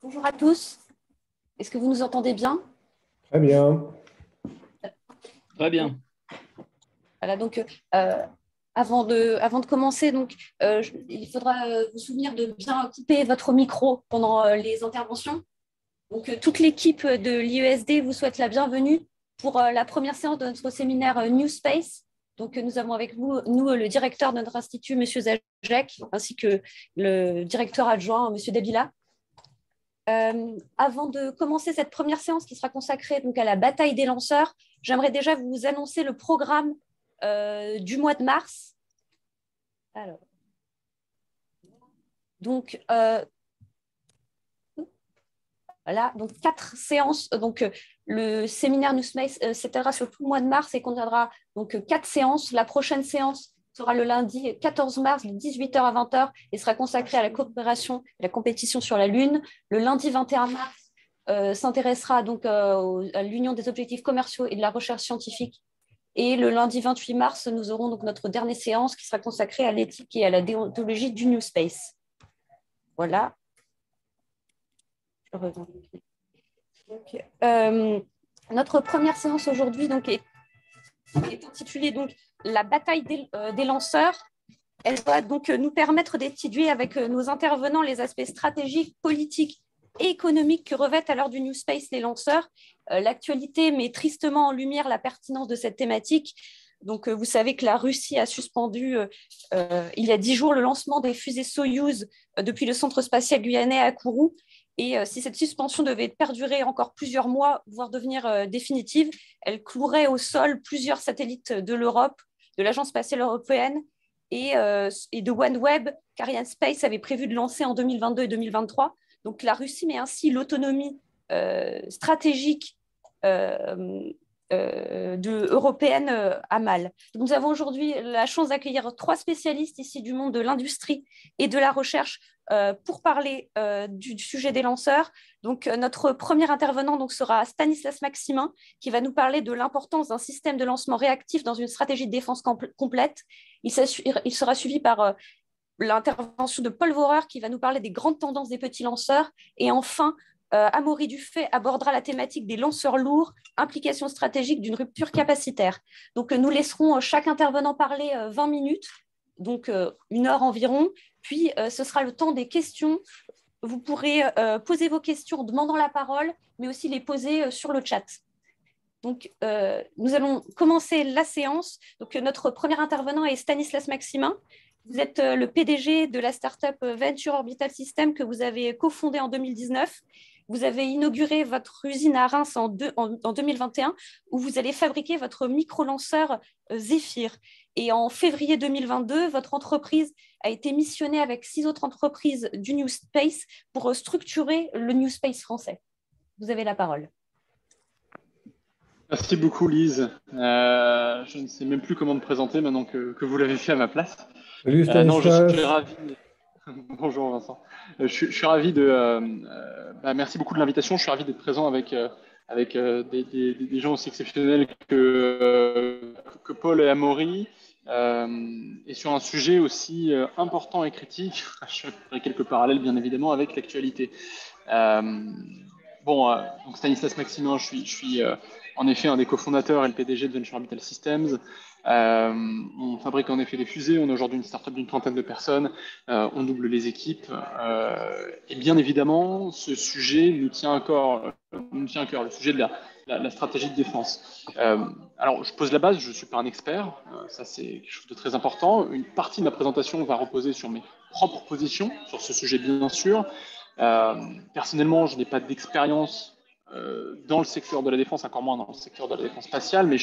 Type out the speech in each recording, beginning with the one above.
Bonjour à tous. Est-ce que vous nous entendez bien? Très bien. Très bien. Voilà, donc avant de commencer, il faudra vous souvenir de bien couper votre micro pendant les interventions. Donc, toute l'équipe de l'IESD vous souhaite la bienvenue pour la première séance de notre séminaire New Space. Donc, nous avons avec nous le directeur de notre institut, M. Zajek, ainsi que le directeur adjoint, M. Dabila. Avant de commencer cette première séance qui sera consacrée donc, à la bataille des lanceurs, j'aimerais déjà vous annoncer le programme du mois de mars. Alors, donc, voilà, donc 4 séances. Donc, le séminaire New Space s'étalera sur tout le mois de mars et contiendra donc 4 séances. La prochaine séance sera le lundi 14 mars de 18h à 20h et sera consacrée à la coopération et la compétition sur la Lune. Le lundi 21 mars s'intéressera donc à l'union des objectifs commerciaux et de la recherche scientifique. Et le lundi 28 mars, nous aurons donc notre dernière séance qui sera consacrée à l'éthique et à la déontologie du New Space. Voilà. Donc, notre première séance aujourd'hui est intitulée donc, La bataille des lanceurs. Elle va donc nous permettre d'étudier avec nos intervenants les aspects stratégiques, politiques et économiques que revêtent à l'heure du New Space les lanceurs. L'actualité met tristement en lumière la pertinence de cette thématique. Donc, vous savez que la Russie a suspendu il y a 10 jours le lancement des fusées Soyouz depuis le centre spatial guyanais à Kourou. Et si cette suspension devait perdurer encore plusieurs mois, voire devenir définitive, elle clouerait au sol plusieurs satellites de l'Europe, de l'Agence spatiale européenne et de OneWeb qu'Arianespace avait prévu de lancer en 2022 et 2023. Donc la Russie met ainsi l'autonomie stratégique européenne à mal. Donc, nous avons aujourd'hui la chance d'accueillir 3 spécialistes ici du monde de l'industrie et de la recherche pour parler du sujet des lanceurs. Donc, notre premier intervenant donc, sera Stanislas Maximin, qui va nous parler de l'importance d'un système de lancement réactif dans une stratégie de défense complète. Il sera suivi par l'intervention de Paul Vorer, qui va nous parler des grandes tendances des petits lanceurs. Et enfin, Amaury Dufay abordera la thématique des lanceurs lourds, implications stratégiques d'une rupture capacitaire. Donc, nous laisserons chaque intervenant parler 20 minutes, donc 1 heure environ. Puis, ce sera le temps des questions. Vous pourrez poser vos questions en demandant la parole, mais aussi les poser sur le chat. Donc, nous allons commencer la séance. Donc, notre premier intervenant est Stanislas Maximin. Vous êtes le PDG de la startup Venture Orbital System que vous avez cofondée en 2019. Vous avez inauguré votre usine à Reims en 2021 où vous allez fabriquer votre micro-lanceur Zephyr. Et en février 2022, votre entreprise a été missionnée avec 6 autres entreprises du New Space pour structurer le New Space français. Vous avez la parole. Merci beaucoup, Lise. Je ne sais même plus comment me présenter maintenant que vous l'avez fait à ma place. Salut Non, je suis Stanislas. ravi. Bonjour Vincent. Je suis ravi de. Merci beaucoup de l'invitation. Je suis ravi d'être présent avec des gens aussi exceptionnels que Paul et Amaury, et sur un sujet aussi important et critique. Je ferai quelques parallèles, bien évidemment, avec l'actualité. Donc Stanislas Maximin, je suis en effet un des cofondateurs et le PDG de Venture Orbital Systems. On fabrique en effet des fusées, on est aujourd'hui une startup d'une 30aine de personnes, on double les équipes, et bien évidemment, ce sujet nous tient à cœur, le sujet de la stratégie de défense. Alors, je pose la base, je ne suis pas un expert, ça c'est quelque chose de très important. Une partie de ma présentation va reposer sur mes propres positions sur ce sujet, bien sûr. Personnellement, je n'ai pas d'expérience dans le secteur de la défense, encore moins dans le secteur de la défense spatiale, mais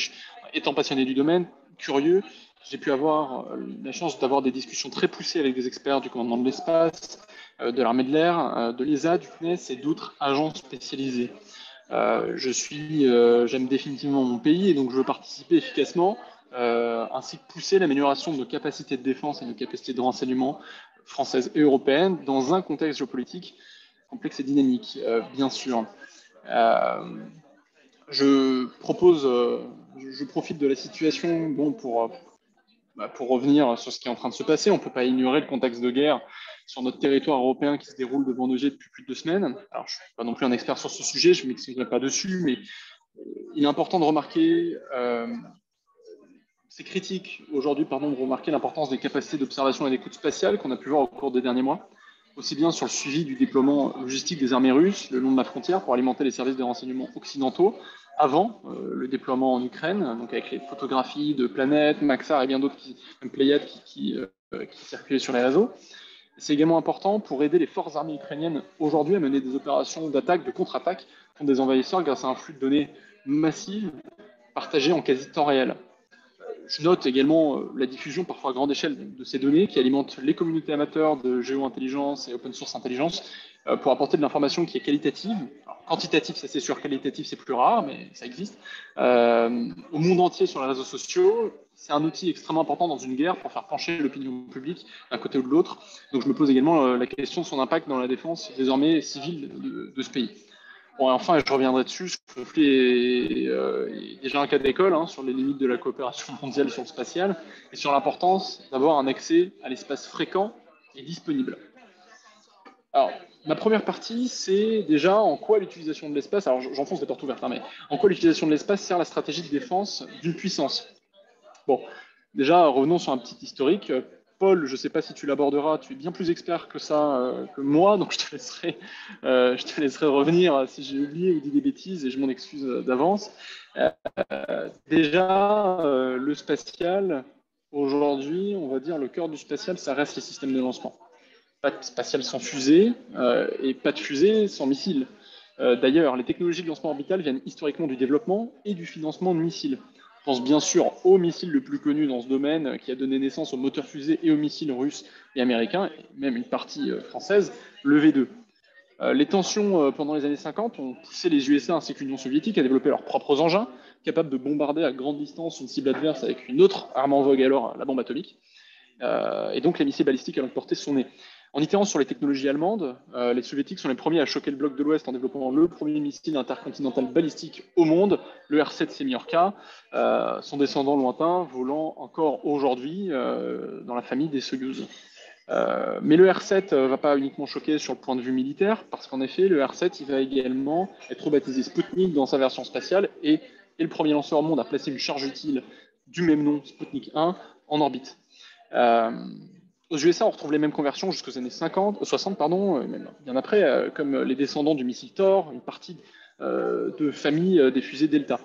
étant passionné du domaine, curieux, j'ai pu avoir la chance d'avoir des discussions très poussées avec des experts du commandement de l'espace, de l'armée de l'air, de l'ESA, du CNES et d'autres agences spécialisées. J'aime définitivement mon pays et donc je veux participer efficacement, ainsi que pousser l'amélioration de nos capacités de défense et de nos capacités de renseignement françaises et européennes dans un contexte géopolitique complexe et dynamique, bien sûr. Je profite de la situation pour revenir sur ce qui est en train de se passer. On ne peut pas ignorer le contexte de guerre sur notre territoire européen qui se déroule devant nos yeux depuis plus de 2 semaines. Alors, je ne suis pas non plus un expert sur ce sujet, je ne m'exprimerai pas dessus, mais il est important de remarquer, c'est critique aujourd'hui, pardon, de remarquer l'importance des capacités d'observation et d'écoute spatiale qu'on a pu voir au cours des derniers mois, aussi bien sur le suivi du déploiement logistique des armées russes le long de la frontière pour alimenter les services de renseignement occidentaux, avant le déploiement en Ukraine, donc avec les photographies de Planète, Maxar et bien d'autres, même Pléiade, qui circulaient sur les réseaux. C'est également important pour aider les forces armées ukrainiennes aujourd'hui à mener des opérations d'attaque, de contre-attaque contre des envahisseurs grâce à un flux de données massif partagé en quasi temps réel. Je note également la diffusion parfois à grande échelle de ces données qui alimentent les communautés amateurs de géo-intelligence et open source intelligence pour apporter de l'information qui est qualitative. Alors, quantitative, ça c'est sûr, qualitative c'est plus rare, mais ça existe. Au monde entier sur les réseaux sociaux, c'est un outil extrêmement important dans une guerre pour faire pencher l'opinion publique d'un côté ou de l'autre. Donc je me pose également la question de son impact dans la défense désormais civile de ce pays. Bon, et enfin, je reviendrai dessus, ce conflit est déjà un cas d'école sur les limites de la coopération mondiale sur le spatial et sur l'importance d'avoir un accès à l'espace fréquent et disponible. Alors, ma première partie, c'est déjà en quoi l'utilisation de l'espace, alors j'enfonce des portes ouvertes, mais en quoi l'utilisation de l'espace sert la stratégie de défense d'une puissance. Bon, déjà, revenons sur un petit historique. Paul, je ne sais pas si tu l'aborderas, tu es bien plus expert que ça, que moi, donc je te laisserai revenir si j'ai oublié ou dit des bêtises et je m'en excuse d'avance. Déjà, le spatial, aujourd'hui, on va dire le cœur du spatial, ça reste les systèmes de lancement. Pas de spatial sans fusée et pas de fusée sans missile. D'ailleurs, les technologies de lancement orbital viennent historiquement du développement et du financement de missiles. Je pense bien sûr au missile le plus connu dans ce domaine qui a donné naissance aux moteurs fusées et aux missiles russes et américains, et même une partie française, le V2. Les tensions pendant les années 50 ont poussé les USA ainsi que l'Union soviétique à développer leurs propres engins, capables de bombarder à grande distance une cible adverse avec une autre arme en vogue alors, la bombe atomique. Et donc les missiles balistiques avaient porté son nez. En itérant sur les technologies allemandes, les soviétiques sont les premiers à choquer le bloc de l'Ouest en développant le premier missile intercontinental balistique au monde, le R-7 Semyorka, son descendant lointain volant encore aujourd'hui dans la famille des Soyouz. Mais le R-7 ne va pas uniquement choquer sur le point de vue militaire, parce qu'en effet, le R-7 il va également être rebaptisé Sputnik dans sa version spatiale et est le premier lanceur au monde à placer une charge utile du même nom, Sputnik 1, en orbite. Aux USA, on retrouve les mêmes conversions jusqu'aux années 60, même bien après, comme les descendants du missile Thor, une partie de famille des fusées Delta.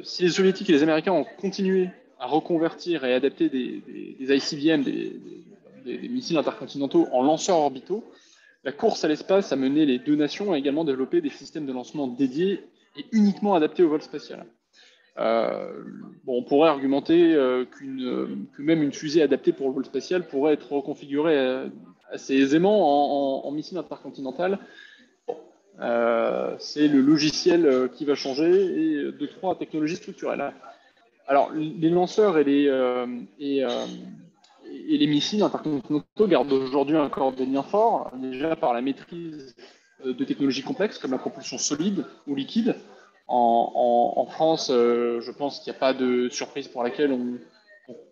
Si les Soviétiques et les Américains ont continué à reconvertir et adapter des ICBM, des missiles intercontinentaux en lanceurs orbitaux, la course à l'espace a mené les deux nations à également développer des systèmes de lancement dédiés et uniquement adaptés au vol spatial. On pourrait argumenter que même une fusée adaptée pour le vol spatial pourrait être reconfigurée assez aisément en missile intercontinental. C'est le logiciel qui va changer et deux, trois technologies structurelles. Alors, les lanceurs et les missiles intercontinentaux gardent aujourd'hui encore des liens forts, déjà par la maîtrise de technologies complexes comme la propulsion solide ou liquide. En France, je pense qu'il n'y a pas de surprise pour laquelle on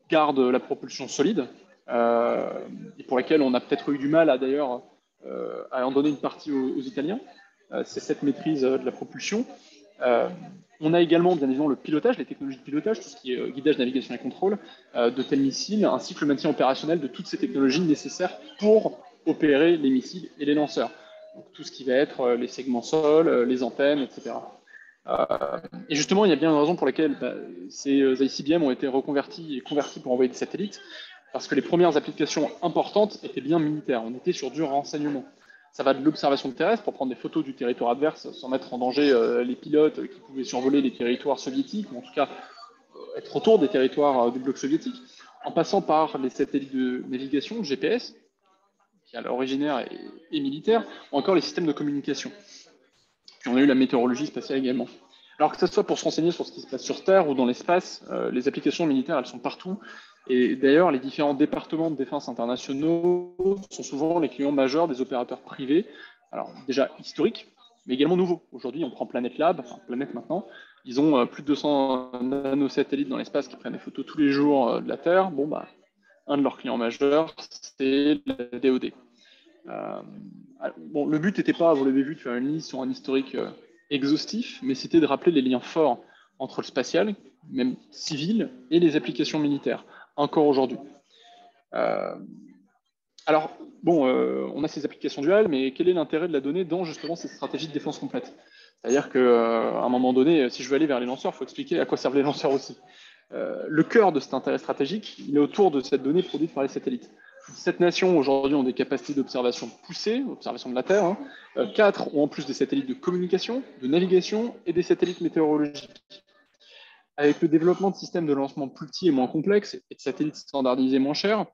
garde la propulsion solide et pour laquelle on a peut-être eu du mal à en donner une partie aux Italiens. C'est cette maîtrise de la propulsion. On a également, bien évidemment, le pilotage, les technologies de pilotage, tout ce qui est guidage, navigation et contrôle de tels missiles, ainsi que le maintien opérationnel de toutes ces technologies nécessaires pour opérer les missiles et les lanceurs. Donc, tout ce qui va être les segments sol, les antennes, etc. Et justement, il y a bien une raison pour laquelle ces ICBM ont été reconvertis et convertis pour envoyer des satellites, parce que les premières applications importantes étaient bien militaires. On était sur du renseignement. Ça va de l'observation terrestre pour prendre des photos du territoire adverse sans mettre en danger les pilotes qui pouvaient survoler les territoires soviétiques, ou en tout cas être autour des territoires du bloc soviétique, en passant par les satellites de navigation, GPS, qui à l'originaire est militaire, ou encore les systèmes de communication. Puis on a eu la météorologie spatiale également. Alors que ce soit pour se renseigner sur ce qui se passe sur Terre ou dans l'espace, les applications militaires, elles sont partout. Et d'ailleurs, les différents départements de défense internationaux sont souvent les clients majeurs des opérateurs privés, alors déjà historiques, mais également nouveaux. Aujourd'hui, on prend Planet Lab, enfin Planète maintenant, ils ont plus de 200 nanosatellites dans l'espace qui prennent des photos tous les jours de la Terre. Un de leurs clients majeurs, c'est la DoD. Bon, le but n'était pas, vous l'avez vu, de faire une liste sur un historique exhaustif, mais c'était de rappeler les liens forts entre le spatial, même civil, et les applications militaires, encore aujourd'hui. Alors, bon, on a ces applications duales, mais quel est l'intérêt de la donnée dans justement cette stratégie de défense complète? C'est-à-dire qu'à un moment donné, si je veux aller vers les lanceurs, il faut expliquer à quoi servent les lanceurs aussi. Le cœur de cet intérêt stratégique, il est autour de cette donnée produite par les satellites. 7 nations aujourd'hui ont des capacités d'observation poussées, observation de la Terre. Hein. 4 ont en plus des satellites de communication, de navigation et des satellites météorologiques. Avec le développement de systèmes de lancement plus petits et moins complexes et de satellites standardisés moins chers,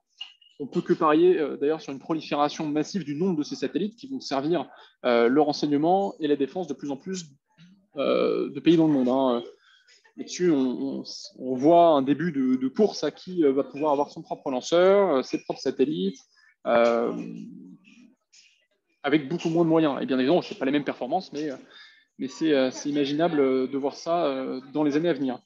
on ne peut que parier d'ailleurs sur une prolifération massive du nombre de ces satellites qui vont servir le renseignement et la défense de plus en plus de pays dans le monde. Hein. Là-dessus, on voit un début de course à qui va pouvoir avoir son propre lanceur, ses propres satellites, avec beaucoup moins de moyens. Et bien évidemment, ce n'est pas les mêmes performances, mais c'est imaginable de voir ça dans les années à venir.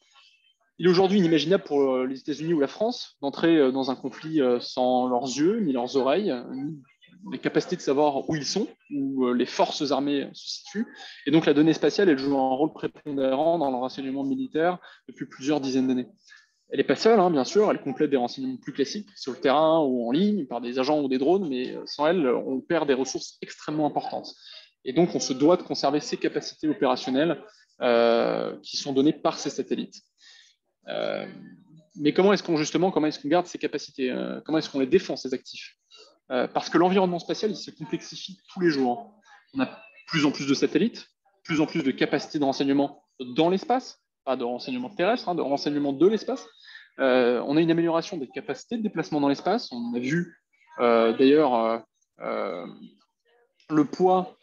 Il est aujourd'hui inimaginable pour les États-Unis ou la France d'entrer dans un conflit sans leurs yeux, ni leurs oreilles, ni les capacités de savoir où ils sont, où les forces armées se situent. Et donc la donnée spatiale, elle joue un rôle prépondérant dans le renseignement militaire depuis plusieurs dizaines d'années. Elle n'est pas seule, hein, bien sûr, elle complète des renseignements plus classiques sur le terrain ou en ligne par des agents ou des drones, mais sans elle, on perd des ressources extrêmement importantes. Et donc on se doit de conserver ces capacités opérationnelles qui sont données par ces satellites. Mais comment est-ce qu'on garde ces capacités comment est-ce qu'on les défend, ces actifs parce que l'environnement spatial, il se complexifie tous les jours. On a plus en plus de satellites, plus en plus de capacités de renseignement dans l'espace, pas de renseignement terrestre, hein, de renseignement de l'espace. On a une amélioration des capacités de déplacement dans l'espace. On a vu d'ailleurs le poids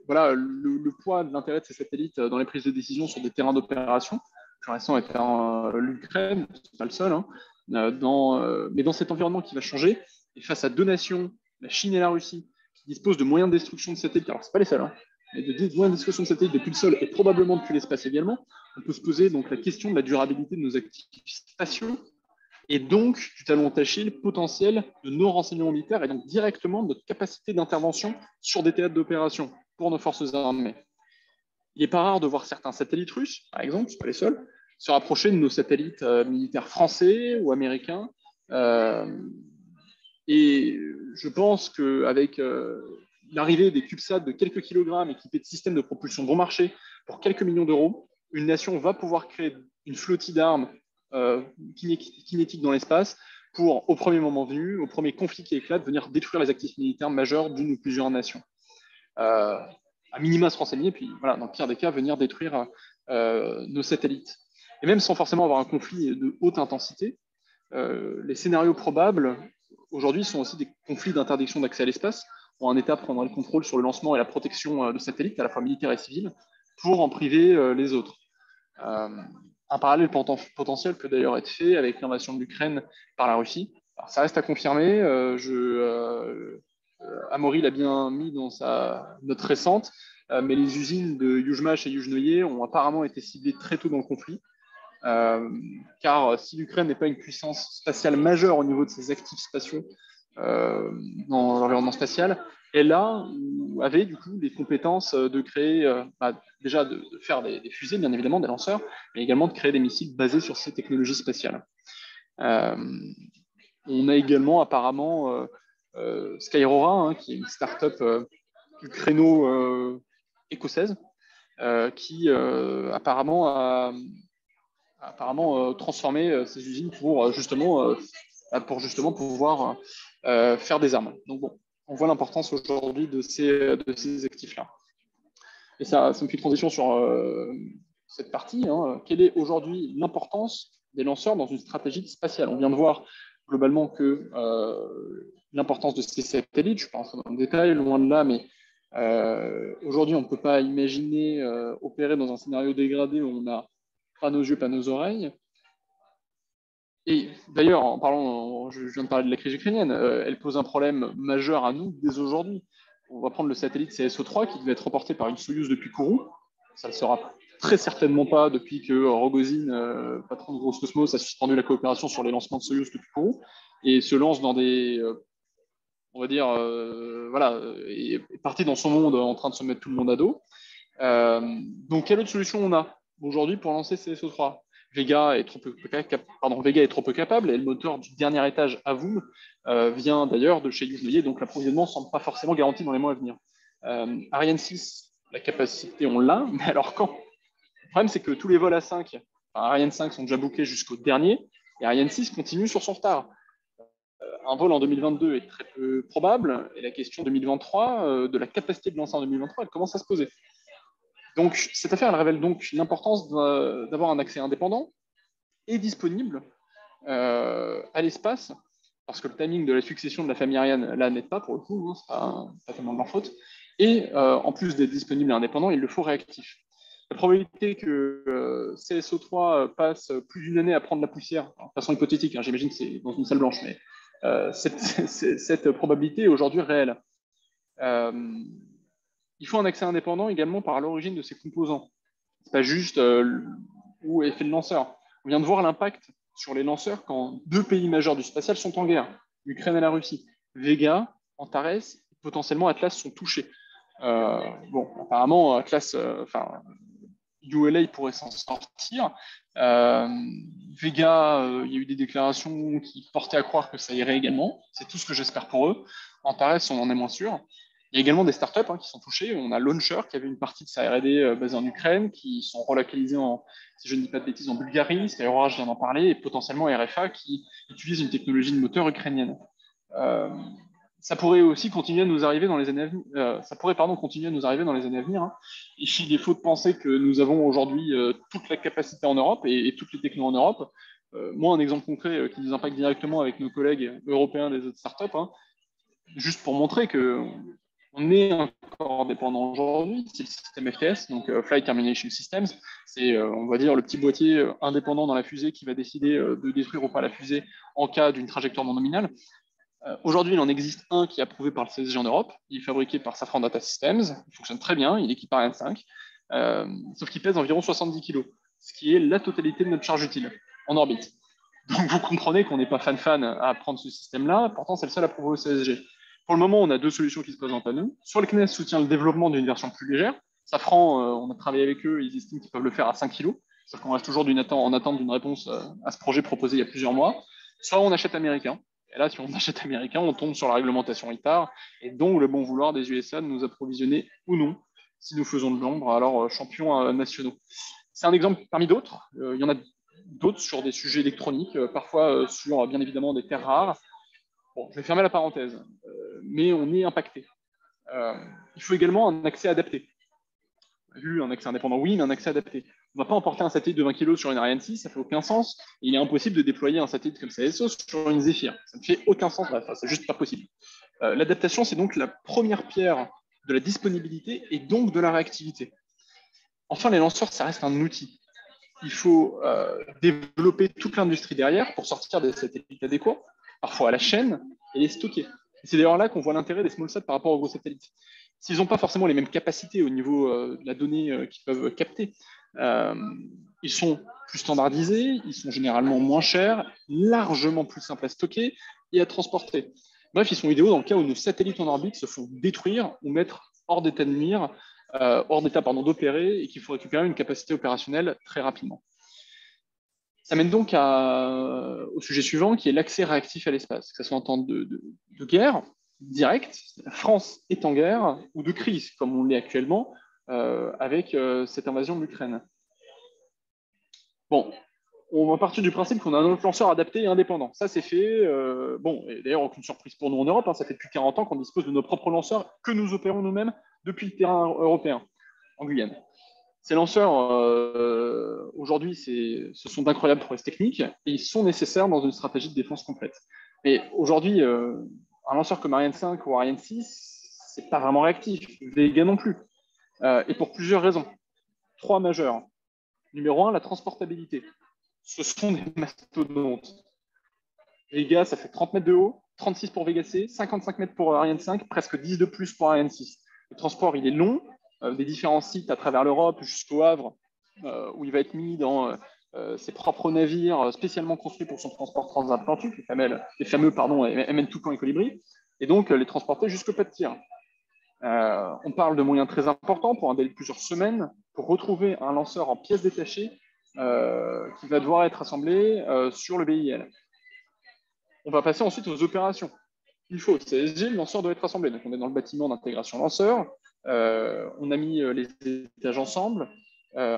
voilà, le poids de l'intérêt de ces satellites dans les prises de décision sur des terrains d'opération. Le plus récent étant l'Ukraine, c'est pas le seul, hein, mais dans cet environnement qui va changer, et face à deux nations, la Chine et la Russie, qui disposent de moyens de destruction de satellites, alors c'est pas les seuls, hein, mais de moyens de destruction de satellites depuis le sol et probablement depuis l'espace également, on peut se poser donc la question de la durabilité de nos actifs spatiaux et donc du talon d'Achille potentiel de nos renseignements militaires et donc directement de notre capacité d'intervention sur des théâtres d'opération pour nos forces armées. Il n'est pas rare de voir certains satellites russes, par exemple, ce ne sont pas les seuls, se rapprocher de nos satellites militaires français ou américains. Et je pense qu'avec l'arrivée des CubeSats de quelques kilogrammes équipés de systèmes de propulsion bon marché pour quelques millions d'euros, une nation va pouvoir créer une flottille d'armes kinétiques dans l'espace pour, au premier moment venu, au premier conflit qui éclate, venir détruire les actifs militaires majeurs d'une ou plusieurs nations. À minima se renseigner, puis voilà, dans le pire des cas, venir détruire nos satellites. Et même sans forcément avoir un conflit de haute intensité, les scénarios probables aujourd'hui sont aussi des conflits d'interdiction d'accès à l'espace, où un État prendra le contrôle sur le lancement et la protection de satellites, à la fois militaires et civils, pour en priver les autres. Un parallèle potentiel peut d'ailleurs être fait avec l'invasion de l'Ukraine par la Russie. Alors, ça reste à confirmer. Amaury l'a bien mis dans sa note récente, mais les usines de Yuzhmash et Yuzhnoye ont apparemment été ciblées très tôt dans le conflit. Car si l'Ukraine n'est pas une puissance spatiale majeure au niveau de ses actifs spatiaux dans l'environnement spatial, elle avait du coup des compétences de créer, déjà de faire des fusées, bien évidemment, des lanceurs, mais également de créer des missiles basés sur ces technologies spatiales. On a également apparemment Skyrora, hein, qui est une start-up ukraino-écossaise, qui apparemment a transformé ces usines pour justement pouvoir faire des armes. Donc bon, on voit l'importance aujourd'hui de ces actifs-là. Et ça me fait une transition sur cette partie. Hein. Quelle est aujourd'hui l'importance des lanceurs dans une stratégie spatiale? On vient de voir globalement que l'importance de ces satellites, je ne vais pas rentrer dans le détail, loin de là, mais aujourd'hui, on ne peut pas imaginer opérer dans un scénario dégradé où on n'a pas nos yeux, pas nos oreilles. Et d'ailleurs, je viens de parler de la crise ukrainienne, elle pose un problème majeur à nous dès aujourd'hui. On va prendre le satellite CSO3 qui devait être reporté par une Soyouz depuis Kourou. Ça le sera très certainement pas depuis que Rogozin, patron de Roscosmos, a suspendu la coopération sur les lancements de Soyuz depuis Kourou et se lance dans des, on va dire, voilà, est parti dans son monde en train de se mettre tout le monde à dos. Donc, quelle autre solution on a aujourd'hui pour lancer CSO3? Vega est trop peu capable et le moteur du dernier étage Avum vient d'ailleurs de chez Yuzhnoye, donc l'approvisionnement ne semble pas forcément garanti dans les mois à venir. Ariane 6, la capacité, on l'a, mais alors quand? Le problème, c'est que tous les vols A5, Ariane 5 sont déjà bookés jusqu'au dernier, et Ariane 6 continue sur son retard. Un vol en 2022 est très peu probable, et la question 2023, de la capacité de lancer en 2023, elle commence à se poser. Donc, cette affaire, elle révèle donc l'importance d'avoir un accès indépendant et disponible à l'espace, parce que le timing de la succession de la famille Ariane, là, n'aide pas pour le coup, hein, c'est pas tellement de leur faute. Et en plus d'être disponible et indépendant, il le faut réactif. La probabilité que CSO3 passe plus d'une année à prendre la poussière, de façon hypothétique, hein, j'imagine que c'est dans une salle blanche, mais cette probabilité est aujourd'hui réelle. Il faut un accès indépendant également par l'origine de ses composants. C'est pas juste où est fait le lanceur. On vient de voir l'impact sur les lanceurs quand deux pays majeurs du spatial sont en guerre, l'Ukraine et la Russie. Vega, Antares, potentiellement Atlas sont touchés. Bon, apparemment, Atlas, ULA pourrait s'en sortir. Vega, il y a eu des déclarations qui portaient à croire que ça irait également. C'est tout ce que j'espère pour eux. Antares, on en est moins sûr. Il y a également des startups qui sont touchées. On a Launcher qui avait une partie de sa R&D basée en Ukraine, qui sont relocalisés si je ne dis pas de bêtises, en Bulgarie. Aurora, je viens d'en parler, et potentiellement RFA qui utilise une technologie de moteur ukrainienne. Ça pourrait aussi continuer à nous arriver dans les années à venir. Continuer à nous arriver dans les années à venir. Hein. Il est faux de penser que nous avons aujourd'hui toute la capacité en Europe et toutes les technos en Europe. Moi, un exemple concret qui nous impacte directement avec nos collègues européens des autres startups, juste pour montrer que on est encore dépendant aujourd'hui, c'est le système FTS, donc Flight Termination Systems. C'est, on va dire, le petit boîtier indépendant dans la fusée qui va décider de détruire ou pas la fusée en cas d'une trajectoire non nominale. Aujourd'hui, il en existe un qui est approuvé par le CSG en Europe. Il est fabriqué par Safran Data Systems. Il fonctionne très bien. Il équipe Ariane 5, sauf qu'il pèse environ 70 kg, ce qui est la totalité de notre charge utile en orbite. Donc, vous comprenez qu'on n'est pas fan à prendre ce système-là. Pourtant, c'est le seul approuvé au CSG. Pour le moment, on a deux solutions qui se présentent à nous. Soit le CNES soutient le développement d'une version plus légère. Safran, on a travaillé avec eux, ils estiment qu'ils peuvent le faire à 5 kg. C'est-à-dire qu'on reste toujours en attente d'une réponse à ce projet proposé il y a plusieurs mois. Soit on achète américain. Et là, si on achète américain, on tombe sur la réglementation ITAR, et donc le bon vouloir des USA de nous approvisionner ou non, si nous faisons de l'ombre à leurs champions nationaux. C'est un exemple parmi d'autres. Il y en a d'autres sur des sujets électroniques, parfois sur, bien évidemment, des terres rares. Bon, je vais fermer la parenthèse, mais on est impacté. Il faut également un accès adapté. Un accès indépendant, oui, mais un accès adapté. On ne va pas emporter un satellite de 20 kg sur une Ariane 6, ça ne fait aucun sens. Il est impossible de déployer un satellite comme CSO sur une Zephyr. Ça ne fait aucun sens, c'est juste pas possible. L'adaptation, c'est donc la première pierre de la disponibilité et donc de la réactivité. Enfin, les lanceurs, ça reste un outil. Il faut développer toute l'industrie derrière pour sortir des satellites adéquats, parfois à la chaîne, et les stocker. C'est d'ailleurs là qu'on voit l'intérêt des small sats par rapport aux gros satellites. S'ils n'ont pas forcément les mêmes capacités au niveau de la donnée qu'ils peuvent capter, ils sont plus standardisés, ils sont généralement moins chers, largement plus simples à stocker et à transporter. Bref, ils sont idéaux dans le cas où nos satellites en orbite se font détruire ou mettre hors d'état de mire, d'opérer, et qu'il faut récupérer une capacité opérationnelle très rapidement. Ça mène donc au sujet suivant, qui est l'accès réactif à l'espace, que ce soit en temps de guerre directe, la France est en guerre, ou de crise, comme on l'est actuellement, avec cette invasion de l'Ukraine. Bon, on va partir du principe qu'on a un autre lanceur adapté et indépendant. Ça, c'est fait. Bon, et d'ailleurs, aucune surprise pour nous en Europe. Ça fait depuis 40 ans qu'on dispose de nos propres lanceurs que nous opérons nous-mêmes depuis le terrain européen, en Guyane. Ces lanceurs, aujourd'hui, ce sont d'incroyables prouesses techniques et ils sont nécessaires dans une stratégie de défense complète. Mais aujourd'hui, un lanceur comme Ariane 5 ou Ariane 6, c'est pas vraiment réactif. Vega non plus. Et pour plusieurs raisons. 3 majeures. Numéro 1, la transportabilité. Ce sont des mastodontes. Vega, ça fait 30 mètres de haut, 36 pour Vega C, 55 mètres pour Ariane 5, presque 10 de plus pour Ariane 6. Le transport, il est long, des différents sites à travers l'Europe jusqu'au Havre, où il va être mis dans ses propres navires spécialement construits pour son transport transatlantique, les fameux MN Toucan et Colibri, et donc les transporter jusqu'au pas de tir. On parle de moyens très importants pour un délai de plusieurs semaines pour retrouver un lanceur en pièces détachées qui va devoir être assemblé sur le BIL. On va passer ensuite aux opérations. Il faut CSG, le lanceur doit être assemblé. Donc on est dans le bâtiment d'intégration lanceur. On a mis les étages ensemble.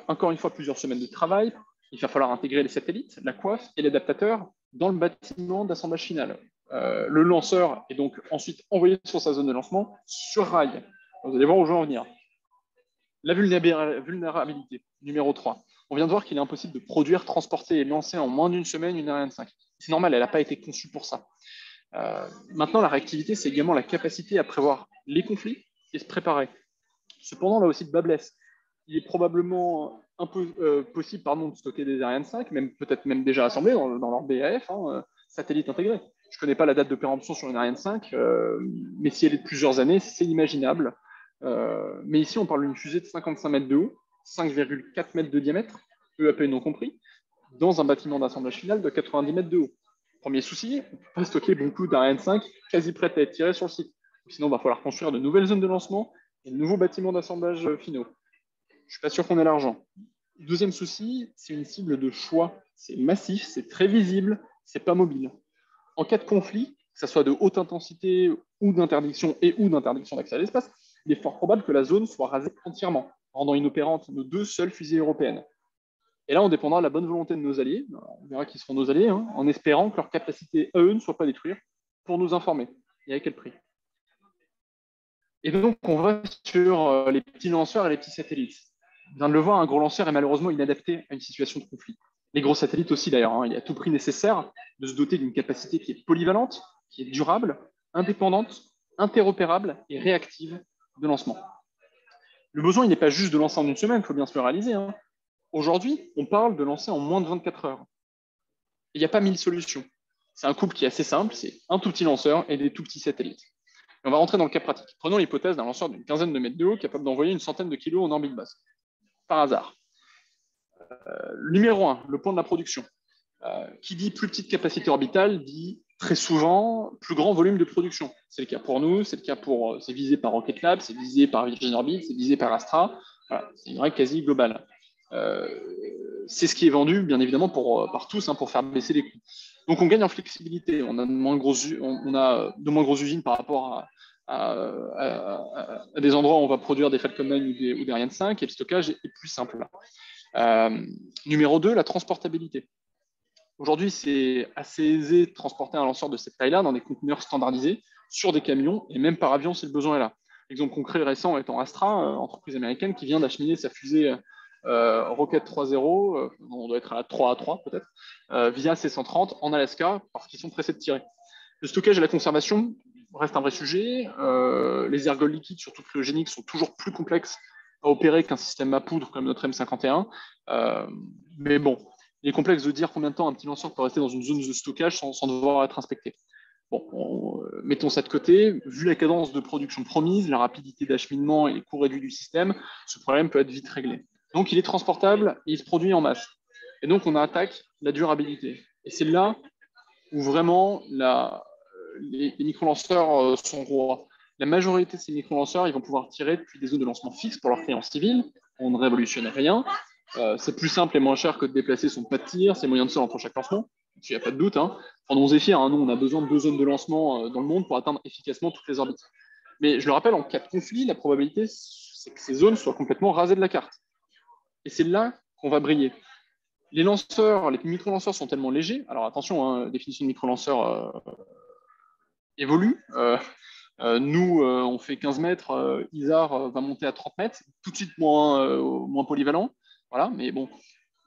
Encore une fois, plusieurs semaines de travail. Il va falloir intégrer les satellites, la coiffe et l'adaptateur dans le bâtiment d'assemblage final. Le lanceur est donc ensuite envoyé sur sa zone de lancement sur rail. Vous allez voir où je veux en venir. La vulnérabilité, numéro 3. On vient de voir qu'il est impossible de produire, transporter et lancer en moins d'une semaine une Ariane 5. C'est normal, elle n'a pas été conçue pour ça. Maintenant, la réactivité, c'est également la capacité à prévoir les conflits et se préparer. Cependant, là aussi, de bas blesse. Il est probablement un peu possible de stocker des Ariane 5, peut-être même déjà assemblés dans leur BAF, satellite intégré. Je ne connais pas la date de péremption sur une Ariane 5, mais si elle est de plusieurs années, c'est inimaginable. Mais ici, on parle d'une fusée de 55 mètres de haut, 5,4 mètres de diamètre, EAP non compris, dans un bâtiment d'assemblage final de 90 mètres de haut. Premier souci, on ne peut pas stocker beaucoup d'Ariane 5 quasi prêtes à être tirées sur le site. Sinon, il va falloir construire de nouvelles zones de lancement et de nouveaux bâtiments d'assemblage finaux. Je ne suis pas sûr qu'on ait l'argent. Deuxième souci, c'est une cible de choix. C'est massif, c'est très visible, c'est pas mobile. En cas de conflit, que ce soit de haute intensité ou d'interdiction d'accès à l'espace, il est fort probable que la zone soit rasée entièrement, rendant inopérantes nos 2 seules fusées européennes. Et là, on dépendra de la bonne volonté de nos alliés, on verra qui seront nos alliés, en espérant que leur capacité à eux ne soit pas détruite pour nous informer. Et à quel prix? Et donc, on va sur les petits lanceurs et les petits satellites. On vient de le voir, un gros lanceur est malheureusement inadapté à une situation de conflit. Les gros satellites aussi, d'ailleurs. Il est à tout prix nécessaire de se doter d'une capacité qui est polyvalente, qui est durable, indépendante, interopérable et réactive de lancement. Le besoin, il n'est pas juste de lancer en une semaine, il faut bien se le réaliser. Aujourd'hui, on parle de lancer en moins de 24 heures. Il n'y a pas 1000 solutions. C'est un couple qui est assez simple, c'est un tout petit lanceur et des tout petits satellites. Et on va rentrer dans le cas pratique. Prenons l'hypothèse d'un lanceur d'une quinzaine de mètres de haut capable d'envoyer une centaine de kilos en orbite basse, par hasard. Numéro 1, le point de la production. Qui dit plus petite capacité orbitale dit très souvent plus grand volume de production. C'est le cas pour nous, c'est visé par Rocket Lab, c'est visé par Virgin Orbit, c'est visé par Astra. Voilà, c'est une règle quasi globale. C'est ce qui est vendu, bien évidemment, par tous, pour faire baisser les coûts. Donc, on gagne en flexibilité. On a de moins grosses usines par rapport à des endroits où on va produire des Falcon 9 ou des Ariane 5, et le stockage est plus simple. Numéro 2, la transportabilité. Aujourd'hui, c'est assez aisé de transporter un lanceur de cette taille-là dans des conteneurs standardisés, sur des camions, et même par avion si le besoin est là. Exemple concret récent étant Astra, entreprise américaine qui vient d'acheminer sa fusée Rocket 3.0, on doit être à la 3A3 peut-être, via C-130 en Alaska, parce qu'ils sont pressés de tirer. Le stockage et la conservation reste un vrai sujet. Les ergols liquides, surtout cryogéniques, sont toujours plus complexes à opérer qu'un système à poudre comme notre M51. Mais bon, il est complexe de dire combien de temps un petit lanceur peut rester dans une zone de stockage sans devoir être inspecté. Bon, mettons ça de côté. Vu la cadence de production promise, la rapidité d'acheminement et les coûts réduits du système, ce problème peut être vite réglé. Donc, il est transportable et il se produit en masse. Et donc, on attaque la durabilité. Et c'est là où vraiment les micro-lanceurs sont rois. La majorité de ces micro-lanceurs, ils vont pouvoir tirer depuis des zones de lancement fixes pour leurs clients civils. On ne révolutionne rien. C'est plus simple et moins cher que de déplacer son pas de tir, ses moyens de sol entre chaque lancement. Il n'y a pas de doute. Prenons Zephyr, nous, on a besoin de 2 zones de lancement dans le monde pour atteindre efficacement toutes les orbites. Mais je le rappelle, en cas de conflit, la probabilité, c'est que ces zones soient complètement rasées de la carte. Et c'est là qu'on va briller. Les micro-lanceurs sont tellement légers. Alors attention, la définition de micro-lanceur évolue. Nous, on fait 15 mètres, ISAR va monter à 30 mètres, tout de suite moins polyvalent. Voilà, mais bon,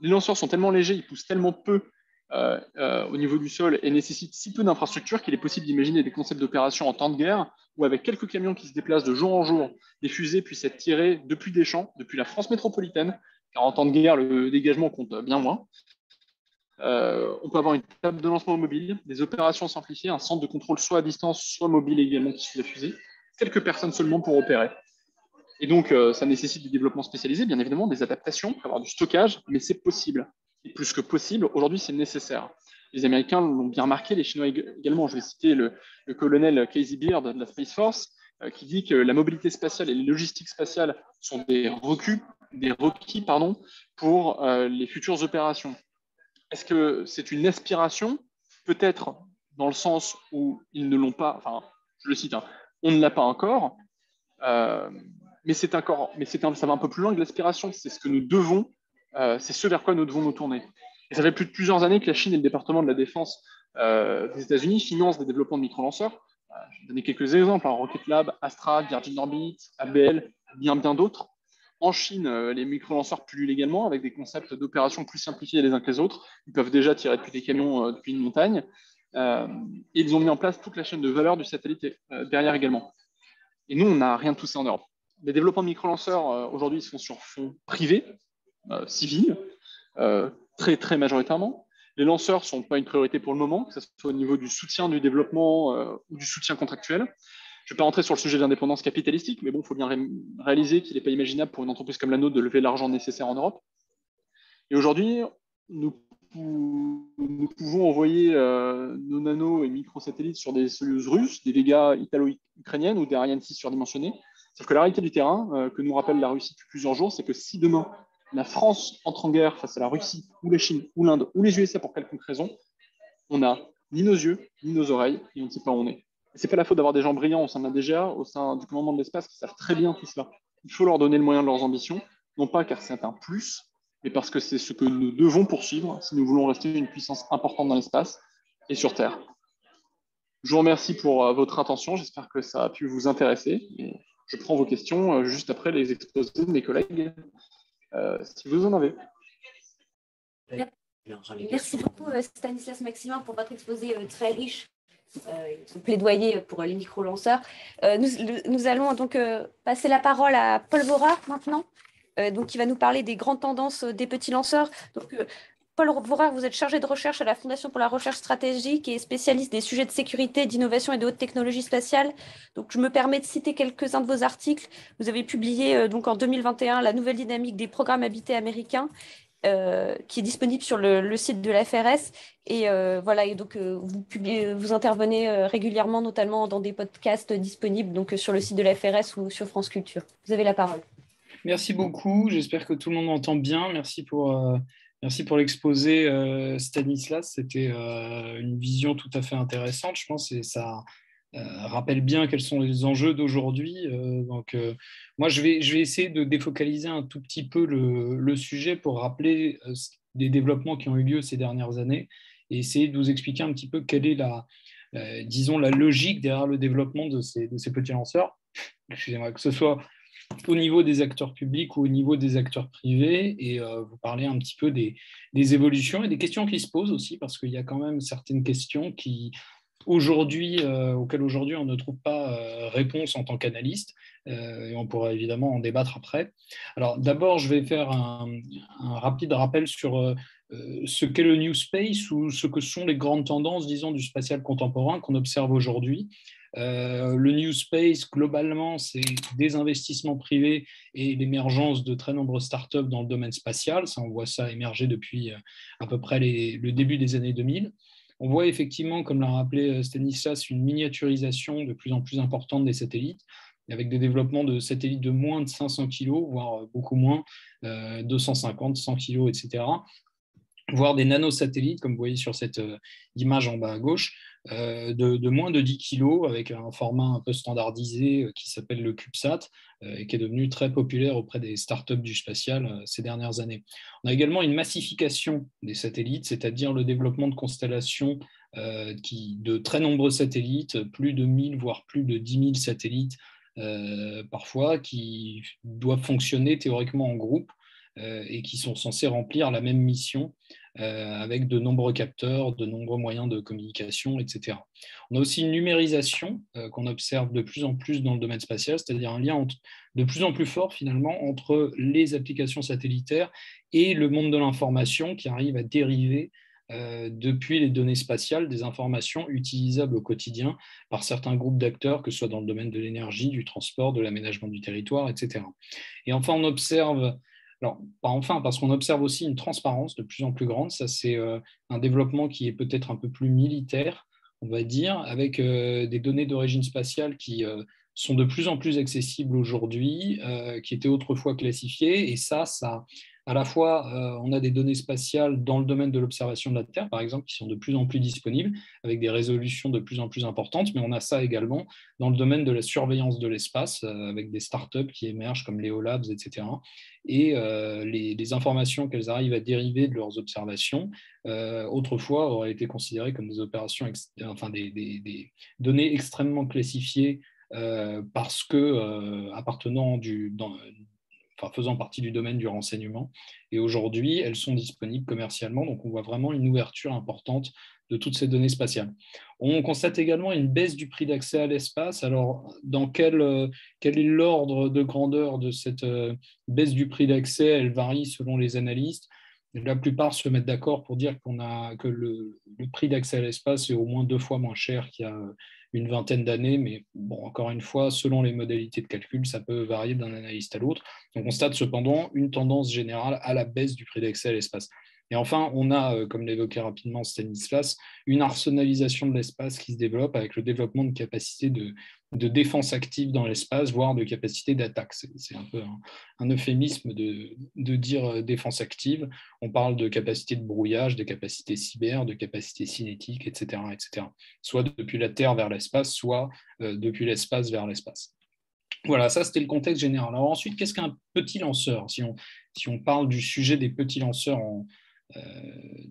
les lanceurs sont tellement légers, ils poussent tellement peu au niveau du sol et nécessitent si peu d'infrastructures qu'il est possible d'imaginer des concepts d'opération en temps de guerre où avec quelques camions qui se déplacent de jour en jour, des fusées puissent être tirées depuis des champs, depuis la France métropolitaine, car en temps de guerre, le dégagement compte bien moins. On peut avoir une table de lancement mobile, des opérations simplifiées, un centre de contrôle soit à distance, soit mobile également qui suit la fusée, quelques personnes seulement pour opérer. Et donc, ça nécessite du développement spécialisé, bien évidemment, des adaptations, avoir du stockage, mais c'est possible. Et plus que possible, aujourd'hui, c'est nécessaire. Les Américains l'ont bien remarqué, les Chinois également. Je vais citer le colonel Casey Beard de la Space Force, qui dit que la mobilité spatiale et les logistiques spatiales sont des requis pour les futures opérations. Est-ce que c'est une aspiration? Peut-être dans le sens où ils ne l'ont pas, enfin, je le cite, hein, on ne l'a pas encore, euh, mais ça va un peu plus loin que l'aspiration. C'est ce que nous devons, c'est ce vers quoi nous devons nous tourner. Et ça fait plus de plusieurs années que la Chine et le département de la défense des États-Unis financent des développements de microlanceurs. Je vais donner quelques exemples, hein, Rocket Lab, Astra, Virgin Orbit, ABL, bien d'autres. En Chine, les microlanceurs pullulent également avec des concepts d'opérations plus simplifiés les uns que les autres. Ils peuvent déjà tirer depuis des camions, depuis une montagne. Et ils ont mis en place toute la chaîne de valeur du satellite derrière également. Et nous, on n'a rien de tout ça en Europe. Les développements de microlanceurs, aujourd'hui, se font sur fonds privés, civils, très, très majoritairement. Les lanceurs ne sont pas une priorité pour le moment, que ce soit au niveau du soutien du développement ou du soutien contractuel. Je ne vais pas rentrer sur le sujet de l'indépendance capitalistique, mais bon, il faut bien réaliser qu'il n'est pas imaginable pour une entreprise comme la nôtre de lever l'argent nécessaire en Europe. Et aujourd'hui, nous pouvons envoyer nos nano et microsatellites sur des Soyouz russes, des Vega italo-ukrainiennes ou des Ariane 6 surdimensionnées. Sauf que la réalité du terrain, que nous rappelle la Russie depuis plusieurs jours, c'est que si demain la France entre en guerre face à la Russie ou la Chine ou l'Inde ou les USA pour quelconque raison, on n'a ni nos yeux ni nos oreilles et on ne sait pas où on est. Ce n'est pas la faute d'avoir des gens brillants au sein de la DGA, au sein du commandement de l'espace, qui savent très bien tout cela. Il faut leur donner le moyen de leurs ambitions, non pas car c'est un plus, mais parce que c'est ce que nous devons poursuivre si nous voulons rester une puissance importante dans l'espace et sur Terre. Je vous remercie pour votre attention, j'espère que ça a pu vous intéresser. Et je prends vos questions juste après les exposés de mes collègues, si vous en avez. Merci beaucoup Stanislas Maximin pour votre exposé très riche, son plaidoyer pour les micro-lanceurs. Nous allons donc passer la parole à Paul Vohra maintenant, donc, qui va nous parler des grandes tendances des petits lanceurs. Donc, Paul Vohra, vous êtes chargé de recherche à la Fondation pour la recherche stratégique et spécialiste des sujets de sécurité, d'innovation et de haute technologie spatiale. Donc, je me permets de citer quelques-uns de vos articles. Vous avez publié donc en 2021 La nouvelle dynamique des programmes habités américains, qui est disponible sur le site de la FRS. Et voilà, et donc vous intervenez régulièrement, notamment dans des podcasts disponibles donc, sur le site de la FRS ou sur France Culture. Vous avez la parole. Merci beaucoup, j'espère que tout le monde m'entend bien. Merci pour l'exposé, Stanislas. C'était une vision tout à fait intéressante, je pense, et ça rappelle bien quels sont les enjeux d'aujourd'hui. Moi, je vais essayer de défocaliser un tout petit peu le sujet pour rappeler des développements qui ont eu lieu ces dernières années et essayer de vous expliquer un petit peu quelle est disons, la logique derrière le développement de ces petits lanceurs. Excusez-moi, que ce soit au niveau des acteurs publics ou au niveau des acteurs privés, et vous parler un petit peu des évolutions et des questions qui se posent aussi, parce qu'il y a quand même certaines questions auxquelles aujourd'hui on ne trouve pas réponse en tant qu'analyste, et on pourra évidemment en débattre après. Alors d'abord, je vais faire un rapide rappel sur ce qu'est le New Space ou ce que sont les grandes tendances, disons, du spatial contemporain qu'on observe aujourd'hui. Le New Space, globalement, c'est des investissements privés et l'émergence de très nombreuses startups dans le domaine spatial. Ça, on voit ça émerger depuis à peu près le début des années 2000. On voit effectivement, comme l'a rappelé Stanislas, une miniaturisation de plus en plus importante des satellites, avec des développements de satellites de moins de 500 kg, voire beaucoup moins, 250, 100 kg, etc., voire des nanosatellites, comme vous voyez sur cette image en bas à gauche, de moins de 10 kg, avec un format un peu standardisé qui s'appelle le CubeSat, et qui est devenu très populaire auprès des startups du spatial ces dernières années. On a également une massification des satellites, c'est-à-dire le développement de constellations de très nombreux satellites, plus de 1000, voire plus de 10 000 satellites parfois, qui doivent fonctionner théoriquement en groupe, et qui sont censés remplir la même mission avec de nombreux capteurs, de nombreux moyens de communication, etc. On a aussi une numérisation qu'on observe de plus en plus dans le domaine spatial, c'est-à-dire un lien de plus en plus fort finalement entre les applications satellitaires et le monde de l'information qui arrive à dériver depuis les données spatiales, des informations utilisables au quotidien par certains groupes d'acteurs, que ce soit dans le domaine de l'énergie, du transport, de l'aménagement du territoire, etc. Et enfin, on observe, alors pas enfin, parce qu'on observe aussi une transparence de plus en plus grande. Ça, c'est un développement qui est peut-être un peu plus militaire, on va dire, avec des données d'origine spatiale qui sont de plus en plus accessibles aujourd'hui, qui étaient autrefois classifiées. Et ça à la fois, on a des données spatiales dans le domaine de l'observation de la Terre, par exemple, qui sont de plus en plus disponibles, avec des résolutions de plus en plus importantes, mais on a ça également dans le domaine de la surveillance de l'espace, avec des startups qui émergent comme Leo Labs, etc. Et les informations qu'elles arrivent à dériver de leurs observations, autrefois, auraient été considérées comme des opérations, enfin des données extrêmement classifiées, parce que faisant partie du domaine du renseignement. Et aujourd'hui, elles sont disponibles commercialement, donc on voit vraiment une ouverture importante de toutes ces données spatiales. On constate également une baisse du prix d'accès à l'espace. Alors, quel est l'ordre de grandeur de cette baisse du prix d'accès? Elle varie selon les analystes. La plupart se mettent d'accord pour dire que le prix d'accès à l'espace est au moins 2 fois moins cher qu'il y a une vingtaine d'années, mais bon, encore une fois, selon les modalités de calcul, ça peut varier d'un analyste à l'autre. On constate cependant une tendance générale à la baisse du prix d'accès à l'espace. Et enfin, on a, comme l'évoquait rapidement Stanislas, une arsenalisation de l'espace qui se développe avec le développement de capacités de défense active dans l'espace, voire de capacités d'attaque. C'est un peu un euphémisme de dire défense active. On parle de capacités de brouillage, de capacités cyber, de capacités cinétiques, etc., etc. Soit depuis la Terre vers l'espace, soit depuis l'espace vers l'espace. Voilà, ça c'était le contexte général. Alors ensuite, qu'est-ce qu'un petit lanceur? Si on parle du sujet des petits lanceurs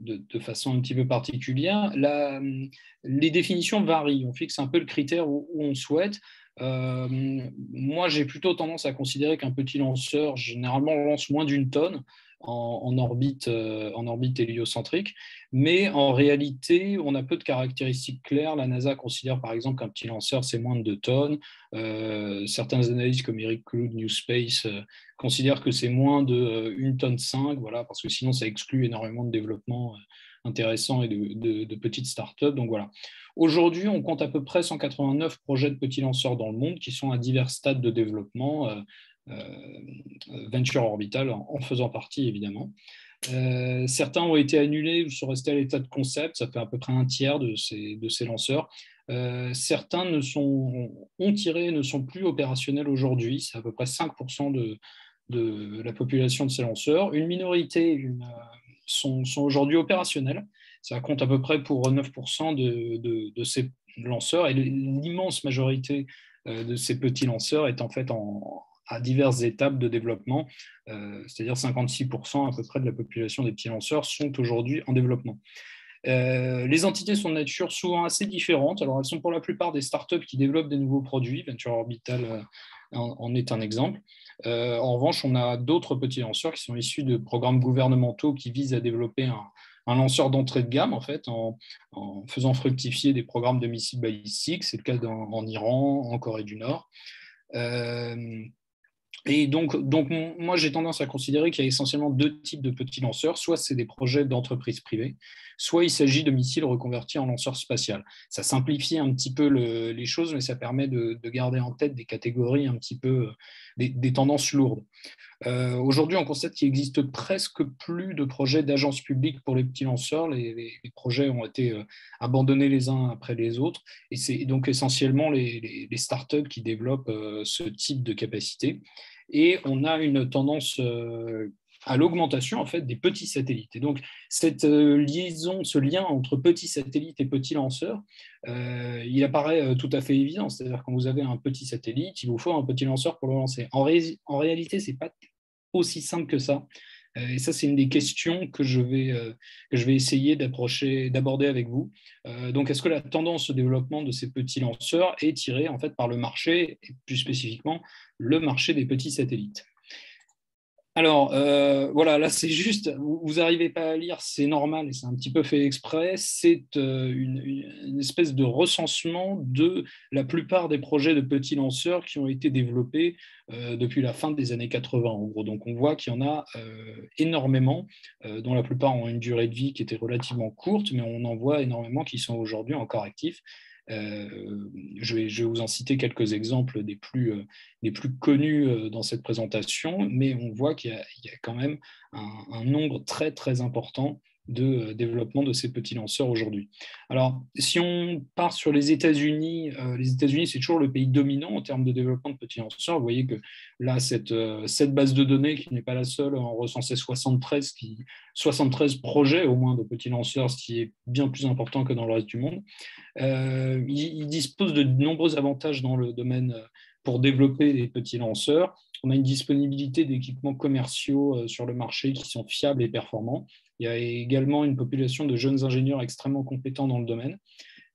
de façon un petit peu particulière, les définitions varient. On fixe un peu le critère où on souhaite. Moi, j'ai plutôt tendance à considérer qu'un petit lanceur, généralement, lance moins d'une tonne en orbite héliocentrique, mais en réalité, on a peu de caractéristiques claires. La NASA considère par exemple qu'un petit lanceur, c'est moins de 2 tonnes. Certains analystes comme Eric Cloud, New Space, considèrent que c'est moins de 1,5 tonne, voilà, parce que sinon, ça exclut énormément de développement intéressant et de petites startups. Donc voilà. Aujourd'hui, on compte à peu près 189 projets de petits lanceurs dans le monde qui sont à divers stades de développement, venture orbital en faisant partie évidemment. Certains ont été annulés ou sont restés à l'état de concept, ça fait à peu près un tiers de ces lanceurs. Certains ne sont plus opérationnels aujourd'hui, c'est à peu près 5% de la population de ces lanceurs. Une minorité sont aujourd'hui opérationnels, ça compte à peu près pour 9% de ces lanceurs, et l'immense majorité de ces petits lanceurs est en fait à diverses étapes de développement, c'est-à-dire 56% à peu près de la population des petits lanceurs sont aujourd'hui en développement. Les entités sont de nature souvent assez différentes. Alors, elles sont pour la plupart des startups qui développent des nouveaux produits. Venture Orbital en est un exemple. En revanche, on a d'autres petits lanceurs qui sont issus de programmes gouvernementaux qui visent à développer un lanceur d'entrée de gamme, en fait, en faisant fructifier des programmes de missiles balistiques. C'est le cas en Iran, en Corée du Nord. Et donc, moi, j'ai tendance à considérer qu'il y a essentiellement 2 types de petits lanceurs. Soit c'est des projets d'entreprises privées, soit il s'agit de missiles reconvertis en lanceurs spatial. Ça simplifie un petit peu les choses, mais ça permet de garder en tête des catégories un petit peu, des tendances lourdes. Aujourd'hui, on constate qu'il n'existe presque plus de projets d'agence publique pour les petits lanceurs. Les projets ont été abandonnés les uns après les autres. Et c'est donc essentiellement les startups qui développent ce type de capacité. Et on a une tendance à l'augmentation en fait, des petits satellites. Et donc, cette liaison, ce lien entre petits satellites et petits lanceurs, il apparaît tout à fait évident. C'est-à-dire quand vous avez un petit satellite, il vous faut un petit lanceur pour le lancer. En réalité, ce n'est pas aussi simple que ça. Et ça, c'est une des questions que je vais essayer d'aborder avec vous. Donc, est-ce que la tendance au développement de ces petits lanceurs est tirée en fait par le marché, et plus spécifiquement le marché des petits satellites? Alors, voilà, là, c'est juste, vous n'arrivez pas à lire, c'est normal et c'est un petit peu fait exprès. C'est une espèce de recensement de la plupart des projets de petits lanceurs qui ont été développés depuis la fin des années 80, en gros. Donc, on voit qu'il y en a énormément, dont la plupart ont une durée de vie qui était relativement courte, mais on en voit énormément qui sont aujourd'hui encore actifs. Je vais vous en citer quelques exemples des plus connus dans cette présentation, mais on voit qu'il y a quand même un nombre très, très important de développement de ces petits lanceurs aujourd'hui. Alors, si on part sur les États-Unis, c'est toujours le pays dominant en termes de développement de petits lanceurs. Vous voyez que là, cette base de données, qui n'est pas la seule, en recensait 73 projets au moins de petits lanceurs, ce qui est bien plus important que dans le reste du monde. Il dispose de nombreux avantages dans le domaine pour développer des petits lanceurs. On a une disponibilité d'équipements commerciaux sur le marché qui sont fiables et performants. Il y a également une population de jeunes ingénieurs extrêmement compétents dans le domaine.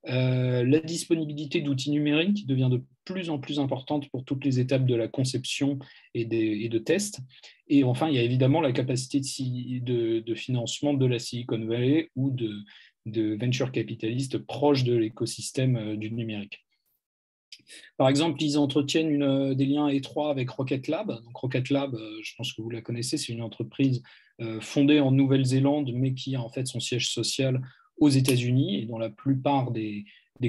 La disponibilité d'outils numériques qui devient de plus en plus importante pour toutes les étapes de la conception et de tests. Et enfin, il y a évidemment la capacité de financement de la Silicon Valley ou de venture capitalistes proches de l'écosystème du numérique. Par exemple, ils entretiennent des liens étroits avec Rocket Lab. Donc, Rocket Lab, je pense que vous la connaissez, c'est une entreprise fondée en Nouvelle-Zélande, mais qui a en fait son siège social aux États-Unis et dont la plupart des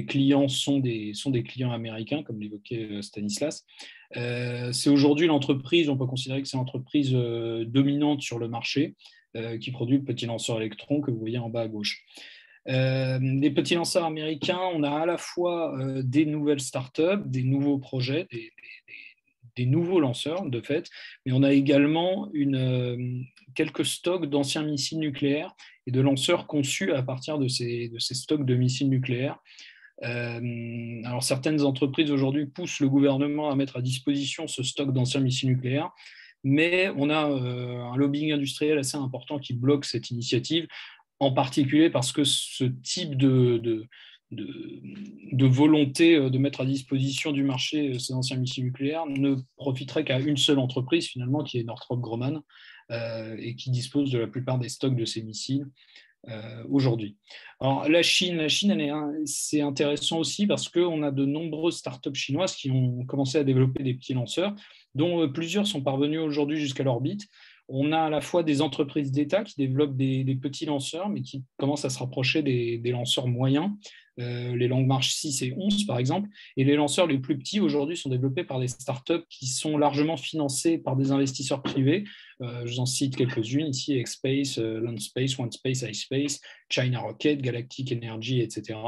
clients sont des clients américains, comme l'évoquait Stanislas. C'est aujourd'hui l'entreprise, on peut considérer que c'est l'entreprise dominante sur le marché qui produit le petit lanceur électron que vous voyez en bas à gauche. Les petits lanceurs américains, on a à la fois des nouvelles startups, des nouveaux projets, des nouveaux lanceurs de fait, mais on a également quelques stocks d'anciens missiles nucléaires et de lanceurs conçus à partir de ces stocks de missiles nucléaires. Alors certaines entreprises aujourd'hui poussent le gouvernement à mettre à disposition ce stock d'anciens missiles nucléaires, mais on a un lobbying industriel assez important qui bloque cette initiative, en particulier parce que ce type de volonté de mettre à disposition du marché ces anciens missiles nucléaires ne profiterait qu'à une seule entreprise, finalement, qui est Northrop Grumman, et qui dispose de la plupart des stocks de ces missiles aujourd'hui. Alors, la Chine c'est intéressant aussi parce qu'on a de nombreuses startups chinoises qui ont commencé à développer des petits lanceurs, dont plusieurs sont parvenus aujourd'hui jusqu'à l'orbite. On a à la fois des entreprises d'État qui développent des petits lanceurs, mais qui commencent à se rapprocher des lanceurs moyens, les Long March 6 et 11 par exemple. Et les lanceurs les plus petits aujourd'hui sont développés par des startups qui sont largement financées par des investisseurs privés. Je vous en cite quelques-unes ici: X-Space, Landspace, OneSpace, iSpace, China Rocket, Galactic Energy, etc.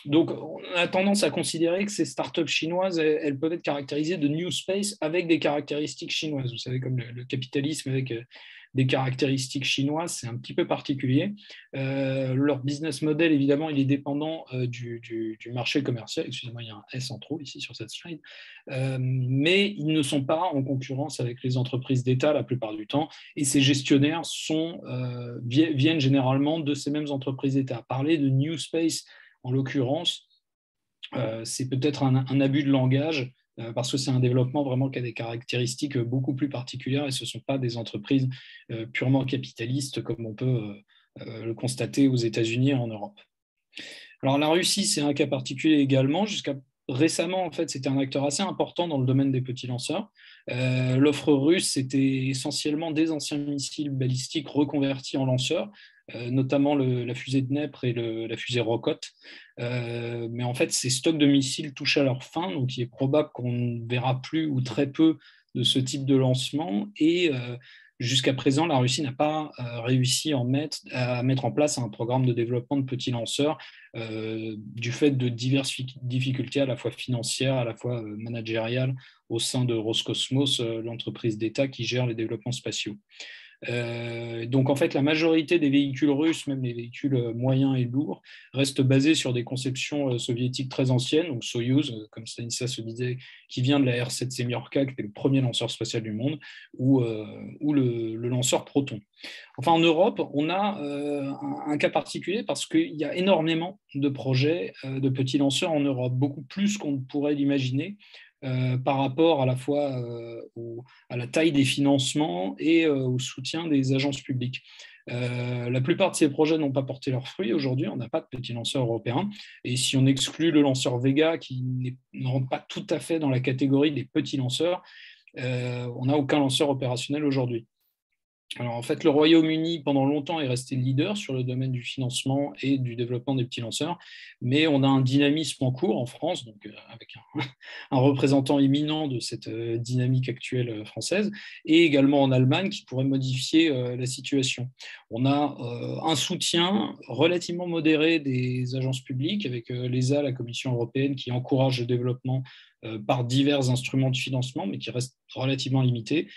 Donc, on a tendance à considérer que ces startups chinoises, elles peuvent être caractérisées de New Space avec des caractéristiques chinoises. Vous savez, comme le capitalisme avec des caractéristiques chinoises, c'est un petit peu particulier. Leur business model, évidemment, il est dépendant du marché commercial. Excusez-moi, il y a un S en trop ici sur cette slide. Mais ils ne sont pas en concurrence avec les entreprises d'État la plupart du temps. Et ces gestionnaires viennent généralement de ces mêmes entreprises d'État. Parler de New Space, en l'occurrence, c'est peut-être un abus de langage, parce que c'est un développement vraiment qui a des caractéristiques beaucoup plus particulières et ce ne sont pas des entreprises purement capitalistes comme on peut le constater aux États-Unis et en Europe. Alors la Russie, c'est un cas particulier également. Jusqu'à récemment, en fait, c'était un acteur assez important dans le domaine des petits lanceurs. L'offre russe, c'était essentiellement des anciens missiles balistiques reconvertis en lanceurs, notamment la fusée Dnepr et la fusée Rokot. Mais en fait, ces stocks de missiles touchent à leur fin, donc il est probable qu'on ne verra plus ou très peu de ce type de lancement. Et jusqu'à présent, la Russie n'a pas réussi à mettre en place un programme de développement de petits lanceurs du fait de diverses difficultés à la fois financières, à la fois managériales au sein de Roscosmos, l'entreprise d'État qui gère les développements spatiaux. Donc en fait, la majorité des véhicules russes, même les véhicules moyens et lourds, restent basés sur des conceptions soviétiques très anciennes, donc Soyouz, comme Stanislas le disait, qui vient de la R-7 Semyorka, qui était le premier lanceur spatial du monde, ou le lanceur Proton. Enfin, en Europe, on a un cas particulier parce qu'il y a énormément de projets de petits lanceurs en Europe, beaucoup plus qu'on ne pourrait l'imaginer. par rapport à la fois à la taille des financements et au soutien des agences publiques. La plupart de ces projets n'ont pas porté leurs fruits aujourd'hui, on n'a pas de petits lanceurs européens, et si on exclut le lanceur Vega qui ne rentre pas tout à fait dans la catégorie des petits lanceurs, on n'a aucun lanceur opérationnel aujourd'hui. Alors, en fait, le Royaume-Uni, pendant longtemps, est resté leader sur le domaine du financement et du développement des petits lanceurs, mais on a un dynamisme en cours en France, donc avec un représentant éminent de cette dynamique actuelle française, et également en Allemagne, qui pourrait modifier la situation. On a un soutien relativement modéré des agences publiques, avec l'ESA, la Commission européenne, qui encourage le développement par divers instruments de financement, mais qui reste relativement limité.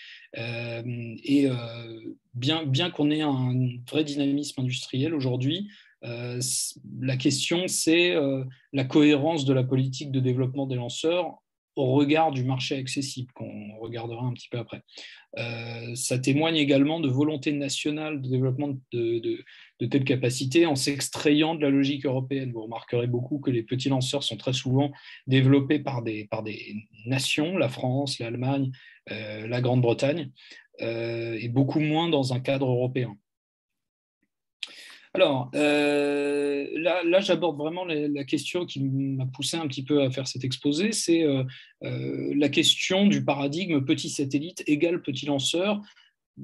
Bien qu'on ait un vrai dynamisme industriel aujourd'hui, la question, c'est la cohérence de la politique de développement des lanceurs au regard du marché accessible, qu'on regardera un petit peu après. Ça témoigne également de volonté nationale de développement de telles capacités en s'extrayant de la logique européenne. Vous remarquerez beaucoup que les petits lanceurs sont très souvent développés par des nations, la France, l'Allemagne, la Grande-Bretagne, et beaucoup moins dans un cadre européen. Alors, là j'aborde vraiment la question qui m'a poussé un petit peu à faire cet exposé, c'est la question du paradigme petit satellite égale petit lanceur.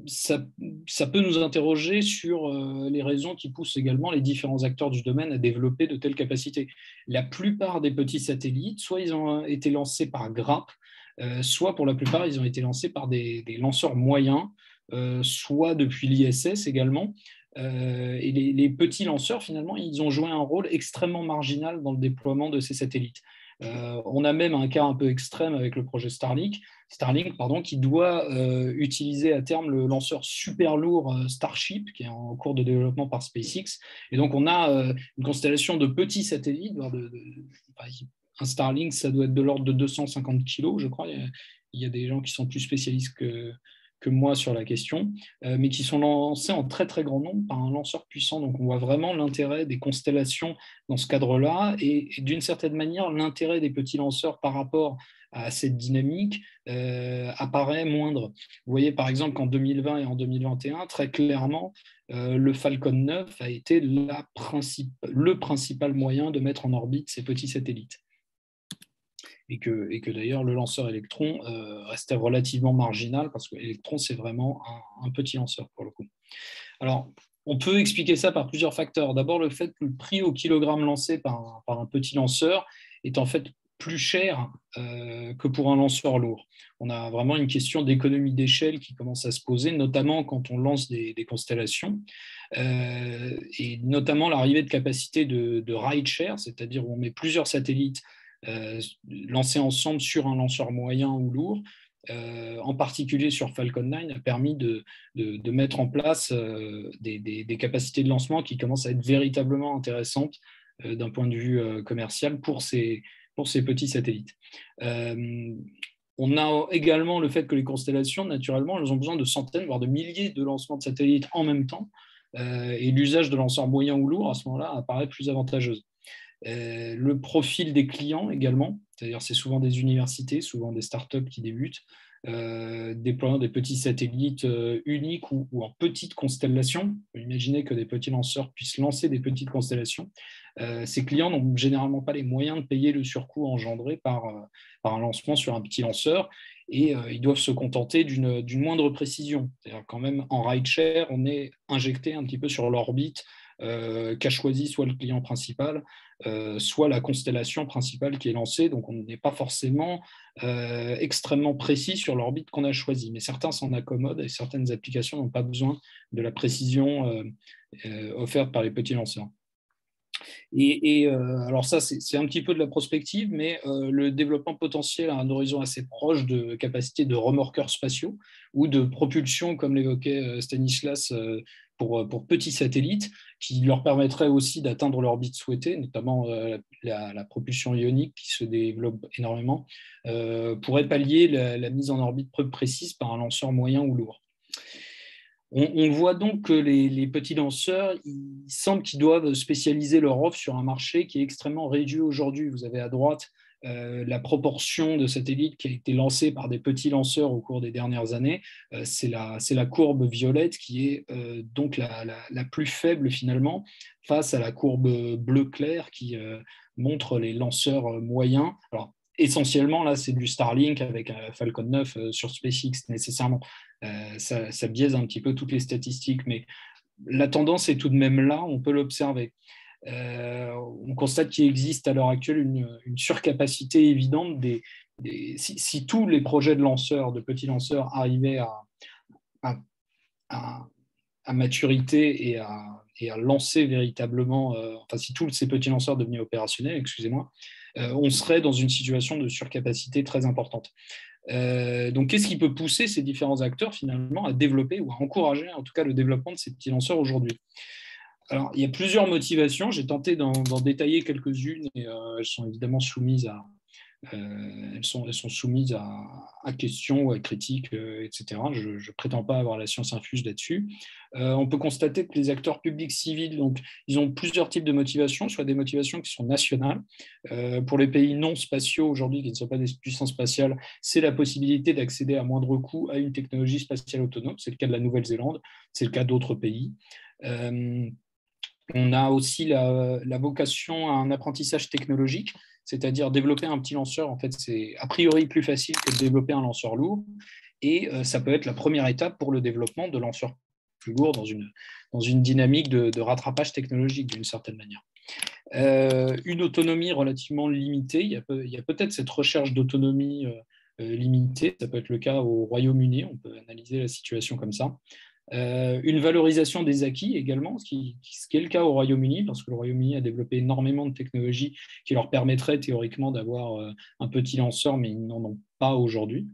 Ça peut nous interroger sur les raisons qui poussent également les différents acteurs du domaine à développer de telles capacités. La plupart des petits satellites, soit ils ont été lancés par grappe, soit pour la plupart, ils ont été lancés par des lanceurs moyens, soit depuis l'ISS également. Et les petits lanceurs, finalement, ils ont joué un rôle extrêmement marginal dans le déploiement de ces satellites. On a même un cas un peu extrême avec le projet Starlink, qui doit utiliser à terme le lanceur super lourd Starship, qui est en cours de développement par SpaceX. Et donc, on a une constellation de petits satellites. Un Starlink, ça doit être de l'ordre de 250 kilos, je crois. Il y a des gens qui sont plus spécialistes que moi sur la question, mais qui sont lancés en très très grand nombre par un lanceur puissant. Donc on voit vraiment l'intérêt des constellations dans ce cadre-là, et d'une certaine manière, l'intérêt des petits lanceurs par rapport à cette dynamique apparaît moindre. Vous voyez par exemple qu'en 2020 et en 2021, très clairement, le Falcon 9 a été le principal moyen de mettre en orbite ces petits satellites. Et que d'ailleurs le lanceur Electron restait relativement marginal, parce que Electron, c'est vraiment un petit lanceur pour le coup. Alors, on peut expliquer ça par plusieurs facteurs. D'abord, le fait que le prix au kilogramme lancé par un petit lanceur est en fait plus cher que pour un lanceur lourd. On a vraiment une question d'économie d'échelle qui commence à se poser, notamment quand on lance des constellations, et notamment l'arrivée de capacités de ride share, c'est-à-dire où on met plusieurs satellites lancés ensemble sur un lanceur moyen ou lourd, en particulier sur Falcon 9, a permis de mettre en place des capacités de lancement qui commencent à être véritablement intéressantes d'un point de vue commercial pour ces petits satellites. On a également le fait que les constellations, naturellement, elles ont besoin de centaines, voire de milliers de lancements de satellites en même temps, et l'usage de lanceurs moyens ou lourds, à ce moment-là, apparaît plus avantageuse. Le profil des clients également, c'est-à-dire c'est souvent des universités, souvent des startups qui débutent, déployant des petits satellites uniques ou en petites constellations. On peut imaginer que des petits lanceurs puissent lancer des petites constellations. Ces clients n'ont généralement pas les moyens de payer le surcoût engendré par un lancement sur un petit lanceur, et ils doivent se contenter d'une moindre précision. C'est-à-dire quand même en rideshare, on est injecté un petit peu sur l'orbite qu'a choisi soit le client principal, soit la constellation principale qui est lancée. Donc on n'est pas forcément extrêmement précis sur l'orbite qu'on a choisie, mais certains s'en accommodent et certaines applications n'ont pas besoin de la précision offerte par les petits lanceurs. Alors ça, c'est un petit peu de la prospective, mais le développement potentiel à un horizon assez proche de capacité de remorqueurs spatiaux ou de propulsion, comme l'évoquait Stanislas, pour petits satellites, qui leur permettrait aussi d'atteindre l'orbite souhaitée, notamment la propulsion ionique qui se développe énormément, pourrait pallier la mise en orbite peu précise par un lanceur moyen ou lourd. On voit donc que les petits lanceurs, il semble qu'ils doivent spécialiser leur offre sur un marché qui est extrêmement réduit aujourd'hui. Vous avez à droite la proportion de satellites qui a été lancée par des petits lanceurs au cours des dernières années. C'est la courbe violette qui est donc la plus faible finalement face à la courbe bleu clair qui montre les lanceurs moyens. Alors, essentiellement, là, c'est du Starlink avec Falcon 9 sur SpaceX nécessairement. Ça biaise un petit peu toutes les statistiques, mais la tendance est tout de même là, on peut l'observer. On constate qu'il existe à l'heure actuelle une surcapacité évidente si tous les projets de lanceurs, de petits lanceurs, arrivaient à maturité et à lancer véritablement, enfin si tous ces petits lanceurs devenaient opérationnels, excusez-moi, on serait dans une situation de surcapacité très importante. Donc, qu'est-ce qui peut pousser ces différents acteurs finalement à développer ou à encourager en tout cas le développement de ces petits lanceurs aujourd'hui? Alors, il y a plusieurs motivations. J'ai tenté d'en détailler quelques-unes et elles sont évidemment soumises elles sont soumises à questions ou à critiques, etc. Je ne prétends pas avoir la science infuse là-dessus. On peut constater que les acteurs publics civils, donc, ils ont plusieurs types de motivations, soit des motivations qui sont nationales. Pour les pays non spatiaux aujourd'hui, qui ne sont pas des puissances spatiales, c'est la possibilité d'accéder à moindre coût à une technologie spatiale autonome. C'est le cas de la Nouvelle-Zélande, c'est le cas d'autres pays. On a aussi la vocation à un apprentissage technologique, c'est-à-dire développer un petit lanceur, en fait, c'est a priori plus facile que de développer un lanceur lourd, et ça peut être la première étape pour le développement de lanceurs plus lourds dans une dynamique de rattrapage technologique, d'une certaine manière. Une autonomie relativement limitée, il y a peut-être cette recherche d'autonomie limitée, ça peut être le cas au Royaume-Uni, on peut analyser la situation comme ça. Une valorisation des acquis également, ce qui est le cas au Royaume-Uni, parce que le Royaume-Uni a développé énormément de technologies qui leur permettraient théoriquement d'avoir un petit lanceur, mais ils n'en ont pas aujourd'hui.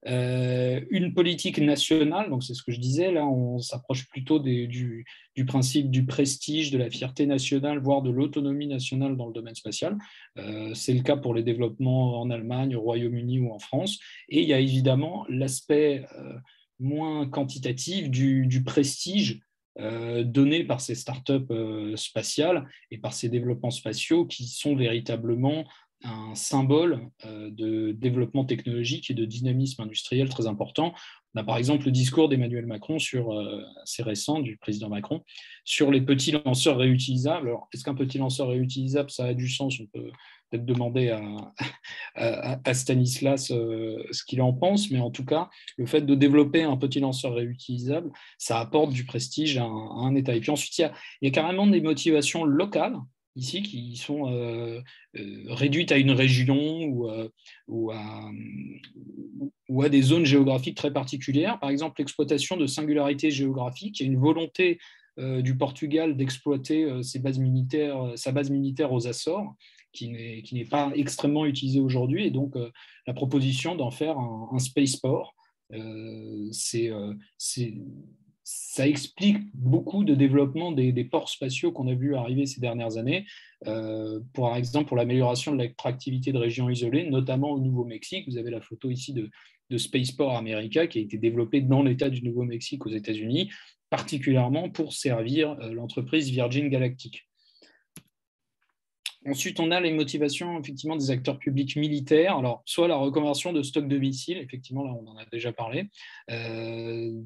Une politique nationale, donc c'est ce que je disais, là on s'approche plutôt du principe du prestige, de la fierté nationale, voire de l'autonomie nationale dans le domaine spatial. C'est le cas pour les développements en Allemagne, au Royaume-Uni ou en France. Et il y a évidemment l'aspect moins quantitatif du prestige donné par ces startups spatiales et par ces développements spatiaux qui sont véritablement un symbole de développement technologique et de dynamisme industriel très important. On a par exemple le discours d'Emmanuel Macron, assez récent, du président Macron, sur les petits lanceurs réutilisables. Alors, est-ce qu'un petit lanceur réutilisable, ça a du sens? On peut peut-être demander à Stanislas ce qu'il en pense, mais en tout cas, le fait de développer un petit lanceur réutilisable, ça apporte du prestige à un État. Et puis ensuite, il y a carrément des motivations locales ici qui sont réduites à une région ou à des zones géographiques très particulières. Par exemple, l'exploitation de singularités géographiques. Il y a une volonté du Portugal d'exploiter sa base militaire aux Açores, qui n'est pas extrêmement utilisée aujourd'hui, et donc la proposition d'en faire un spaceport, ça explique beaucoup de développement des ports spatiaux qu'on a vu arriver ces dernières années, par exemple pour l'amélioration de l'attractivité de régions isolées, notamment au Nouveau-Mexique. Vous avez la photo ici de Spaceport America qui a été développé dans l'État du Nouveau-Mexique aux États-Unis, particulièrement pour servir l'entreprise Virgin Galactic. Ensuite, on a les motivations effectivement des acteurs publics militaires. Alors, soit la reconversion de stocks de missiles, effectivement, là, on en a déjà parlé.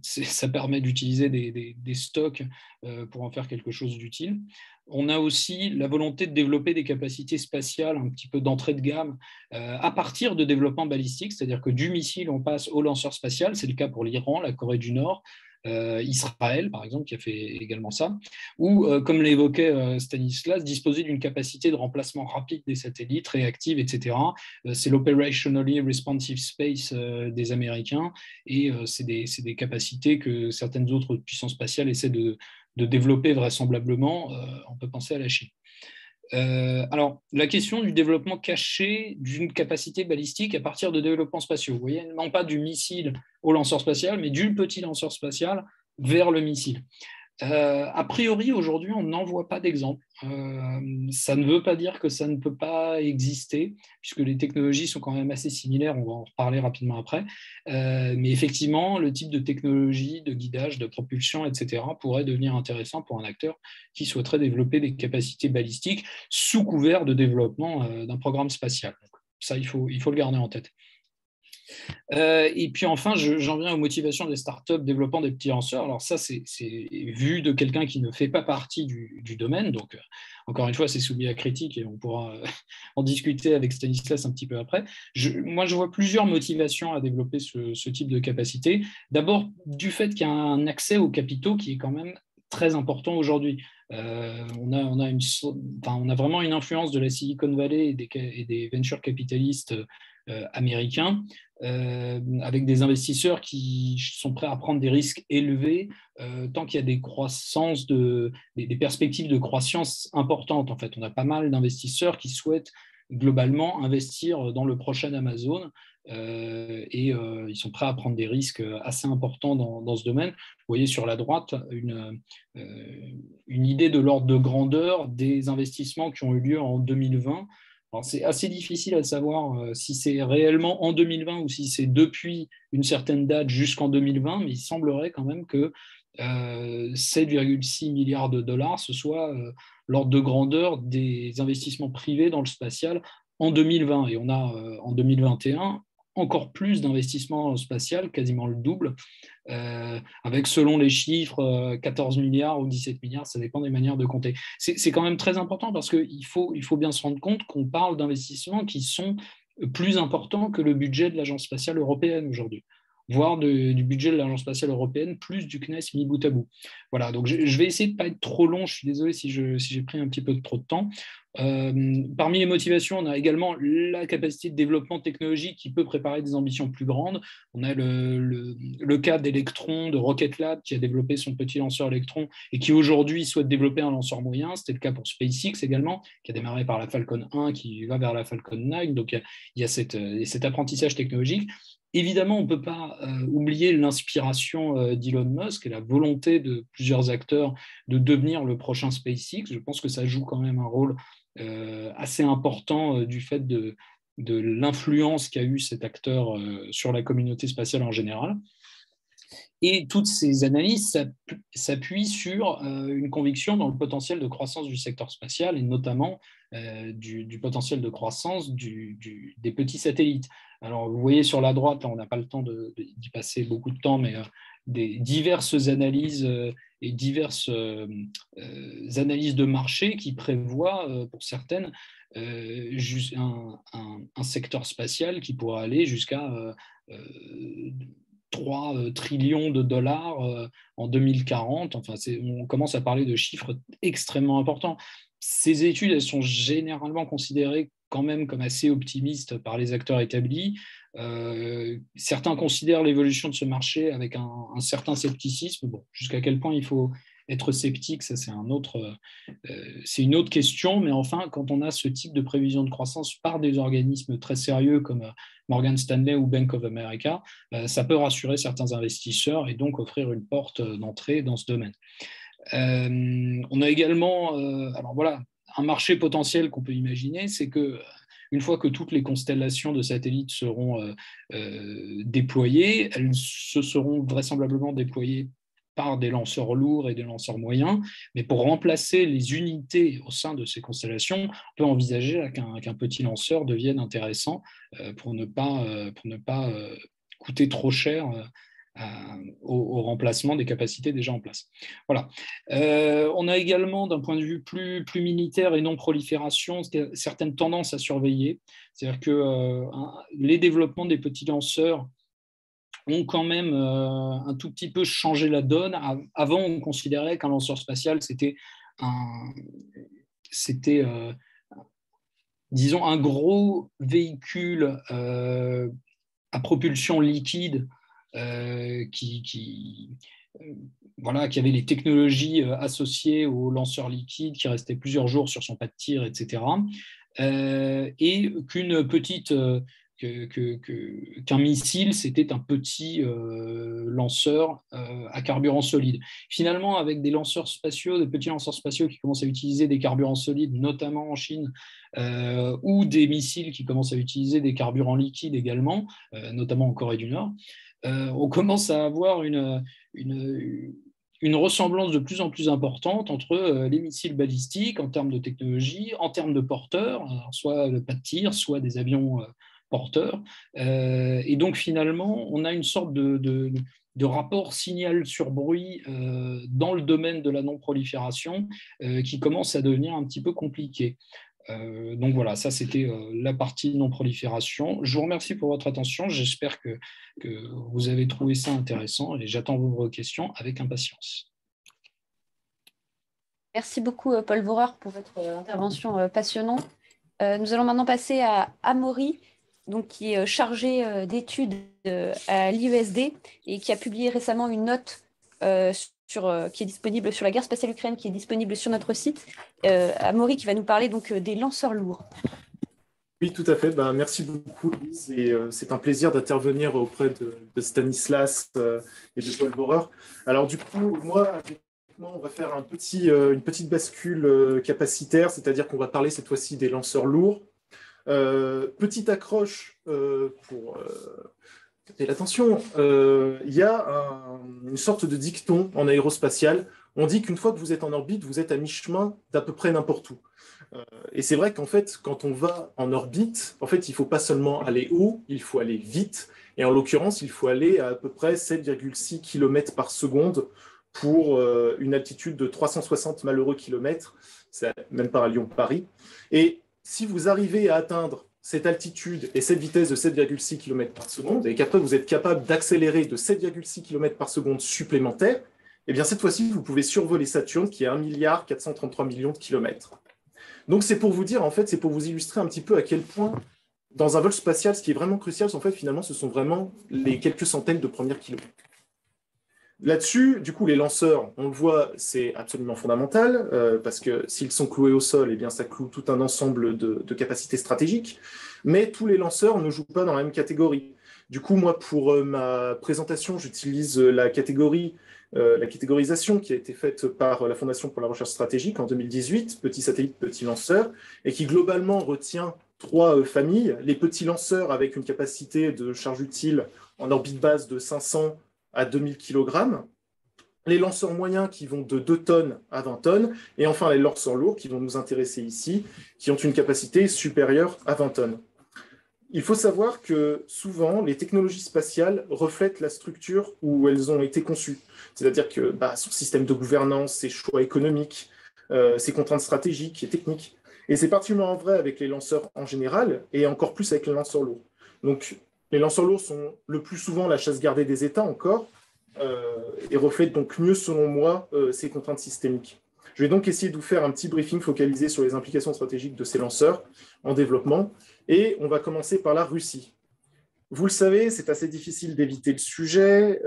Ça permet d'utiliser des stocks pour en faire quelque chose d'utile. On a aussi la volonté de développer des capacités spatiales, un petit peu d'entrée de gamme, à partir de développement balistique, c'est-à-dire que du missile, on passe au lanceur spatial. C'est le cas pour l'Iran, la Corée du Nord, Israël, par exemple, qui a fait également ça, ou, comme l'évoquait Stanislas, disposer d'une capacité de remplacement rapide des satellites, réactive, etc. C'est l'Operationally Responsive Space des Américains, et c'est des capacités que certaines autres puissances spatiales essaient de développer vraisemblablement. On peut penser à la Chine. Alors, la question du développement caché d'une capacité balistique à partir de développements spatiaux. Vous voyez, non pas du missile au lanceur spatial, mais du petit lanceur spatial vers le missile. A priori, aujourd'hui, on n'en voit pas d'exemple. Ça ne veut pas dire que ça ne peut pas exister, puisque les technologies sont quand même assez similaires, on va en reparler rapidement après. Mais effectivement, le type de technologie, de guidage, de propulsion, etc., pourrait devenir intéressant pour un acteur qui souhaiterait développer des capacités balistiques sous couvert de développement d'un programme spatial. Donc, ça, il faut le garder en tête. Et puis enfin, j'en viens aux motivations des startups développant des petits lanceurs. Alors ça, c'est vu de quelqu'un qui ne fait pas partie du domaine. Donc, encore une fois, c'est soumis à critique et on pourra en discuter avec Stanislas un petit peu après. Moi, je vois plusieurs motivations à développer ce type de capacité. D'abord, du fait qu'il y a un accès aux capitaux qui est quand même très important aujourd'hui. On a vraiment une influence de la Silicon Valley et des venture capitalistes américains, avec des investisseurs qui sont prêts à prendre des risques élevés tant qu'il y a des perspectives de croissance importantes. En fait, on a pas mal d'investisseurs qui souhaitent globalement investir dans le prochain Amazon et ils sont prêts à prendre des risques assez importants dans ce domaine. Vous voyez sur la droite une idée de l'ordre de grandeur des investissements qui ont eu lieu en 2020. Alors, c'est assez difficile à savoir si c'est réellement en 2020 ou si c'est depuis une certaine date jusqu'en 2020, mais il semblerait quand même que 7,6 milliards de dollars, ce soit l'ordre de grandeur des investissements privés dans le spatial en 2020. Et on a en 2021 encore plus d'investissements spatial, quasiment le double, avec selon les chiffres 14 milliards ou 17 milliards, ça dépend des manières de compter. C'est quand même très important parce qu'il faut bien se rendre compte qu'on parle d'investissements qui sont plus importants que le budget de l'Agence spatiale européenne aujourd'hui, voire du budget de l'Agence spatiale européenne, plus du CNES mis bout à bout. Voilà, donc je vais essayer de ne pas être trop long, je suis désolé si j'ai pris un petit peu trop de temps. Parmi les motivations, on a également la capacité de développement technologique qui peut préparer des ambitions plus grandes. On a le cas d'Electron, de Rocket Lab, qui a développé son petit lanceur Electron et qui aujourd'hui souhaite développer un lanceur moyen. C'était le cas pour SpaceX également, qui a démarré par la Falcon 1, qui va vers la Falcon 9. Donc il y a cet apprentissage technologique. Évidemment, on ne peut pas oublier l'inspiration d'Elon Musk et la volonté de plusieurs acteurs de devenir le prochain SpaceX. Je pense que ça joue quand même un rôle assez important du fait de l'influence qu'a eu cet acteur sur la communauté spatiale en général. Et toutes ces analyses s'appuient sur une conviction dans le potentiel de croissance du secteur spatial et notamment du potentiel de croissance des petits satellites. Alors, vous voyez sur la droite, là, on n'a pas le temps d'y passer beaucoup de temps, mais des diverses analyses et diverses analyses de marché qui prévoient, pour certaines, un secteur spatial qui pourra aller jusqu'à 3 trillions de dollars en 2040. Enfin, on commence à parler de chiffres extrêmement importants. Ces études, elles sont généralement considérées quand même comme assez optimistes par les acteurs établis. Certains considèrent l'évolution de ce marché avec un certain scepticisme. Bon, jusqu'à quel point il faut être sceptique, ça c'est une autre question, mais enfin, quand on a ce type de prévision de croissance par des organismes très sérieux comme Morgan Stanley ou Bank of America, ça peut rassurer certains investisseurs et donc offrir une porte d'entrée dans ce domaine. On a également, alors voilà, un marché potentiel qu'on peut imaginer, c'est que une fois que toutes les constellations de satellites seront déployées, elles se seront vraisemblablement déployées par des lanceurs lourds et des lanceurs moyens, mais pour remplacer les unités au sein de ces constellations, on peut envisager qu'un petit lanceur devienne intéressant pour ne pas coûter trop cher au remplacement des capacités déjà en place. Voilà. On a également, d'un point de vue plus militaire et non prolifération, certaines tendances à surveiller. C'est-à-dire que les développements des petits lanceurs ont quand même un tout petit peu changé la donne. Avant, on considérait qu'un lanceur spatial, c'était disons, un gros véhicule à propulsion liquide qui avait les technologies associées au lanceur liquide qui restait plusieurs jours sur son pas de tir, etc. Et qu'une petite qu'un missile, c'était un petit lanceur à carburant solide. Finalement, avec des lanceurs spatiaux, des petits lanceurs spatiaux qui commencent à utiliser des carburants solides, notamment en Chine, ou des missiles qui commencent à utiliser des carburants liquides également, notamment en Corée du Nord, on commence à avoir une ressemblance de plus en plus importante entre les missiles balistiques en termes de technologie, en termes de porteurs, soit le pas de tir, soit des avions porteurs. Et donc finalement, on a une sorte de rapport signal sur bruit dans le domaine de la non-prolifération qui commence à devenir un petit peu compliqué. Donc voilà, ça c'était la partie non-prolifération. Je vous remercie pour votre attention. J'espère que vous avez trouvé ça intéressant et j'attends vos questions avec impatience. Merci beaucoup, Paul Vorer, pour votre intervention passionnante. Nous allons maintenant passer à Amaury, donc, qui est chargé d'études à l'IESD et qui a publié récemment une note qui est disponible sur la guerre spatiale ukrainienne, qui est disponible sur notre site. Amaury qui va nous parler donc des lanceurs lourds. Oui, tout à fait. Merci beaucoup, Louise. Et c'est un plaisir d'intervenir auprès de Stanislas et de Paul Vorer. Alors du coup, moi, on va faire une petite bascule capacitaire, c'est-à-dire qu'on va parler cette fois-ci des lanceurs lourds. Petite accroche pour capter l'attention. Il y a une sorte de dicton en aérospatial. On dit qu'une fois que vous êtes en orbite, vous êtes à mi-chemin d'à peu près n'importe où. Et c'est vrai qu'en fait, quand on va en orbite, en fait, il ne faut pas seulement aller haut, il faut aller vite. Et en l'occurrence, il faut aller à peu près 7,6 km par seconde pour une altitude de 360 malheureux kilomètres. C'est même pas à Lyon-Paris. Et si vous arrivez à atteindre cette altitude et cette vitesse de 7,6 km par seconde, et qu'après vous êtes capable d'accélérer de 7,6 km par seconde supplémentaire, eh bien cette fois-ci, vous pouvez survoler Saturne qui est 1,433 milliard de kilomètres. Donc c'est pour vous dire, en fait, c'est pour vous illustrer un petit peu à quel point, dans un vol spatial, ce qui est vraiment crucial, en fait, finalement, ce sont vraiment les quelques centaines de premiers kilomètres. Là-dessus, du coup, les lanceurs, on le voit, c'est absolument fondamental, parce que s'ils sont cloués au sol, eh bien, ça cloue tout un ensemble de capacités stratégiques, mais tous les lanceurs ne jouent pas dans la même catégorie. Du coup, moi, pour ma présentation, j'utilise la catégorisation qui a été faite par la Fondation pour la recherche stratégique en 2018, petits satellites, petits lanceurs, et qui globalement retient 3 familles. Les petits lanceurs avec une capacité de charge utile en orbite basse de 500 à 2000 kg, les lanceurs moyens qui vont de 2 tonnes à 20 tonnes, et enfin les lanceurs lourds qui vont nous intéresser ici, qui ont une capacité supérieure à 20 tonnes. Il faut savoir que souvent, les technologies spatiales reflètent la structure où elles ont été conçues. C'est-à-dire que son système de gouvernance, ses choix économiques, ses contraintes stratégiques et techniques. Et c'est particulièrement vrai avec les lanceurs en général, et encore plus avec les lanceurs lourds. Donc, les lanceurs lourds sont le plus souvent la chasse gardée des États encore, et reflètent donc mieux, selon moi, ces contraintes systémiques. Je vais donc essayer de vous faire un petit briefing focalisé sur les implications stratégiques de ces lanceurs en développement. Et on va commencer par la Russie. Vous le savez, c'est assez difficile d'éviter le sujet.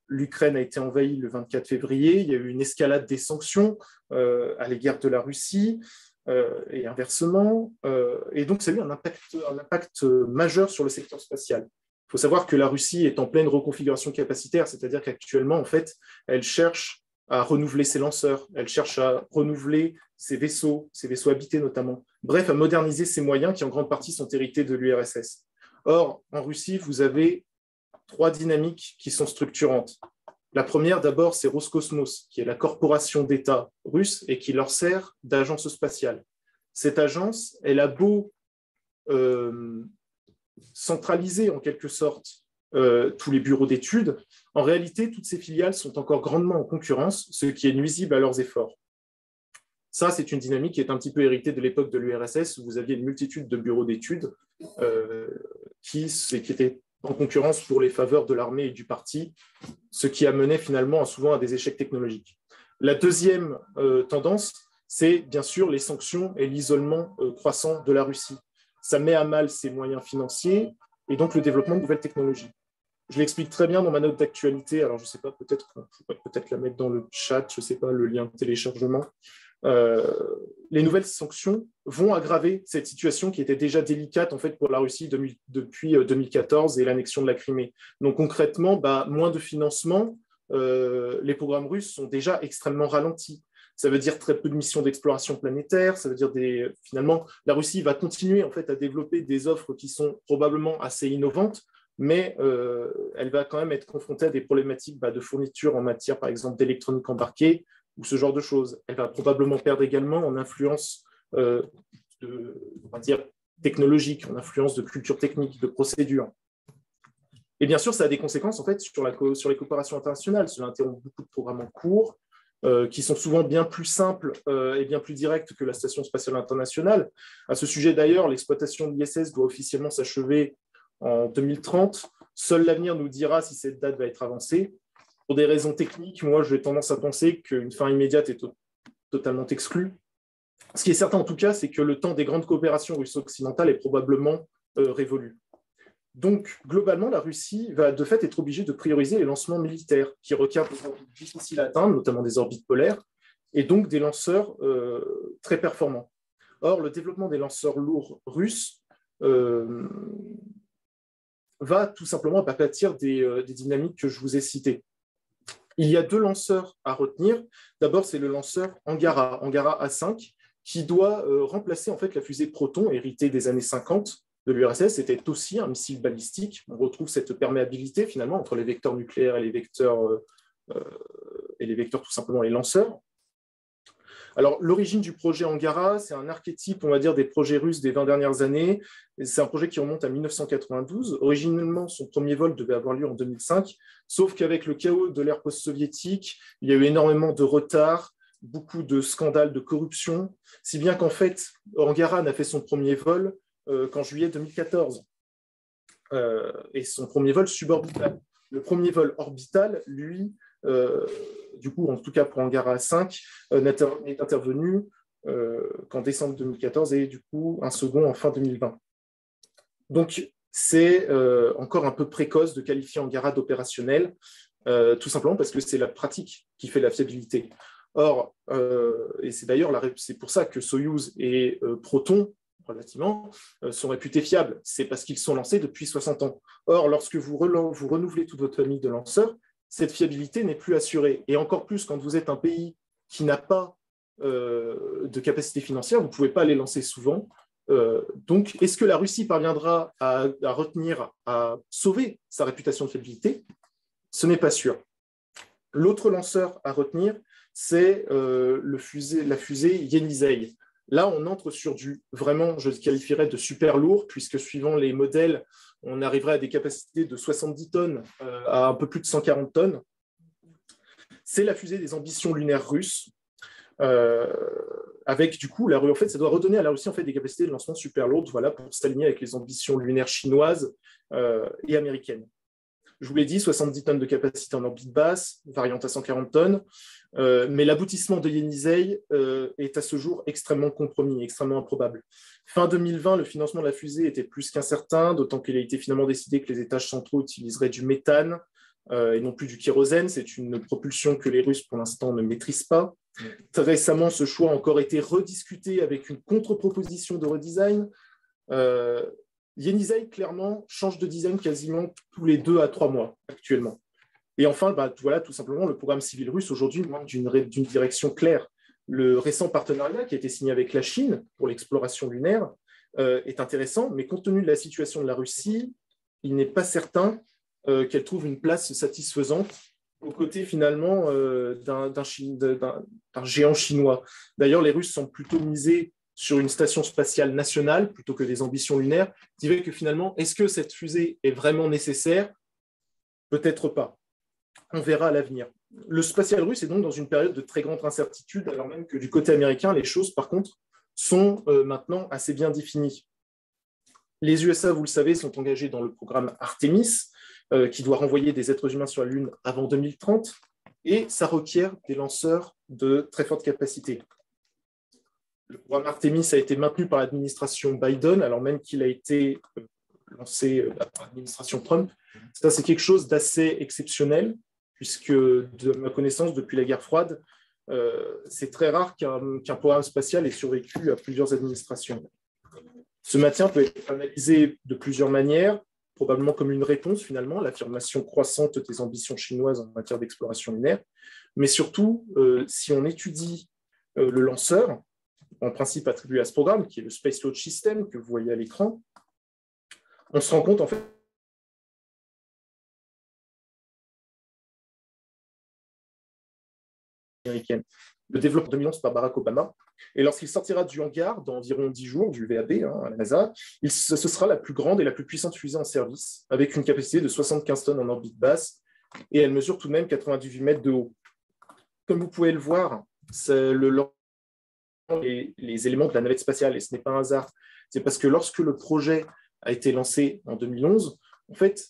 L'Ukraine a été envahie le 24 février. Il y a eu une escalade des sanctions à l'égard de la Russie et inversement. Et donc, ça a eu un impact majeur sur le secteur spatial. Il faut savoir que la Russie est en pleine reconfiguration capacitaire, c'est-à-dire qu'actuellement, en fait, elle cherche à renouveler ses lanceurs, elle cherche à renouveler ses vaisseaux habités notamment. Bref, à moderniser ses moyens qui en grande partie sont hérités de l'URSS. Or, en Russie, vous avez 3 dynamiques qui sont structurantes. La première, d'abord, c'est Roscosmos, qui est la corporation d'État russe et qui leur sert d'agence spatiale. Cette agence, elle a beau centraliser en quelque sorte tous les bureaux d'études, en réalité, toutes ces filiales sont encore grandement en concurrence, ce qui est nuisible à leurs efforts. Ça, c'est une dynamique qui est un petit peu héritée de l'époque de l'URSS, où vous aviez une multitude de bureaux d'études qui étaient en concurrence pour les faveurs de l'armée et du parti, ce qui amenait finalement souvent à des échecs technologiques. La deuxième tendance, c'est bien sûr les sanctions et l'isolement croissant de la Russie. Ça met à mal ses moyens financiers et donc le développement de nouvelles technologies. Je l'explique très bien dans ma note d'actualité. Alors, je ne sais pas, peut-être qu'on pourrait la mettre dans le chat, je ne sais pas, le lien de téléchargement. les nouvelles sanctions vont aggraver cette situation qui était déjà délicate en fait, pour la Russie depuis 2014 et l'annexion de la Crimée. Donc concrètement, moins de financement, les programmes russes sont déjà extrêmement ralentis. Ça veut dire très peu de missions d'exploration planétaire, ça veut dire finalement, la Russie va continuer en fait, à développer des offres qui sont probablement assez innovantes, mais elle va quand même être confrontée à des problématiques de fourniture en matière, par exemple, d'électronique embarquée ou ce genre de choses. Elle va probablement perdre également en influence on va dire, technologique, en influence de culture technique, de procédure. Et bien sûr, ça a des conséquences en fait, sur les coopérations internationales. Cela interrompt beaucoup de programmes en cours, qui sont souvent bien plus simples et bien plus directs que la Station spatiale internationale. À ce sujet d'ailleurs, l'exploitation de l'ISS doit officiellement s'achever en 2030. Seul l'avenir nous dira si cette date va être avancée. Pour des raisons techniques, moi j'ai tendance à penser qu'une fin immédiate est totalement exclue. Ce qui est certain en tout cas, c'est que le temps des grandes coopérations russo-occidentales est probablement révolu. Donc, globalement, la Russie va de fait être obligée de prioriser les lancements militaires qui requièrent des orbites difficiles à atteindre, notamment des orbites polaires, et donc des lanceurs très performants. Or, le développement des lanceurs lourds russes va tout simplement pâtir des dynamiques que je vous ai citées. Il y a 2 lanceurs à retenir. D'abord, c'est le lanceur Angara A5, qui doit remplacer en fait, la fusée Proton, héritée des années 50 de l'URSS. C'était aussi un missile balistique. On retrouve cette perméabilité finalement entre les vecteurs nucléaires et les vecteurs tout simplement les lanceurs. Alors, l'origine du projet Angara, c'est un archétype, on va dire, des projets russes des 20 dernières années. C'est un projet qui remonte à 1992. Originellement, son premier vol devait avoir lieu en 2005, sauf qu'avec le chaos de l'ère post-soviétique, il y a eu énormément de retard, beaucoup de scandales de corruption, si bien qu'en fait, Angara n'a fait son premier vol qu'en juillet 2014. Et son premier vol suborbital. Le premier vol orbital, lui, du coup, en tout cas pour Angara 5, n'est intervenu qu'en décembre 2014 et du coup un second en fin 2020. Donc, c'est encore un peu précoce de qualifier Angara d'opérationnel, tout simplement parce que c'est la pratique qui fait la fiabilité. Or, et c'est d'ailleurs c'est pour ça que Soyouz et Proton, relativement, sont réputés fiables. C'est parce qu'ils sont lancés depuis 60 ans. Or, lorsque vous renouvelez toute votre famille de lanceurs, cette fiabilité n'est plus assurée. Et encore plus quand vous êtes un pays qui n'a pas de capacité financière, vous ne pouvez pas les lancer souvent. Donc, est-ce que la Russie parviendra à retenir, à sauver sa réputation de fiabilité? Ce n'est pas sûr. L'autre lanceur à retenir, c'est la fusée Yenisei. Là, on entre sur vraiment, je le qualifierais de super lourd, puisque suivant les modèles, on arriverait à des capacités de 70 tonnes à un peu plus de 140 tonnes. C'est la fusée des ambitions lunaires russes, avec du coup, en fait, ça doit redonner à la Russie en fait, des capacités de lancement super lourdes, voilà, pour s'aligner avec les ambitions lunaires chinoises et américaines. Je vous l'ai dit, 70 tonnes de capacité en orbite basse, variante à 140 tonnes, mais l'aboutissement de Yenisei est à ce jour extrêmement compromis, extrêmement improbable. Fin 2020, le financement de la fusée était plus qu'incertain, d'autant qu'il a été finalement décidé que les étages centraux utiliseraient du méthane et non plus du kérosène. C'est une propulsion que les Russes, pour l'instant, ne maîtrisent pas. Très récemment, ce choix a encore été rediscuté avec une contre-proposition de redesign. Yenisei, clairement, change de design quasiment tous les 2 à 3 mois actuellement. Et enfin, voilà, tout simplement, le programme civil russe aujourd'hui manque d'une direction claire. Le récent partenariat qui a été signé avec la Chine pour l'exploration lunaire est intéressant, mais compte tenu de la situation de la Russie, il n'est pas certain qu'elle trouve une place satisfaisante aux côtés finalement d'un géant chinois. D'ailleurs, les Russes semblent plutôt miser sur une station spatiale nationale plutôt que des ambitions lunaires, qui fait que finalement, est-ce que cette fusée est vraiment nécessaire? Peut-être pas. On verra à l'avenir. Le spatial russe est donc dans une période de très grande incertitude, alors même que du côté américain, les choses, par contre, sont maintenant assez bien définies. Les USA, vous le savez, sont engagés dans le programme Artemis, qui doit renvoyer des êtres humains sur la Lune avant 2030, et ça requiert des lanceurs de très forte capacité. Le programme Artemis a été maintenu par l'administration Biden, alors même qu'il a été lancé par l'administration Trump. Ça, c'est quelque chose d'assez exceptionnel, puisque, de ma connaissance, depuis la guerre froide, c'est très rare qu'un programme spatial ait survécu à plusieurs administrations. Ce maintien peut être analysé de plusieurs manières, probablement comme une réponse finalement à l'affirmation croissante des ambitions chinoises en matière d'exploration lunaire, mais surtout, si on étudie le lanceur, en principe attribué à ce programme, qui est le Space Launch System que vous voyez à l'écran, on se rend compte en fait américaine. Le développement en 2011 par Barack Obama. Et lorsqu'il sortira du hangar dans environ 10 jours, du VAB à la NASA, ce sera la plus grande et la plus puissante fusée en service, avec une capacité de 75 tonnes en orbite basse, et elle mesure tout de même 98 mètres de haut. Comme vous pouvez le voir, les éléments de la navette spatiale, et ce n'est pas un hasard, c'est parce que lorsque le projet a été lancé en 2011, en fait,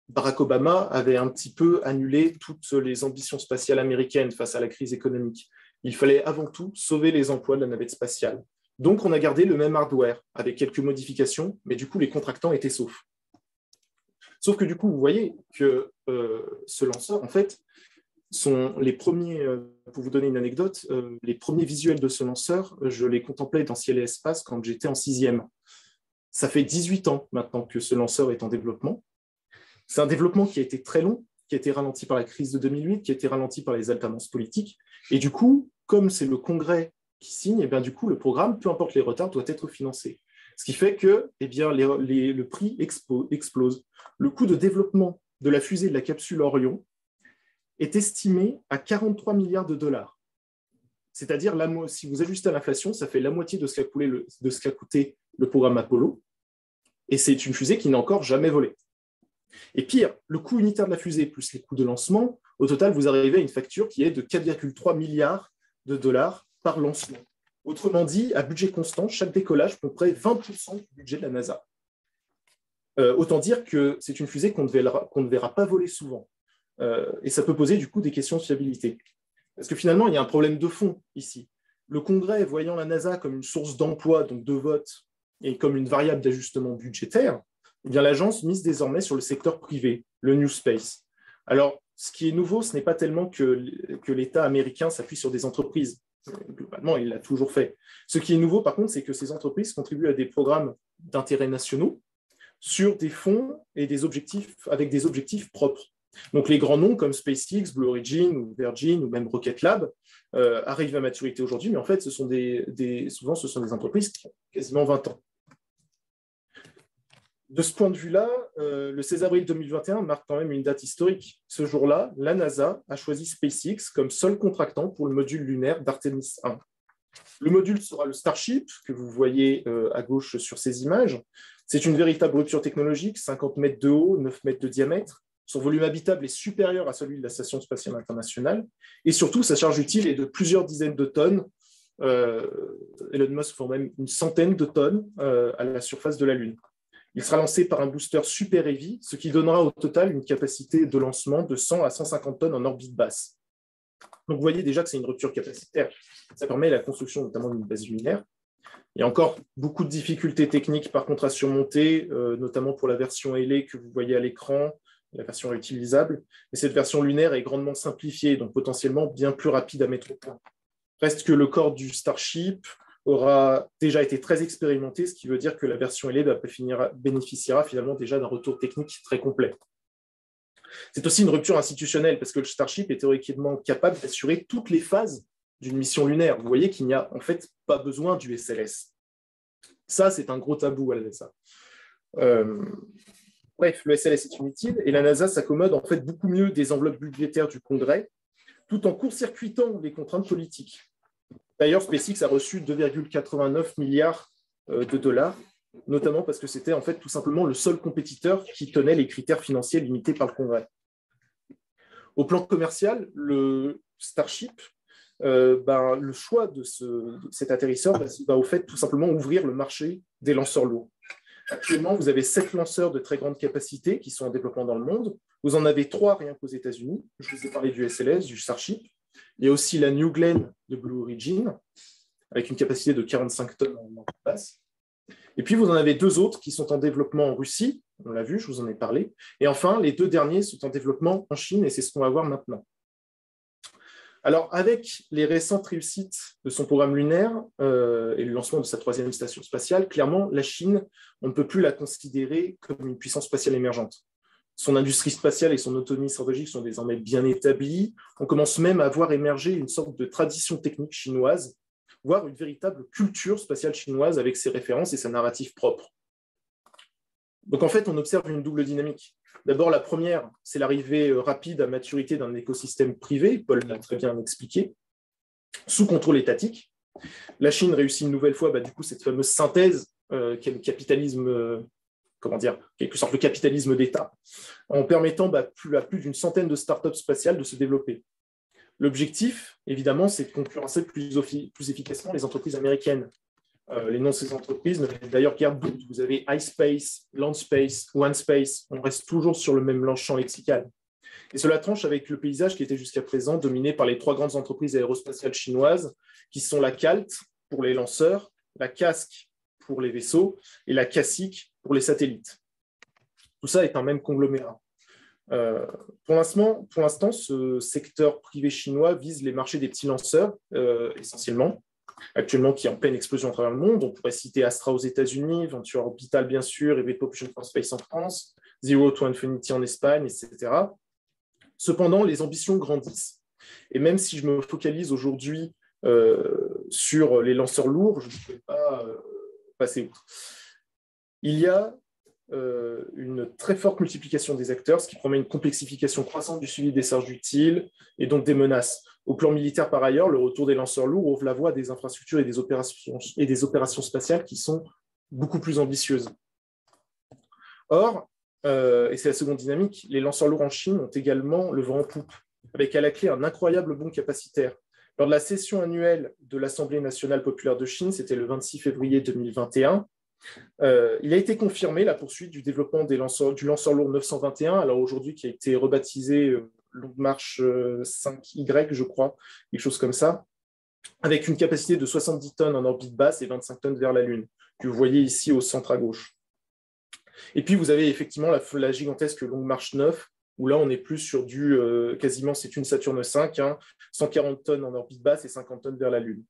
Barack Obama avait un petit peu annulé toutes les ambitions spatiales américaines face à la crise économique. Il fallait avant tout sauver les emplois de la navette spatiale. Donc, on a gardé le même hardware avec quelques modifications, mais du coup, les contractants étaient saufs. Sauf que du coup, vous voyez que ce lanceur, en fait, sont les premiers, pour vous donner une anecdote, les premiers visuels de ce lanceur, je les contemplais dans Ciel et Espace quand j'étais en 6e. Ça fait 18 ans maintenant que ce lanceur est en développement. C'est un développement qui a été très long, qui a été ralenti par la crise de 2008, qui a été ralenti par les alternances politiques. Et du coup, comme c'est le Congrès qui signe, et bien du coup, le programme, peu importe les retards, doit être financé. Ce qui fait que le prix explose. Le coût de développement de la fusée de la capsule Orion est estimé à 43 milliards de dollars. C'est-à-dire, si vous ajustez à l'inflation, ça fait la moitié de ce qu'a coûté le programme Apollo. Et c'est une fusée qui n'a encore jamais volé. Et pire, le coût unitaire de la fusée plus les coûts de lancement, au total, vous arrivez à une facture qui est de 4,3 milliards de dollars par lancement. Autrement dit, à budget constant, chaque décollage prend près 20% du budget de la NASA. Autant dire que c'est une fusée qu'on ne verra pas voler souvent. Et ça peut poser du coup des questions de fiabilité. Parce que finalement, il y a un problème de fond ici. Le Congrès, voyant la NASA comme une source d'emploi, donc de vote, et comme une variable d'ajustement budgétaire, eh bien, l'agence mise désormais sur le secteur privé, le New Space. Alors, ce qui est nouveau, ce n'est pas tellement que l'État américain s'appuie sur des entreprises. Globalement, il l'a toujours fait. Ce qui est nouveau, par contre, c'est que ces entreprises contribuent à des programmes d'intérêt nationaux sur des fonds et avec des objectifs propres. Donc, les grands noms comme SpaceX, Blue Origin, ou Virgin, ou même Rocket Lab arrivent à maturité aujourd'hui, mais en fait, souvent, ce sont des entreprises qui ont quasiment 20 ans. De ce point de vue-là, le 16 avril 2021 marque quand même une date historique. Ce jour-là, la NASA a choisi SpaceX comme seul contractant pour le module lunaire d'Artemis 1. Le module sera le Starship, que vous voyez à gauche sur ces images. C'est une véritable rupture technologique, 50 mètres de haut, 9 mètres de diamètre. Son volume habitable est supérieur à celui de la Station spatiale internationale. Et surtout, sa charge utile est de plusieurs dizaines de tonnes. Elon Musk fourne même une centaine de tonnes à la surface de la Lune. Il sera lancé par un booster Super Heavy, ce qui donnera au total une capacité de lancement de 100 à 150 tonnes en orbite basse. Donc vous voyez déjà que c'est une rupture capacitaire. Ça permet la construction notamment d'une base lunaire. Il y a encore beaucoup de difficultés techniques par contre à surmonter, notamment pour la version ailée que vous voyez à l'écran, la version réutilisable. Mais cette version lunaire est grandement simplifiée, donc potentiellement bien plus rapide à mettre au point. Reste que le corps du Starship aura déjà été très expérimenté, ce qui veut dire que la version ailée bénéficiera finalement déjà d'un retour technique très complet. C'est aussi une rupture institutionnelle, parce que le Starship est théoriquement capable d'assurer toutes les phases d'une mission lunaire. Vous voyez qu'il n'y a en fait pas besoin du SLS. Ça, c'est un gros tabou à la NASA. Bref, le SLS est inutile, et la NASA s'accommode en fait beaucoup mieux des enveloppes budgétaires du Congrès, tout en court-circuitant les contraintes politiques. D'ailleurs, SpaceX a reçu 2,89 milliards de dollars, notamment parce que c'était en fait tout simplement le seul compétiteur qui tenait les critères financiers limités par le Congrès. Au plan commercial, le Starship, le choix de cet atterrisseur va au fait tout simplement ouvrir le marché des lanceurs lourds. Actuellement, vous avez 7 lanceurs de très grande capacité qui sont en développement dans le monde. Vous en avez 3 rien qu'aux États-Unis. Je vous ai parlé du SLS, du Starship. Il y a aussi la New Glenn de Blue Origin, avec une capacité de 45 tonnes en place. Et puis, vous en avez 2 autres qui sont en développement en Russie. On l'a vu, je vous en ai parlé. Et enfin, les 2 derniers sont en développement en Chine, et c'est ce qu'on va voir maintenant. Alors, avec les récentes réussites de son programme lunaire et le lancement de sa 3e station spatiale, clairement, la Chine, on ne peut plus la considérer comme une puissance spatiale émergente. Son industrie spatiale et son autonomie stratégique sont désormais bien établies. On commence même à voir émerger une sorte de tradition technique chinoise, voire une véritable culture spatiale chinoise avec ses références et sa narrative propre. Donc en fait, on observe une double dynamique. D'abord, la première, c'est l'arrivée rapide à maturité d'un écosystème privé, Paul l'a très bien expliqué, sous contrôle étatique. La Chine réussit une nouvelle fois du coup, cette fameuse synthèse qu'est le capitalisme, quelque sorte le capitalisme d'État, en permettant à plus d'une centaine de startups spatiales de se développer. L'objectif, évidemment, c'est de concurrencer plus efficacement les entreprises américaines. Les noms de ces entreprises ne laissent d'ailleurs guère de doute. Vous avez iSpace, Landspace, OneSpace, on reste toujours sur le même champ lexical. Et cela tranche avec le paysage qui était jusqu'à présent dominé par les 3 grandes entreprises aérospatiales chinoises, qui sont la CALT pour les lanceurs, la CASC pour les vaisseaux et la CASIC pour les satellites. Tout ça est un même conglomérat. Pour l'instant, ce secteur privé chinois vise les marchés des petits lanceurs, essentiellement, actuellement qui est en pleine explosion à travers le monde. On pourrait citer Astra aux États-Unis, Venture Orbital bien sûr, et Propulsion for Space en France, Zero to Infinity en Espagne, etc. Cependant, les ambitions grandissent. Et même si je me focalise aujourd'hui sur les lanceurs lourds, je ne peux pas passer outre. Il y a une très forte multiplication des acteurs, ce qui promet une complexification croissante du suivi des charges utiles et donc des menaces. Au plan militaire, par ailleurs, le retour des lanceurs lourds ouvre la voie à des infrastructures et des opérations spatiales qui sont beaucoup plus ambitieuses. Or, et c'est la seconde dynamique, les lanceurs lourds en Chine ont également le vent en poupe, avec à la clé un incroyable bond capacitaire. Lors de la session annuelle de l'Assemblée nationale populaire de Chine, c'était le 26 février 2021, il a été confirmé la poursuite du développement du lanceur lourd 921, alors aujourd'hui qui a été rebaptisé Long March 5Y, je crois, quelque chose comme ça, avec une capacité de 70 tonnes en orbite basse et 25 tonnes vers la Lune, que vous voyez ici au centre à gauche. Et puis vous avez effectivement la gigantesque Long March 9, où là on est plus sur quasiment, c'est une Saturne 5, 140 tonnes en orbite basse et 50 tonnes vers la Lune.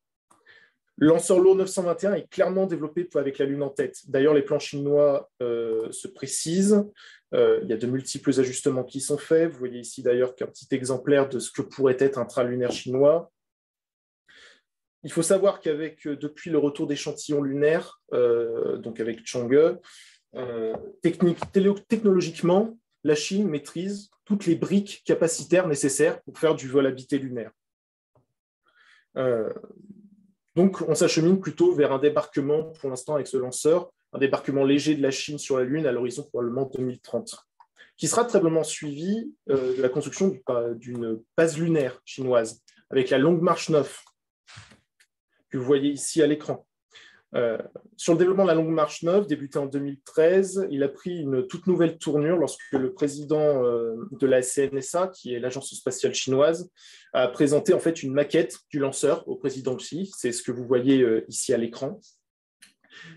Le lanceur lourd 921 est clairement développé avec la Lune en tête. D'ailleurs, les plans chinois se précisent. Il y a de multiples ajustements qui sont faits. Vous voyez ici d'ailleurs qu'un petit exemplaire de ce que pourrait être un train lunaire chinois. Il faut savoir depuis le retour d'échantillons lunaires, donc avec Chang'e, technologiquement, la Chine maîtrise toutes les briques capacitaires nécessaires pour faire du vol habité lunaire. Donc, on s'achemine plutôt vers un débarquement, pour l'instant, avec ce lanceur, un débarquement léger de la Chine sur la Lune à l'horizon probablement 2030, qui sera très probablement suivi de la construction d'une base lunaire chinoise, avec la Long March 9, que vous voyez ici à l'écran. Sur le développement de la Long March 9, débuté en 2013, il a pris une toute nouvelle tournure lorsque le président de la CNSA, qui est l'agence spatiale chinoise, a présenté en fait une maquette du lanceur au président Xi. C'est ce que vous voyez ici à l'écran.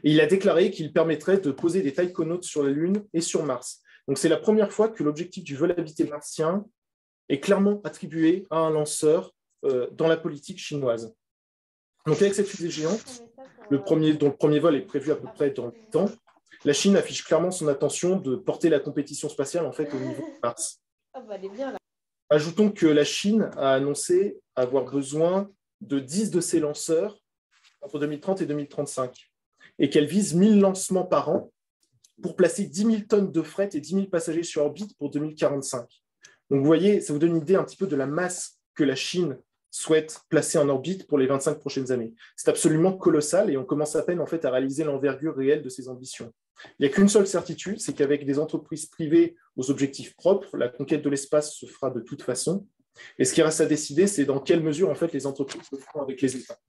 Et il a déclaré qu'il permettrait de poser des taïkonautes sur la Lune et sur Mars. Donc c'est la première fois que l'objectif du vol habité martien est clairement attribué à un lanceur dans la politique chinoise. Donc avec cette fusée géante, dont le premier vol est prévu à peu près dans 8 ans, la Chine affiche clairement son intention de porter la compétition spatiale en fait au niveau de Mars. Ajoutons que la Chine a annoncé avoir besoin de 10 de ses lanceurs entre 2030 et 2035 et qu'elle vise 1000 lancements par an pour placer 10 000 tonnes de fret et 10 000 passagers sur orbite pour 2045. Donc vous voyez, ça vous donne une idée un petit peu de la masse que la Chine souhaite placer en orbite pour les 25 prochaines années. C'est absolument colossal et on commence à peine en fait à réaliser l'envergure réelle de ces ambitions. Il n'y a qu'une seule certitude, c'est qu'avec des entreprises privées aux objectifs propres, la conquête de l'espace se fera de toute façon. Et ce qui reste à décider, c'est dans quelle mesure en fait les entreprises le feront avec les États.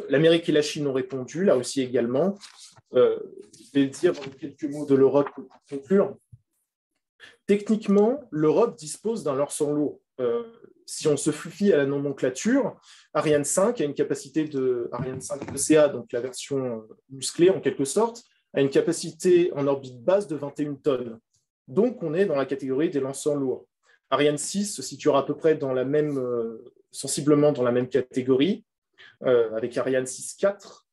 L'Amérique et la Chine ont répondu, là aussi également. Je vais dire quelques mots de l'Europe pour conclure. Techniquement, l'Europe dispose d'un lanceur lourd. Si on se fie à la nomenclature, Ariane 5 a une capacité de Ariane 5 ECA, donc la version musclée en quelque sorte, a une capacité en orbite basse de 21 tonnes. Donc on est dans la catégorie des lanceurs lourds. Ariane 6 se situera à peu près sensiblement dans la même catégorie, avec Ariane 6-4,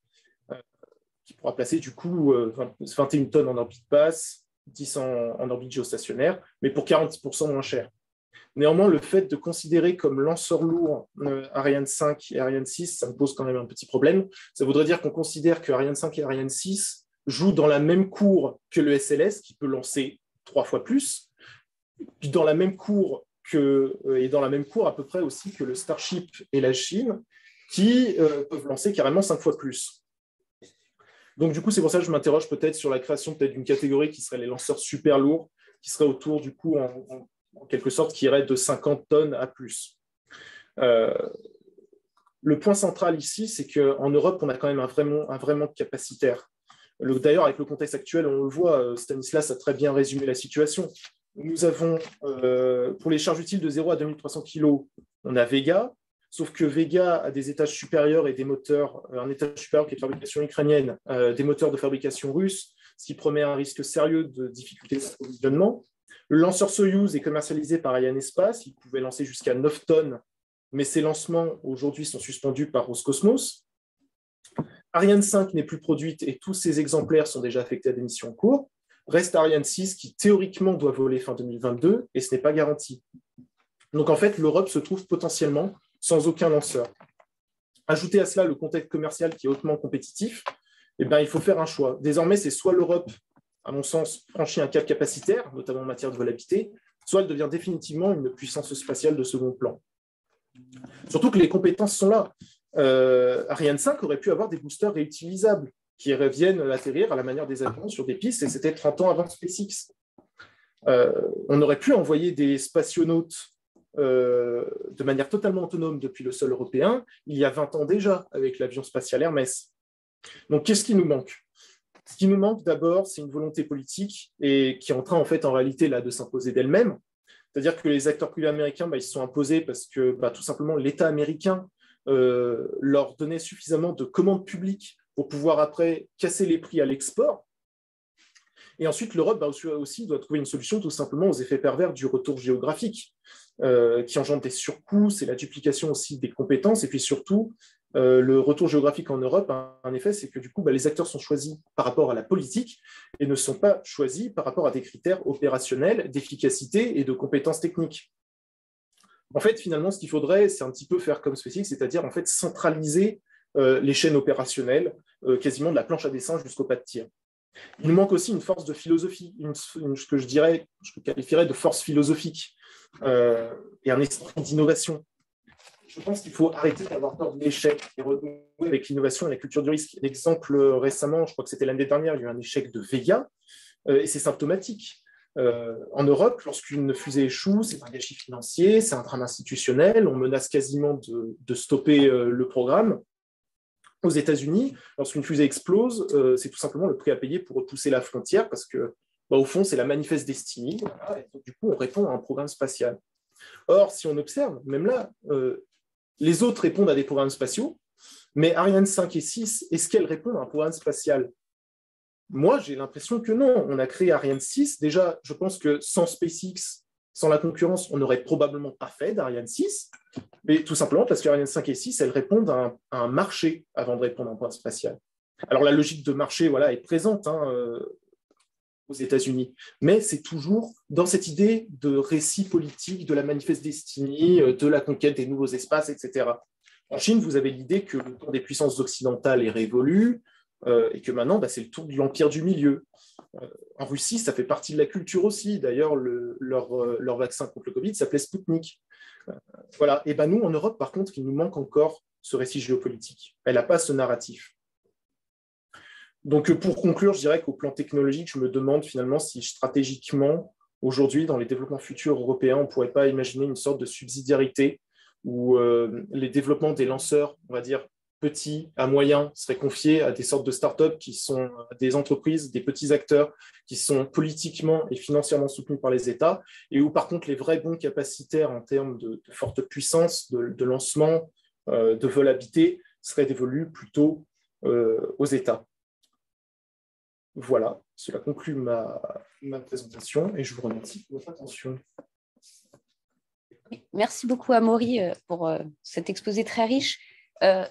qui pourra placer du coup 21 tonnes en orbite basse, 10 en orbite géostationnaire, mais pour 40% moins cher. Néanmoins, le fait de considérer comme lanceurs lourds Ariane 5 et Ariane 6, ça me pose quand même un petit problème. Ça voudrait dire qu'on considère que Ariane 5 et Ariane 6 jouent dans la même cour que le SLS, qui peut lancer 3 fois plus, puis dans la même cour à peu près aussi que le Starship et la Chine, qui peuvent lancer carrément 5 fois plus. Donc du coup, c'est pour ça que je m'interroge peut-être sur la création peut-être d'une catégorie qui serait les lanceurs super lourds, qui serait autour du coup en quelque sorte qui irait de 50 tonnes à plus. Le point central ici, c'est qu'en Europe, on a quand même un vrai manque capacitaire. D'ailleurs, avec le contexte actuel, on le voit, Stanislas a très bien résumé la situation. Nous avons, pour les charges utiles de 0 à 2300 kg, on a Vega, sauf que Vega a des étages supérieurs et des moteurs, un étage supérieur qui est de fabrication ukrainienne, des moteurs de fabrication russe, ce qui promet un risque sérieux de difficulté d'approvisionnement. Le lanceur Soyouz est commercialisé par Arianespace, il pouvait lancer jusqu'à 9 tonnes, mais ces lancements aujourd'hui sont suspendus par Roscosmos. Ariane 5 n'est plus produite et tous ces exemplaires sont déjà affectés à des missions en cours. Reste Ariane 6 qui théoriquement doit voler fin 2022 et ce n'est pas garanti. Donc en fait, l'Europe se trouve potentiellement sans aucun lanceur. Ajouter à cela le contexte commercial qui est hautement compétitif, eh bien, il faut faire un choix. Désormais, c'est soit l'Europe, à mon sens, franchit un cap capacitaire, notamment en matière de volabilité, soit elle devient définitivement une puissance spatiale de second plan. Surtout que les compétences sont là. Ariane 5 aurait pu avoir des boosters réutilisables qui reviennent atterrir à la manière des avions sur des pistes, et c'était 30 ans avant SpaceX. On aurait pu envoyer des spationautes de manière totalement autonome depuis le sol européen il y a 20 ans déjà avec l'avion spatial Hermès. Donc, qu'est-ce qui nous manque ? Ce qui nous manque d'abord, c'est une volonté politique et qui est en train en réalité là, de s'imposer d'elle-même. C'est-à-dire que les acteurs privés américains, ils se sont imposés parce que tout simplement l'État américain leur donnait suffisamment de commandes publiques pour pouvoir après casser les prix à l'export. Et ensuite, l'Europe aussi doit trouver une solution tout simplement aux effets pervers du retour géographique qui engendre des surcoûts, c'est la duplication aussi des compétences, et puis surtout, le retour géographique en Europe a un effet, c'est que du coup, les acteurs sont choisis par rapport à la politique et ne sont pas choisis par rapport à des critères opérationnels, d'efficacité et de compétences techniques. En fait, finalement, ce qu'il faudrait, c'est un petit peu faire comme SpaceX, c'est-à-dire en fait centraliser les chaînes opérationnelles, quasiment de la planche à dessin jusqu'au pas de tir. Il nous manque aussi une force de philosophie, ce que je qualifierais de force philosophique et un esprit d'innovation. Je pense qu'il faut arrêter d'avoir peur de l'échec et renouer avec l'innovation et la culture du risque. L'exemple récemment, je crois que c'était l'année dernière, il y a eu un échec de Vega et c'est symptomatique. En Europe, lorsqu'une fusée échoue, c'est un gâchis financier, c'est un drame institutionnel, on menace quasiment de stopper le programme. Aux États-Unis, lorsqu'une fusée explose, c'est tout simplement le prix à payer pour repousser la frontière parce que, au fond, c'est la manifeste destinée. Voilà, et donc, du coup, on répond à un programme spatial. Or, si on observe, même là, les autres répondent à des programmes spatiaux, mais Ariane 5 et 6, est-ce qu'elles répondent à un programme spatial ? Moi, j'ai l'impression que non. On a créé Ariane 6. Déjà, je pense que sans SpaceX, sans la concurrence, on n'aurait probablement pas fait d'Ariane 6, mais tout simplement parce qu'Ariane 5 et 6, elles répondent à un marché avant de répondre à un programme spatial. Alors, la logique de marché est présente aux États-Unis, mais c'est toujours dans cette idée de récit politique, de la manifeste destinée, de la conquête des nouveaux espaces, etc. En Chine, vous avez l'idée que le temps des puissances occidentales est révolu et que maintenant, c'est le tour de l'empire du milieu. En Russie, ça fait partie de la culture aussi. D'ailleurs, leur vaccin contre le Covid s'appelait Sputnik. Voilà. Et nous, en Europe, par contre, il nous manque encore ce récit géopolitique. Elle n'a pas ce narratif. Donc, pour conclure, je dirais qu'au plan technologique, je me demande finalement si stratégiquement, aujourd'hui, dans les développements futurs européens, on ne pourrait pas imaginer une sorte de subsidiarité où les développements des lanceurs, on va dire, petits à moyens, seraient confiés à des sortes de startups qui sont des entreprises, des petits acteurs qui sont politiquement et financièrement soutenus par les États, et où par contre les vrais bons capacitaires en termes de forte puissance, de lancement, de volabilité, seraient dévolus plutôt aux États. Voilà, cela conclut ma présentation et je vous remercie pour votre attention. Oui, merci beaucoup, Amaury, pour cet exposé très riche.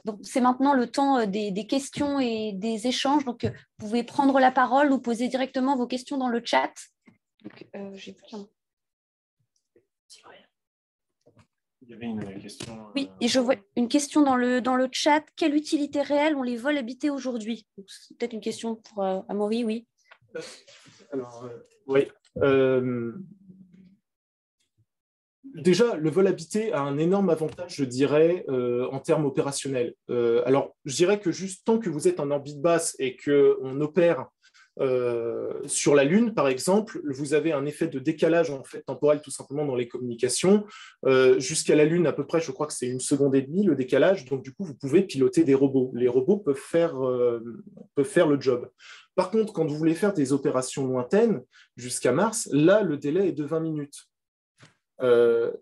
Donc, c'est maintenant le temps des questions et des échanges. Donc, vous pouvez prendre la parole ou poser directement vos questions dans le chat. Donc, j'ai plus qu'un. Il y avait une question. Oui, et je vois une question dans le chat. Quelle utilité réelle ont les vols habités aujourd'hui? C'est peut-être une question pour Amaury, oui. Alors, oui. Déjà, le vol habité a un énorme avantage, je dirais, en termes opérationnels. Alors, je dirais que juste tant que vous êtes en orbite basse et qu'on opère sur la Lune, par exemple, vous avez un effet de décalage en fait, temporel tout simplement dans les communications. Jusqu'à la Lune, à peu près, je crois que c'est 1,5 seconde le décalage. Donc, du coup, vous pouvez piloter des robots. Les robots peuvent faire le job. Par contre, quand vous voulez faire des opérations lointaines jusqu'à Mars, là, le délai est de 20 minutes.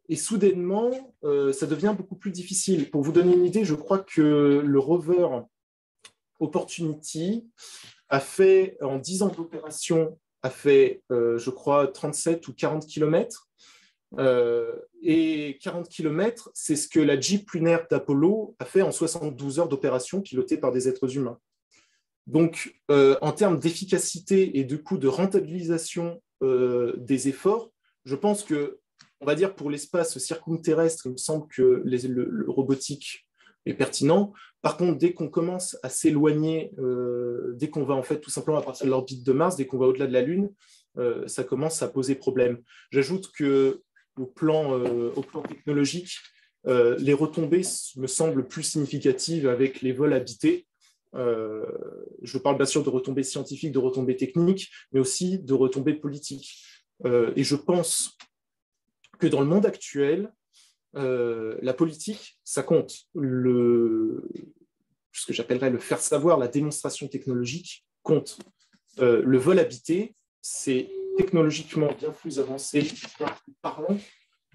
Et soudainement, ça devient beaucoup plus difficile. Pour vous donner une idée, je crois que le rover Opportunity a fait, en 10 ans d'opération, je crois, 37 ou 40 km. Et 40 km, c'est ce que la Jeep lunaire d'Apollo a fait en 72 heures d'opération pilotée par des êtres humains. Donc, en termes d'efficacité et du coup de rentabilisation des efforts, je pense que, on va dire pour l'espace circumterrestre, il me semble que le robotique est pertinent. Par contre, dès qu'on commence à s'éloigner, dès qu'on va en fait tout simplement à partir de l'orbite de Mars, dès qu'on va au-delà de la Lune, ça commence à poser problème. J'ajoute que au plan technologique, les retombées me semblent plus significatives avec les vols habités. Je parle bien sûr de retombées scientifiques, de retombées techniques, mais aussi de retombées politiques. Et je pense que dans le monde actuel, la politique, ça compte. Ce que j'appellerais le faire savoir, la démonstration technologique compte. Le vol habité, c'est technologiquement bien plus avancé, bien plus parlant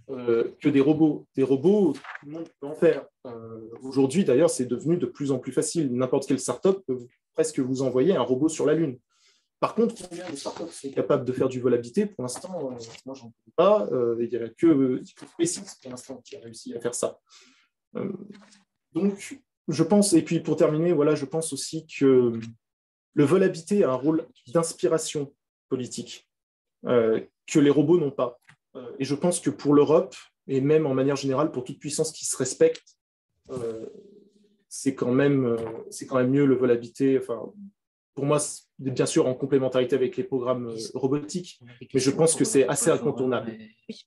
que des robots. Des robots, tout le monde peut en faire. Aujourd'hui, d'ailleurs, c'est devenu de plus en plus facile. N'importe quelle start-up peut presque vous envoyer un robot sur la Lune. Par contre, combien de startups sont capables de faire du vol habité? Pour l'instant, moi, j'en connais pas. Il n'y a que SpaceX pour l'instant qui a réussi à faire ça. Donc, je pense, et puis pour terminer, voilà, je pense aussi que le vol habité a un rôle d'inspiration politique que les robots n'ont pas. Et je pense que pour l'Europe, et même en manière générale, pour toute puissance qui se respecte, c'est quand même mieux le vol habité. Enfin, pour moi, bien sûr en complémentarité avec les programmes robotiques, mais je pense que c'est assez incontournable. Oui.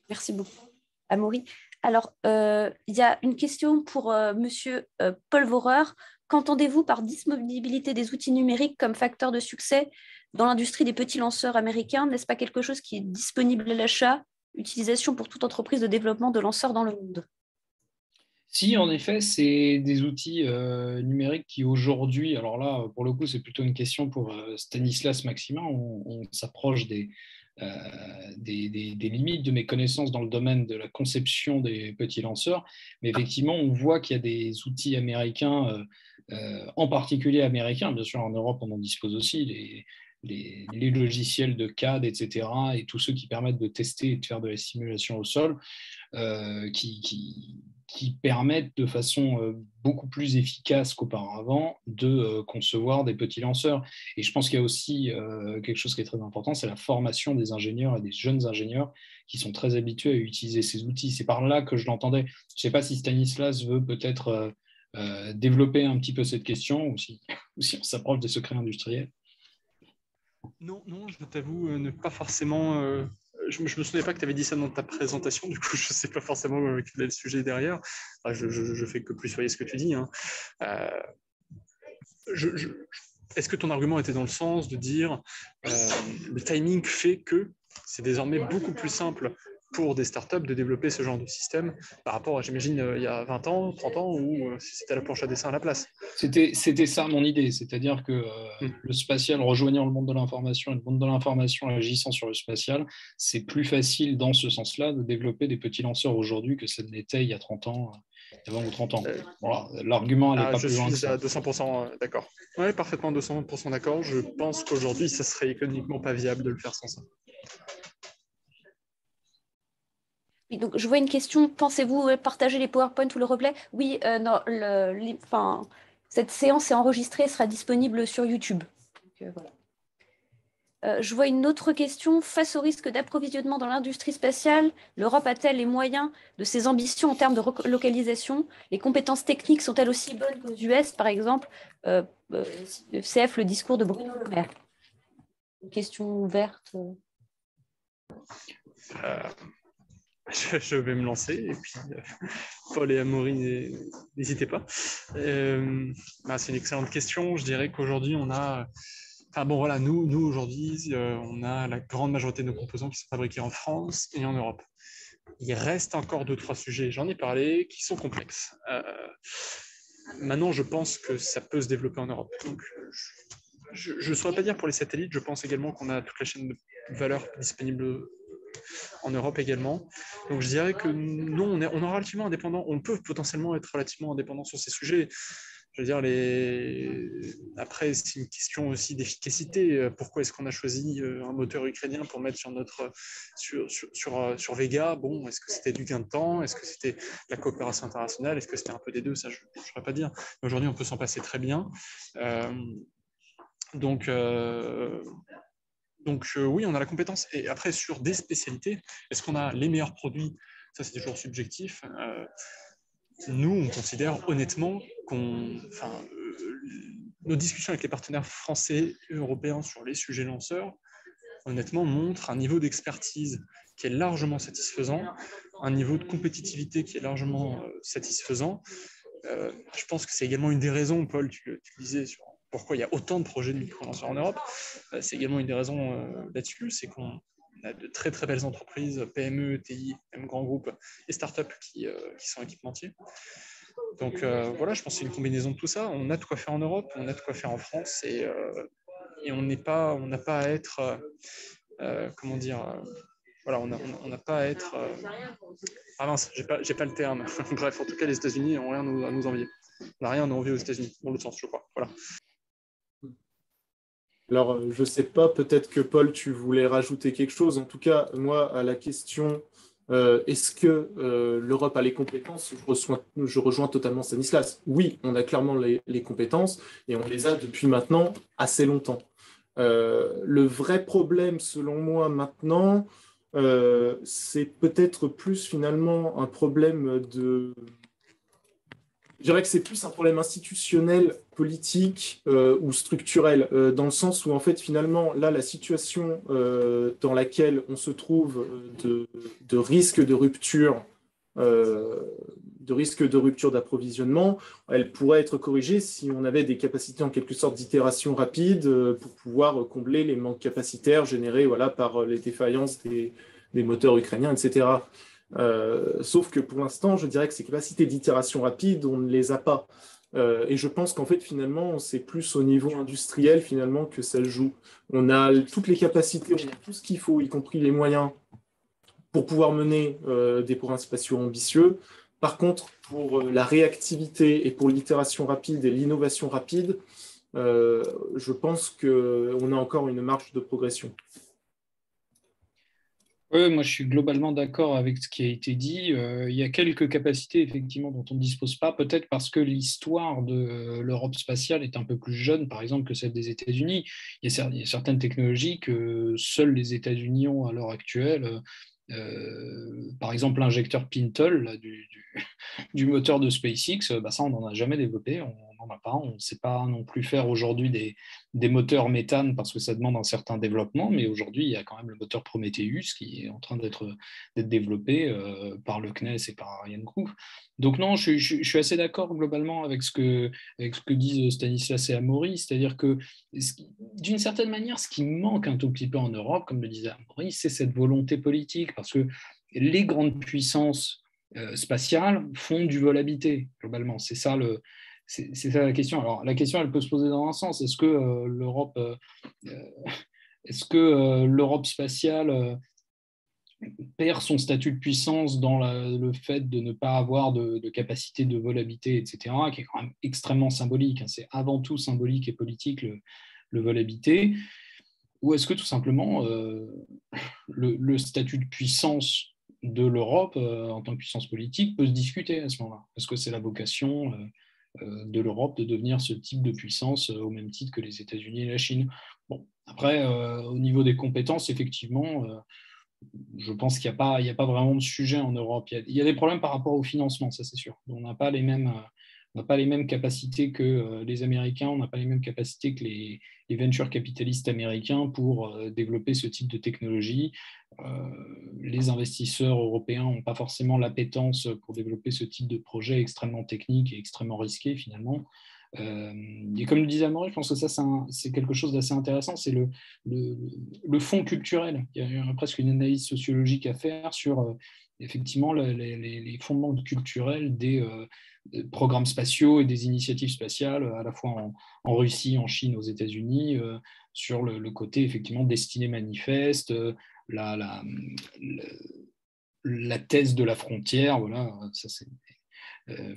Merci beaucoup, Amaury. Alors, il y a une question pour Monsieur Paul Vorer. Qu'entendez-vous par disponibilité des outils numériques comme facteur de succès dans l'industrie des petits lanceurs américains? N'est-ce pas quelque chose qui est disponible à l'achat, utilisation pour toute entreprise de développement de lanceurs dans le monde? Si, en effet, c'est des outils numériques qui aujourd'hui, alors là, pour le coup, c'est plutôt une question pour Stanislas Maximin, on s'approche des limites de mes connaissances dans le domaine de la conception des petits lanceurs, mais effectivement, on voit qu'il y a des outils américains, en particulier américains, bien sûr en Europe on en dispose aussi, les logiciels de CAD, etc., et tous ceux qui permettent de tester et de faire de la simulation au sol, qui permettent de façon beaucoup plus efficace qu'auparavant de concevoir des petits lanceurs. Et je pense qu'il y a aussi quelque chose qui est très important, c'est la formation des ingénieurs et des jeunes ingénieurs qui sont très habitués à utiliser ces outils. C'est par là que je l'entendais. Je ne sais pas si Stanislas veut peut-être développer un petit peu cette question ou si on s'approche des secrets industriels. Non, je t'avoue, ne pas forcément. Je me souvenais pas que tu avais dit ça dans ta présentation, du coup, je ne sais pas forcément quel est le sujet derrière. Enfin, je fais que plus soyer ce que tu dis. Hein. Est-ce que ton argument était dans le sens de dire le timing fait que c'est désormais beaucoup plus simple pour des startups de développer ce genre de système par rapport à, j'imagine, il y a 20 ans, 30 ans, où c'était la planche à dessin à la place? C'était ça mon idée, c'est-à-dire que le spatial rejoignant le monde de l'information et le monde de l'information agissant sur le spatial, c'est plus facile dans ce sens-là de développer des petits lanceurs aujourd'hui que ça ne l'était il y a 30 ans, il y a 20 ou 30 ans. Voilà, l'argument n'est pas plus loin que ça. Je suis à 200% d'accord. Oui, parfaitement 200% d'accord. Je pense qu'aujourd'hui, ça serait économiquement pas viable de le faire sans ça. Oui, donc je vois une question. Pensez-vous partager les PowerPoint ou le replay? Oui, non, cette séance est enregistrée et sera disponible sur YouTube. Donc, voilà. Je vois une autre question. Face au risque d'approvisionnement dans l'industrie spatiale, l'Europe a-t-elle les moyens de ses ambitions en termes de relocalisation? Les compétences techniques sont-elles aussi bonnes qu'aux US, par exemple? CF, le discours de Bruno Le Maire. Une question ouverte. Je vais me lancer, et puis Paul et Amaury, n'hésitez pas. C'est une excellente question. Je dirais qu'aujourd'hui, on a... Enfin bon, voilà, nous aujourd'hui, on a la grande majorité de nos composants qui sont fabriqués en France et en Europe. Il reste encore 2-3 sujets, j'en ai parlé, qui sont complexes. Maintenant, je pense que ça peut se développer en Europe. Donc, je ne saurais pas dire pour les satellites, je pense également qu'on a toute la chaîne de valeur disponible en Europe également. Donc je dirais que nous, on est relativement indépendant. On peut potentiellement être relativement indépendant sur ces sujets. Je veux dire, après, c'est une question aussi d'efficacité. Pourquoi est-ce qu'on a choisi un moteur ukrainien pour mettre sur Vega? Bon, est-ce que c'était du gain de temps? Est-ce que c'était la coopération internationale? Est-ce que c'était un peu des deux? Ça, je ne saurais pas dire. Mais aujourd'hui, on peut s'en passer très bien. Donc, oui, on a la compétence. Et après, sur des spécialités, est-ce qu'on a les meilleurs produits? Ça, c'est toujours subjectif. Nous, on considère honnêtement nos discussions avec les partenaires français et européens sur les sujets lanceurs, honnêtement, montrent un niveau d'expertise qui est largement satisfaisant, un niveau de compétitivité qui est largement satisfaisant. Je pense que c'est également une des raisons, Paul, tu disais sur pourquoi il y a autant de projets de micro-lanceurs en Europe. C'est également une des raisons là-dessus, c'est qu'on a de très très belles entreprises, PME, TI, même grands groupes et startups qui sont équipementiers. Donc voilà, je pense que c'est une combinaison de tout ça. On a de quoi faire en Europe, on a de quoi faire en France et on n'a pas à être, comment dire, voilà, on n'a pas à être. Ah mince, j'ai pas le terme. Bref, en tout cas, les États-Unis n'ont rien à nous envier. On n'a rien à envier aux États-Unis, dans l'autre sens, je crois. Voilà. Alors, je ne sais pas, peut-être que Paul, tu voulais rajouter quelque chose. En tout cas, moi, à la question est-ce que l'Europe a les compétences, je rejoins totalement Stanislas. Oui, on a clairement les compétences et on les a depuis maintenant assez longtemps. Le vrai problème, selon moi, maintenant, c'est peut-être plus finalement un problème de... Je dirais que c'est plus un problème institutionnel, politique ou structurel, dans le sens où, en fait, finalement, là, la situation dans laquelle on se trouve de risque de rupture, d'approvisionnement, elle pourrait être corrigée si on avait des capacités, en quelque sorte, d'itération rapide pour pouvoir combler les manques capacitaires générés voilà, par les défaillances des moteurs ukrainiens, etc. Sauf que pour l'instant, je dirais que ces capacités d'itération rapide, on ne les a pas. Et je pense qu'en fait, finalement, c'est plus au niveau industriel, finalement, que ça joue. On a toutes les capacités, on a tout ce qu'il faut, y compris les moyens, pour pouvoir mener des programmes spatiaux ambitieux. Par contre, pour la réactivité et pour l'itération rapide et l'innovation rapide, je pense qu'on a encore une marge de progression. Oui, moi je suis globalement d'accord avec ce qui a été dit. Il y a quelques capacités effectivement dont on ne dispose pas, peut-être parce que l'histoire de l'Europe spatiale est un peu plus jeune, par exemple, que celle des États-Unis. Il y a certaines technologies que seuls les États-Unis ont à l'heure actuelle. Par exemple, l'injecteur Pintle là, du moteur de SpaceX, ça on n'en a jamais développé, on n'en a pas, on ne sait pas non plus faire aujourd'hui des moteurs méthane parce que ça demande un certain développement, mais aujourd'hui il y a quand même le moteur Prometheus qui est en train d'être développé par le CNES et par ArianeGroup. Donc non, je suis assez d'accord globalement avec ce que disent Stanislas et Amaury, c'est-à-dire que d'une certaine manière, ce qui manque un tout petit peu en Europe, comme le disait Amaury, c'est cette volonté politique, parce que les grandes puissances spatiales font du vol habité, globalement. C'est ça la question. Alors, la question, elle peut se poser dans un sens. Est-ce que l'Europe spatiale perd son statut de puissance dans le fait de ne pas avoir de capacité de vol habité, etc., qui est quand même extrêmement symbolique. C'est avant tout symbolique et politique, le vol habité. ou est-ce que tout simplement le statut de puissance de l'Europe en tant que puissance politique peut se discuter à ce moment-là? Est-ce que c'est la vocation de l'Europe de devenir ce type de puissance au même titre que les États-Unis et la Chine? Bon, après, au niveau des compétences, effectivement, je pense qu'il n'y a pas vraiment de sujet en Europe. Il y a des problèmes par rapport au financement, ça c'est sûr. On n'a pas les mêmes capacités que les Américains, on n'a pas les mêmes capacités que les venture capitalistes américains pour développer ce type de technologie. Les investisseurs européens n'ont pas forcément l'appétence pour développer ce type de projet extrêmement technique et extrêmement risqué finalement. Et comme le disait Amaury, je pense que ça, c'est quelque chose d'assez intéressant, c'est le fond culturel. Il y a presque une analyse sociologique à faire sur effectivement les fondements culturels des programmes spatiaux et des initiatives spatiales, à la fois en Russie, en Chine, aux États-Unis, sur le côté effectivement destinée manifeste, la, la thèse de la frontière, voilà, ça c'est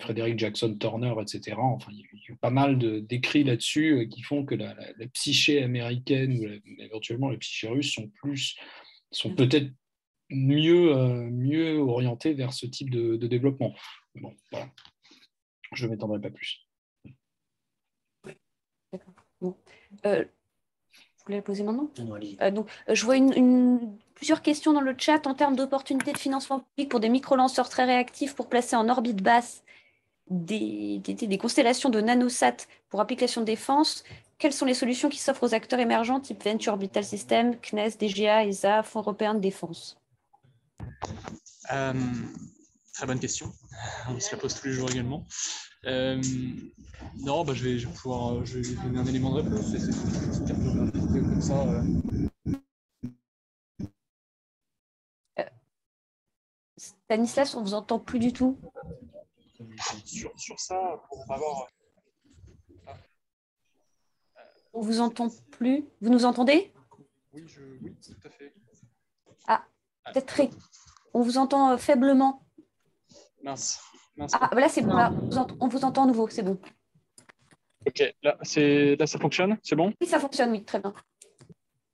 Frédéric Jackson Turner, etc. Enfin, il y a pas mal d'écrits là-dessus qui font que la psyché américaine ou éventuellement la psyché russe sont peut-être mieux orientées vers ce type de développement. Bon, voilà. Je ne m'étendrai pas plus. D'accord. Bon. Vous voulez la poser maintenant? Non, donc, je vois plusieurs questions dans le chat en termes d'opportunités de financement public pour des micro-lanceurs très réactifs pour placer en orbite basse des constellations de nanosats pour application de défense. Quelles sont les solutions qui s'offrent aux acteurs émergents type Venture Orbital System, CNES, DGA, ESA, Fonds européen de défense? Très bonne question. On se la pose tous les jours également. Non, je vais donner un élément de réponse. C'est une petite cartographie comme ça. Stanislas, on ne vous entend plus du tout. Sur ça, pour avoir... On ne vous entend plus. Vous nous entendez? Oui, tout à fait. Ah, peut-être très... On vous entend faiblement. Mince. Ah, là, c'est bon. Là, on vous entend à nouveau. C'est bon. Ok, là, ça fonctionne? C'est bon? Oui, ça fonctionne, oui. Très bien.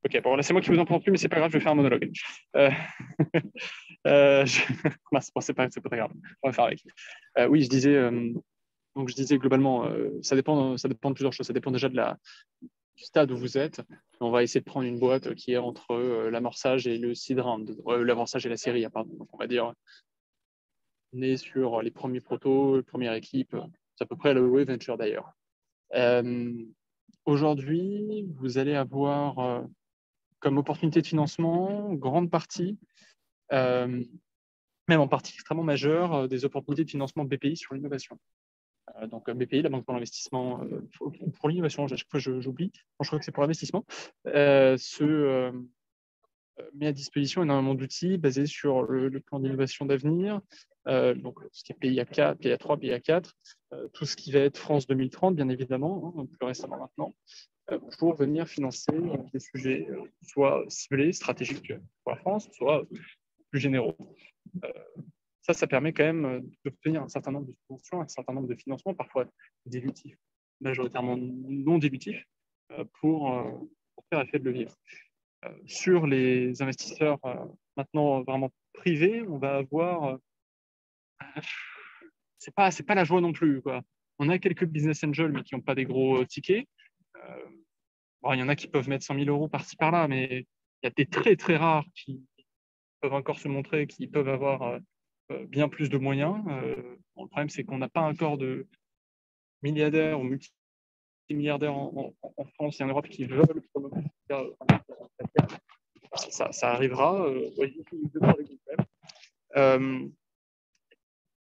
Ok, bon, là, c'est moi qui vous entends plus, mais c'est pas grave, je vais faire un monologue. Mince, bon, c'est pas très grave. On va faire avec. Oui, je disais globalement, ça dépend de plusieurs choses. Ça dépend déjà du stade où vous êtes. On va essayer de prendre une boîte qui est entre l'amorçage et le seed round, l'amorçage et la série, pardon. Donc, on va dire, on est sur les premiers protos, première équipe. C'est à peu près le Wave Venture d'ailleurs. Aujourd'hui, vous allez avoir comme opportunité de financement, grande partie, même en partie extrêmement majeure, des opportunités de financement BPI sur l'innovation. Donc BPI, la Banque pour l'investissement, pour l'innovation, à chaque fois j'oublie, je crois que c'est pour l'investissement, met à disposition énormément d'outils basés sur le plan d'innovation d'avenir, donc ce qui est PIA4, PIA3, PIA4, tout ce qui va être France 2030, bien évidemment, plus récemment maintenant, pour venir financer des sujets soit ciblés, stratégiques pour la France, soit plus généraux. Ça permet quand même d'obtenir un certain nombre de subventions, un certain nombre de financements, parfois dilutifs, majoritairement non dilutifs, pour faire effet de levier. Sur les investisseurs maintenant vraiment privés, on va avoir... c'est pas la joie non plus, quoi. On a quelques business angels, mais qui n'ont pas des gros tickets. Il y en a qui peuvent mettre 100 000 euros par-ci par-là, mais il y a des très très rares qui peuvent encore se montrer, qui peuvent avoir bien plus de moyens. Le problème, c'est qu'on n'a pas encore de milliardaires ou multimilliardaires en France et en Europe qui veulent ça arrivera.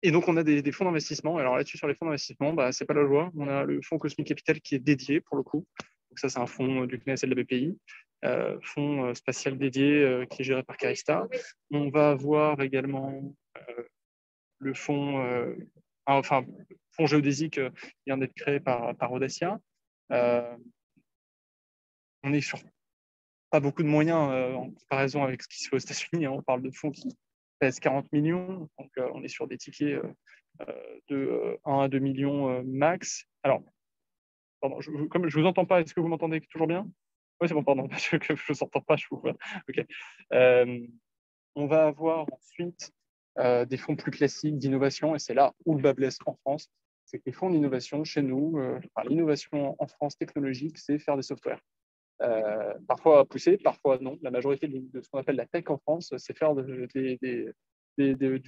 Et donc, on a des fonds d'investissement. Alors là-dessus, sur les fonds d'investissement, c'est pas la joie. On a le fonds Cosmic Capital qui est dédié, pour le coup. Donc ça, c'est un fonds du CNES et de la BPI. Fonds spatial dédié qui est géré par Carista. On va avoir également le fonds, fonds géodésique qui vient d'être créé par Audacia. On est sur pas beaucoup de moyens en comparaison avec ce qui se fait aux États-Unis. On parle de fonds qui pèsent 40 millions. Donc, on est sur des tickets de 1 à 2 millions max. Alors, pardon, comme je ne vous entends pas, est-ce que vous m'entendez toujours bien? Oui, c'est bon, pardon, je ne vous entends pas, je vous vois. OK. On va avoir ensuite des fonds plus classiques d'innovation, et c'est là où le bas blesse en France. C'est que les fonds d'innovation chez nous, l'innovation en France technologique, c'est faire des softwares. Parfois poussé, parfois non. La majorité de ce qu'on appelle la tech en France, c'est faire du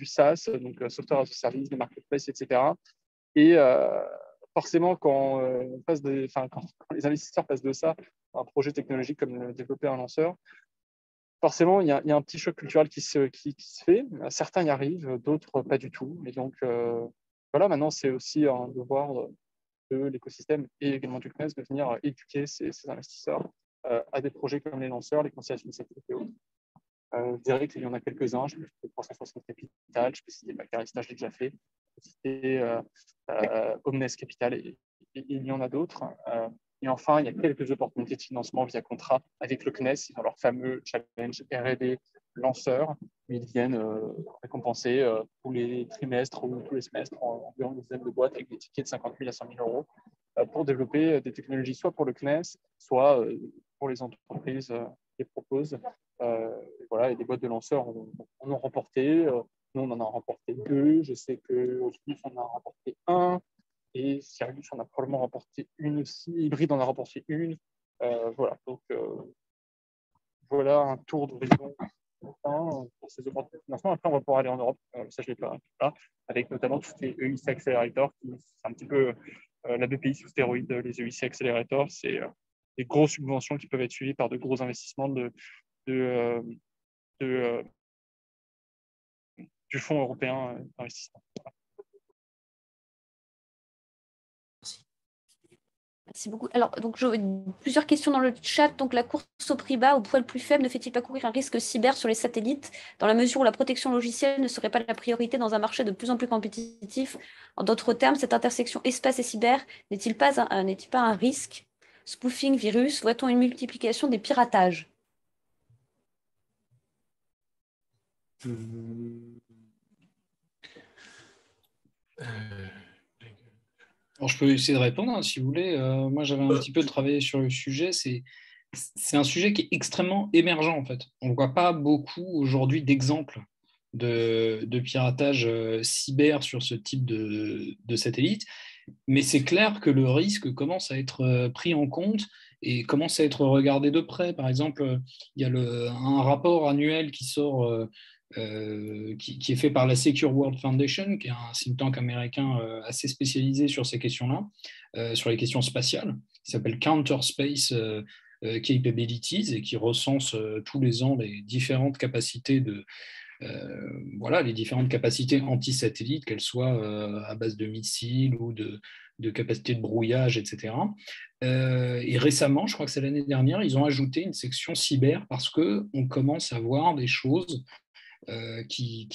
SaaS, donc software as a service, des marketplaces, etc. Et forcément, quand les investisseurs passent de ça à un projet technologique comme développer un lanceur, forcément, il y a un petit choc culturel qui se fait. Certains y arrivent, d'autres pas du tout. Et donc, voilà, maintenant, c'est aussi un devoir de l'écosystème et également du CNES de venir éduquer ces investisseurs à des projets comme les lanceurs, les conseillers de sécurité et autres. Je dirais qu'il y en a quelques-uns. Je peux citer 360 Capital, je peux citer Bacarista, je l'ai déjà fait. Je peux citer Omnes Capital et il y en a d'autres. Et enfin, il y a quelques opportunités de financement via contrat avec le CNES. Ils ont leur fameux challenge R&D lanceur, où ils viennent récompenser tous les trimestres ou tous les semestres environ une dizaine de boîtes avec des tickets de 50 000 à 100 000 euros pour développer des technologies soit pour le CNES, soit pour les entreprises qui les proposent. Voilà, et des boîtes de lanceurs, on en a remporté. Nous, on en a remporté 2. Je sais que Swift en a remporté 1. Et Sirius en a probablement remporté une aussi. Hybrid en a remporté une. Voilà, donc voilà un tour d'horizon pour ces opportunités de financement. Après, on va pouvoir aller en Europe. Ça, je l'ai pas là, avec notamment tous les EIC Accelerator, qui c'est un petit peu la BPI sous stéroïdes. Les EIC Accelerator, c'est des grosses subventions qui peuvent être suivies par de gros investissements du Fonds européen d'investissement. Merci beaucoup. Alors, donc, plusieurs questions dans le chat. Donc, la course au prix bas, au poids le plus faible, ne fait-il pas courir un risque cyber sur les satellites, dans la mesure où la protection logicielle ne serait pas la priorité dans un marché de plus en plus compétitif? En d'autres termes, cette intersection espace et cyber n'est-il pas un risque? Spoofing, virus, voit-on une multiplication des piratages? Alors, je peux essayer de répondre, hein, si vous voulez. Moi, j'avais un petit peu travaillé sur le sujet. C'est un sujet qui est extrêmement émergent, en fait. On ne voit pas beaucoup aujourd'hui d'exemples de piratage cyber sur ce type de satellite. Mais c'est clair que le risque commence à être pris en compte et commence à être regardé de près. Par exemple, il y a un rapport annuel qui sort, qui est fait par la Secure World Foundation, qui est un think tank américain assez spécialisé sur ces questions-là, sur les questions spatiales, qui s'appelle Counter Space Capabilities et qui recense tous les ans les différentes capacités les différentes capacités anti-satellites, qu'elles soient à base de missiles ou de capacités de brouillage, etc. Et récemment, je crois que c'est l'année dernière, ils ont ajouté une section cyber parce qu'on commence à voir des choses qui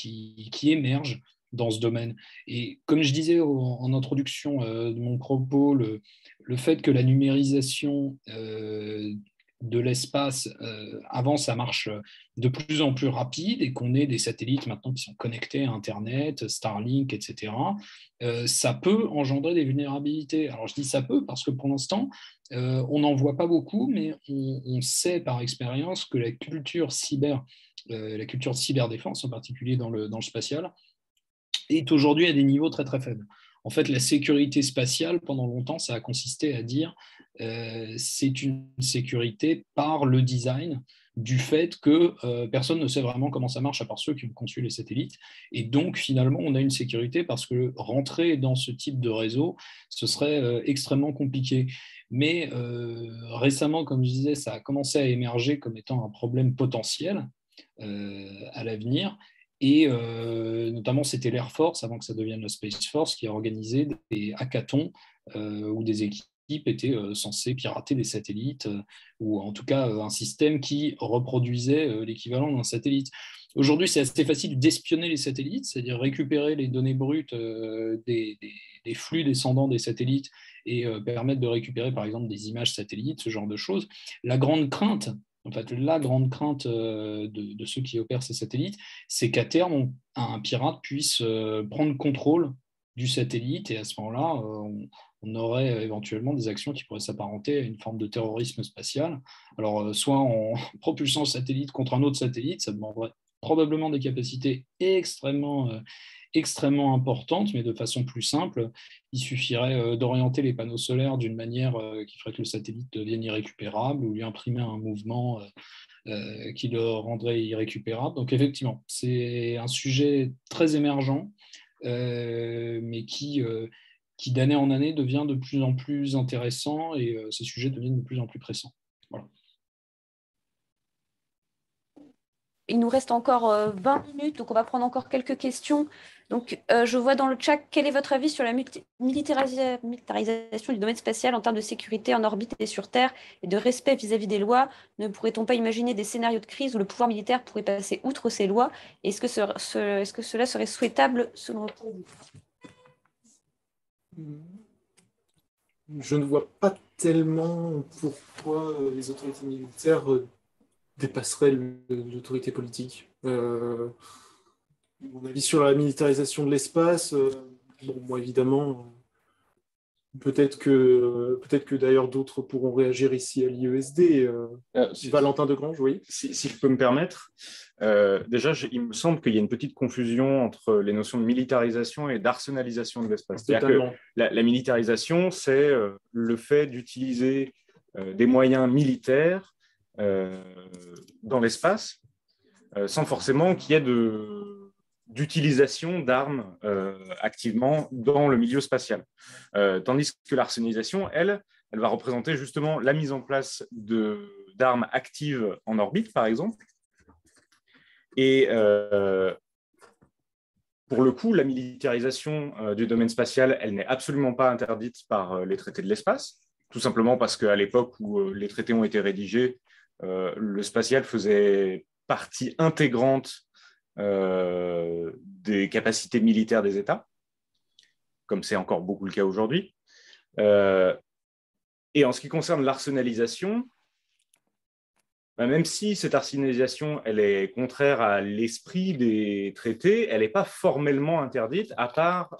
émergent dans ce domaine. Et comme je disais en introduction de mon propos, le fait que la numérisation de l'espace avance à marche de plus en plus rapide et qu'on ait des satellites maintenant qui sont connectés à Internet, Starlink, etc., ça peut engendrer des vulnérabilités. Alors je dis ça peut parce que pour l'instant, on n'en voit pas beaucoup, mais on sait par expérience que la culture cyberdéfense, en particulier dans le spatial, est aujourd'hui à des niveaux très très faibles. En fait, la sécurité spatiale, pendant longtemps, ça a consisté à dire c'est une sécurité par le design du fait que personne ne sait vraiment comment ça marche à part ceux qui ont conçu les satellites. Et donc, finalement, on a une sécurité parce que rentrer dans ce type de réseau, ce serait extrêmement compliqué. Mais récemment, comme je disais, ça a commencé à émerger comme étant un problème potentiel à l'avenir. Et notamment, c'était l'Air Force, avant que ça devienne la Space Force, qui a organisé des hackathons où des équipes étaient censées pirater des satellites, ou en tout cas un système qui reproduisait l'équivalent d'un satellite. Aujourd'hui, c'est assez facile d'espionner les satellites, c'est-à-dire récupérer les données brutes des flux descendants des satellites et permettre de récupérer, par exemple, des images satellites, ce genre de choses. La grande crainte de ceux qui opèrent ces satellites, c'est qu'à terme, un pirate puisse prendre contrôle du satellite et à ce moment-là, on aurait éventuellement des actions qui pourraient s'apparenter à une forme de terrorisme spatial. Alors, soit en propulsant le satellite contre un autre satellite, ça demanderait probablement des capacités extrêmement importantes, mais de façon plus simple. Il suffirait d'orienter les panneaux solaires d'une manière qui ferait que le satellite devienne irrécupérable ou lui imprimer un mouvement qui le rendrait irrécupérable. Donc effectivement, c'est un sujet très émergent, mais qui d'année en année devient de plus en plus intéressant et ces sujets deviennent de plus en plus pressants. Voilà. Il nous reste encore 20 minutes, donc on va prendre encore quelques questions. Donc, je vois dans le chat, quel est votre avis sur la militarisation du domaine spatial en termes de sécurité en orbite et sur Terre et de respect vis-à-vis des lois? Ne pourrait-on pas imaginer des scénarios de crise où le pouvoir militaire pourrait passer outre ces lois? Est-ce que cela serait souhaitable selon votre avis? Je ne vois pas tellement pourquoi les autorités militaires dépasserait l'autorité politique. Mon avis sur la militarisation de l'espace, bon, moi évidemment, peut-être que d'ailleurs d'autres pourront réagir ici à l'IESD. Valentin Degrange, oui. Si je peux me permettre, déjà, il me semble qu'il y a une petite confusion entre les notions de militarisation et d'arsenalisation de l'espace. C'est-à-dire que la militarisation, c'est le fait d'utiliser des moyens militaires dans l'espace, sans forcément qu'il y ait d'utilisation d'armes activement dans le milieu spatial. Tandis que l'arsenalisation, elle va représenter justement la mise en place d'armes actives en orbite, par exemple. Et pour le coup, la militarisation du domaine spatial, elle n'est absolument pas interdite par les traités de l'espace, tout simplement parce qu'à l'époque où les traités ont été rédigés, le spatial faisait partie intégrante des capacités militaires des États, comme c'est encore beaucoup le cas aujourd'hui. Et en ce qui concerne l'arsenalisation, même si cette arsenalisation elle est contraire à l'esprit des traités, elle n'est pas formellement interdite, à part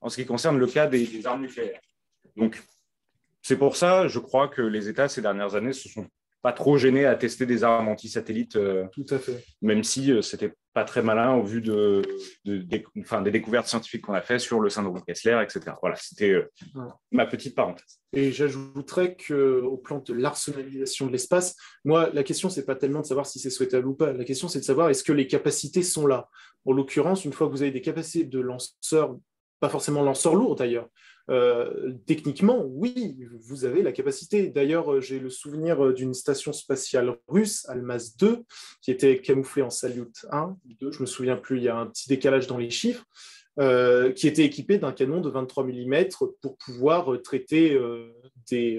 en ce qui concerne le cas des armes nucléaires. Donc, c'est pour ça, je crois que les États, ces dernières années, se sont pas trop gênés à tester des armes anti-satellites, tout à fait. Même si c'était pas très malin au vu des découvertes scientifiques qu'on a fait sur le syndrome de Kessler, etc. Voilà, c'était ma petite parenthèse. Et j'ajouterais qu'au plan de l'arsenalisation de l'espace, moi, la question, c'est pas tellement de savoir si c'est souhaitable ou pas. La question, c'est de savoir est-ce que les capacités sont là. En l'occurrence, une fois que vous avez des capacités de lanceurs, pas forcément lanceurs lourds d'ailleurs, techniquement, oui, vous avez la capacité. D'ailleurs, j'ai le souvenir d'une station spatiale russe, Almaz 2, qui était camouflée en Salyut 1, 2, je ne me souviens plus, il y a un petit décalage dans les chiffres, qui était équipée d'un canon de 23 mm pour pouvoir traiter des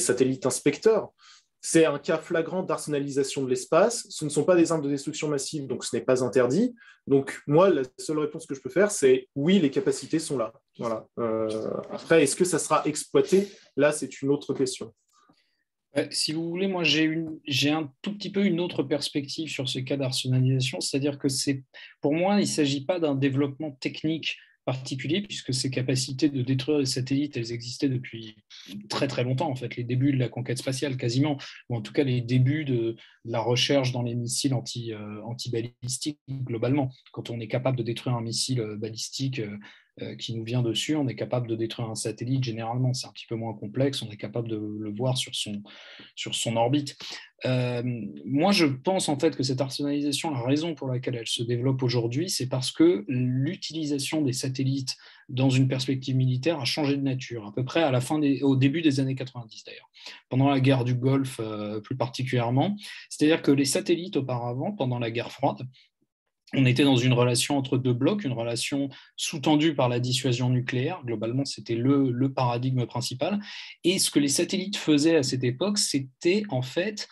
satellites inspecteurs. C'est un cas flagrant d'arsenalisation de l'espace. Ce ne sont pas des armes de destruction massive, donc ce n'est pas interdit. Donc moi, la seule réponse que je peux faire, c'est oui, les capacités sont là. Voilà. Après, est-ce que ça sera exploité? Là, c'est une autre question. Si vous voulez, moi, j'ai un tout petit peu une autre perspective sur ce cas d'arsenalisation, c'est-à-dire que pour moi, il ne s'agit pas d'un développement technique particulier, puisque ces capacités de détruire les satellites, elles existaient depuis très très longtemps, en fait, les débuts de la conquête spatiale quasiment, ou en tout cas les débuts de la recherche dans les missiles anti-balistiques globalement. Quand on est capable de détruire un missile balistique qui nous vient dessus, on est capable de détruire un satellite généralement, c'est un petit peu moins complexe, on est capable de le voir sur son orbite. Moi, je pense en fait que cette arsenalisation, la raison pour laquelle elle se développe aujourd'hui, c'est parce que l'utilisation des satellites dans une perspective militaire a changé de nature, à peu près au début des années 90 d'ailleurs, pendant la guerre du Golfe plus particulièrement. C'est-à-dire que les satellites auparavant, pendant la guerre froide, on était dans une relation entre deux blocs, une relation sous-tendue par la dissuasion nucléaire. Globalement, c'était le paradigme principal. Et ce que les satellites faisaient à cette époque, c'était en fait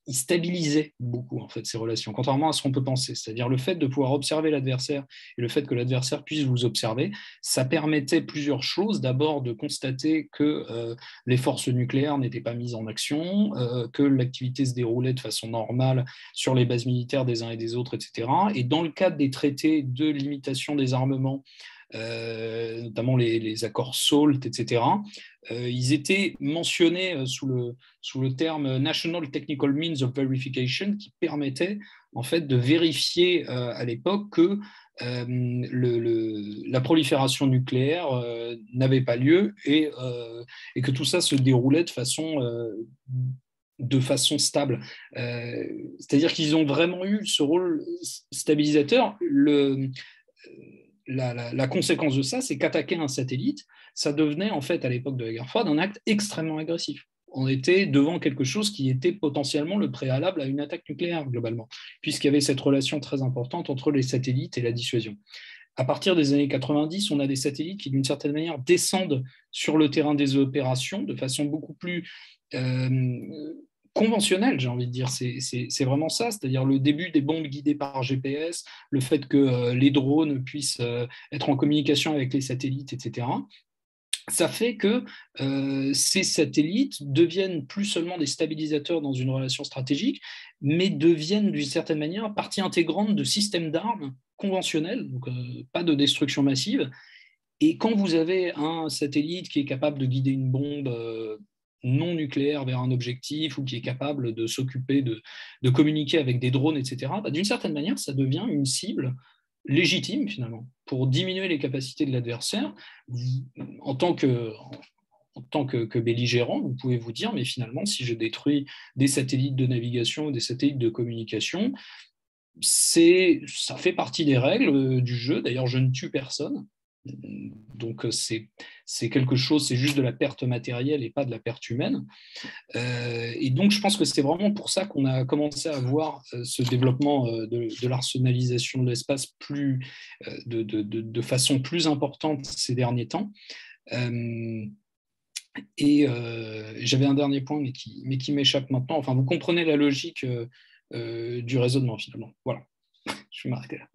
ils stabilisaient beaucoup en fait, ces relations, contrairement à ce qu'on peut penser. C'est-à-dire le fait de pouvoir observer l'adversaire et le fait que l'adversaire puisse vous observer, ça permettait plusieurs choses. D'abord, de constater que les forces nucléaires n'étaient pas mises en action, que l'activité se déroulait de façon normale sur les bases militaires des uns et des autres, etc. Et dans le cadre des traités de limitation des armements notamment les accords SALT, etc., ils étaient mentionnés sous le terme National Technical Means of Verification, qui permettait en fait de vérifier à l'époque que la prolifération nucléaire n'avait pas lieu et que tout ça se déroulait de façon stable. C'est-à-dire qu'ils ont vraiment eu ce rôle stabilisateur. La conséquence de ça, c'est qu'attaquer un satellite, ça devenait en fait à l'époque de la guerre froide un acte extrêmement agressif. On était devant quelque chose qui était potentiellement le préalable à une attaque nucléaire globalement, puisqu'il y avait cette relation très importante entre les satellites et la dissuasion. À partir des années 90, on a des satellites qui, d'une certaine manière, descendent sur le terrain des opérations de façon beaucoup plus conventionnelle, j'ai envie de dire. C'est vraiment ça, c'est-à-dire le début des bombes guidées par GPS, le fait que les drones puissent être en communication avec les satellites, etc. Ça fait que ces satellites deviennent plus seulement des stabilisateurs dans une relation stratégique, mais deviennent d'une certaine manière partie intégrante de systèmes d'armes conventionnels, donc pas de destruction massive. Et quand vous avez un satellite qui est capable de guider une bombe non nucléaire vers un objectif ou qui est capable de s'occuper de communiquer avec des drones, etc., d'une certaine manière, ça devient une cible légitime finalement pour diminuer les capacités de l'adversaire. En tant que belligérant, vous pouvez vous dire, mais finalement, si je détruis des satellites de navigation ou des satellites de communication, ça fait partie des règles du jeu. D'ailleurs, je ne tue personne. Donc, c'est quelque chose, c'est juste de la perte matérielle et pas de la perte humaine. Et donc, je pense que c'est vraiment pour ça qu'on a commencé à voir ce développement de l'arsenalisation de l'espace de façon plus importante ces derniers temps. Et j'avais un dernier point, mais qui m'échappe maintenant. Enfin, vous comprenez la logique du raisonnement, finalement. Voilà, je vais m'arrêter là.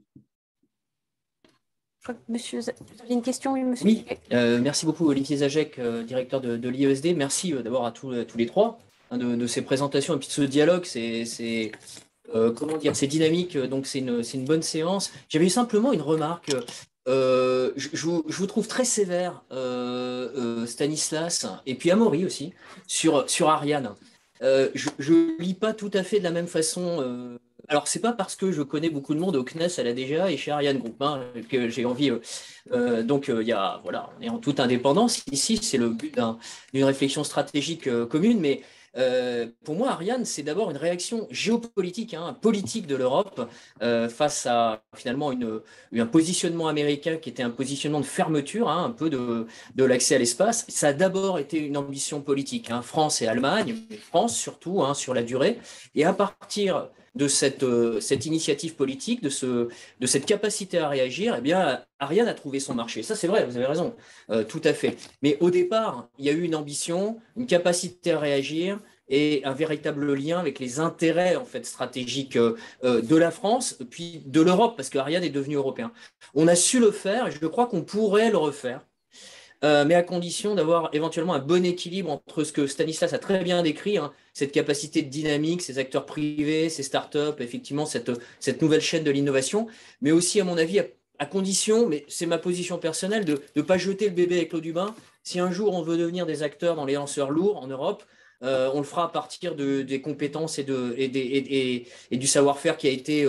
Monsieur, vous avez une question, oui, monsieur? Oui, merci beaucoup Olivier Zajek, directeur de l'IESD. Merci d'abord à tous les trois de ces présentations et puis de ce dialogue. Comment dire, c'est dynamique, donc c'est une bonne séance. J'avais simplement une remarque. Je vous trouve très sévère, Stanislas, et puis Amaury aussi, sur Ariane. Je lis pas tout à fait de la même façon. Alors, c'est pas parce que je connais beaucoup de monde au CNES, à la DGA et chez Ariane Group que j'ai envie. Donc, il y a, voilà, on est en toute indépendance. Ici, c'est le but d'une réflexion stratégique commune. Mais pour moi, Ariane, c'est d'abord une réaction géopolitique, politique de l'Europe face à finalement un positionnement américain qui était un positionnement de fermeture, un peu de l'accès à l'espace. Ça a d'abord été une ambition politique, France et Allemagne, mais France surtout, sur la durée. Et à partir de cette initiative politique, de cette capacité à réagir, eh bien, Ariane a trouvé son marché. Ça, c'est vrai, vous avez raison, tout à fait. Mais au départ, il y a eu une ambition, une capacité à réagir et un véritable lien avec les intérêts en fait, stratégiques de la France, puis de l'Europe, parce qu'Ariane est devenu européen. On a su le faire et je crois qu'on pourrait le refaire. Mais à condition d'avoir éventuellement un bon équilibre entre ce que Stanislas a très bien décrit, cette capacité de dynamique, ces acteurs privés, ces startups, effectivement cette nouvelle chaîne de l'innovation, mais aussi à mon avis à condition, mais c'est ma position personnelle, de ne pas jeter le bébé avec l'eau du bain. Si un jour on veut devenir des acteurs dans les lanceurs lourds en Europe, on le fera à partir des compétences et du savoir-faire qui a été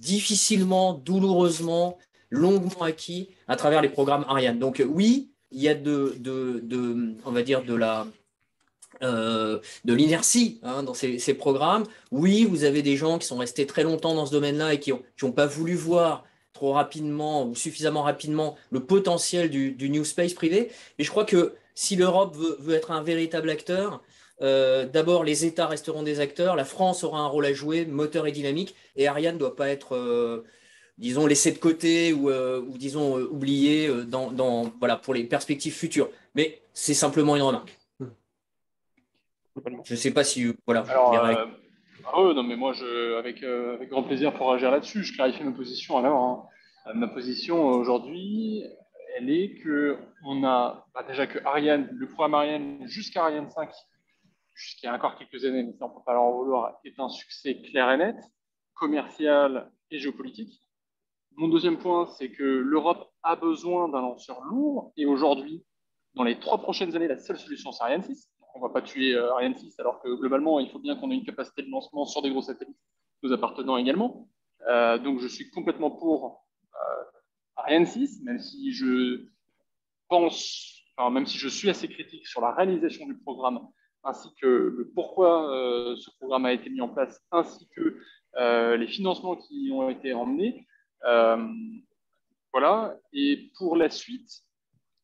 difficilement, douloureusement, longuement acquis à travers les programmes Ariane. Donc oui, il y a on va dire de l'inertie dans ces programmes. Oui, vous avez des gens qui sont restés très longtemps dans ce domaine-là et qui n'ont pas voulu voir trop rapidement ou suffisamment rapidement le potentiel du New Space privé. Et je crois que si l'Europe veut être un véritable acteur, d'abord les États resteront des acteurs, la France aura un rôle à jouer, moteur et dynamique, et Ariane ne doit pas être disons, laissé de côté ou disons, oublié voilà, pour les perspectives futures. Mais c'est simplement une remarque. Je ne sais pas si... Voilà. Alors, non, mais moi, avec grand plaisir pour réagir là-dessus, je clarifie ma position alors. Ma position aujourd'hui, elle est qu'on a déjà que Ariane, le programme Ariane jusqu'à Ariane 5, jusqu'il y a encore quelques années, mais ça, on ne peut pas leur en vouloir, est un succès clair et net, commercial et géopolitique. Mon deuxième point, c'est que l'Europe a besoin d'un lanceur lourd. Et aujourd'hui, dans les 3 prochaines années, la seule solution, c'est Ariane 6. On ne va pas tuer Ariane 6, alors que globalement, il faut bien qu'on ait une capacité de lancement sur des gros satellites, nous appartenant également. Donc, je suis complètement pour Ariane 6, même si je pense, enfin, même si je suis assez critique sur la réalisation du programme, ainsi que le pourquoi ce programme a été mis en place, ainsi que les financements qui ont été emmenés. Voilà. Et pour la suite,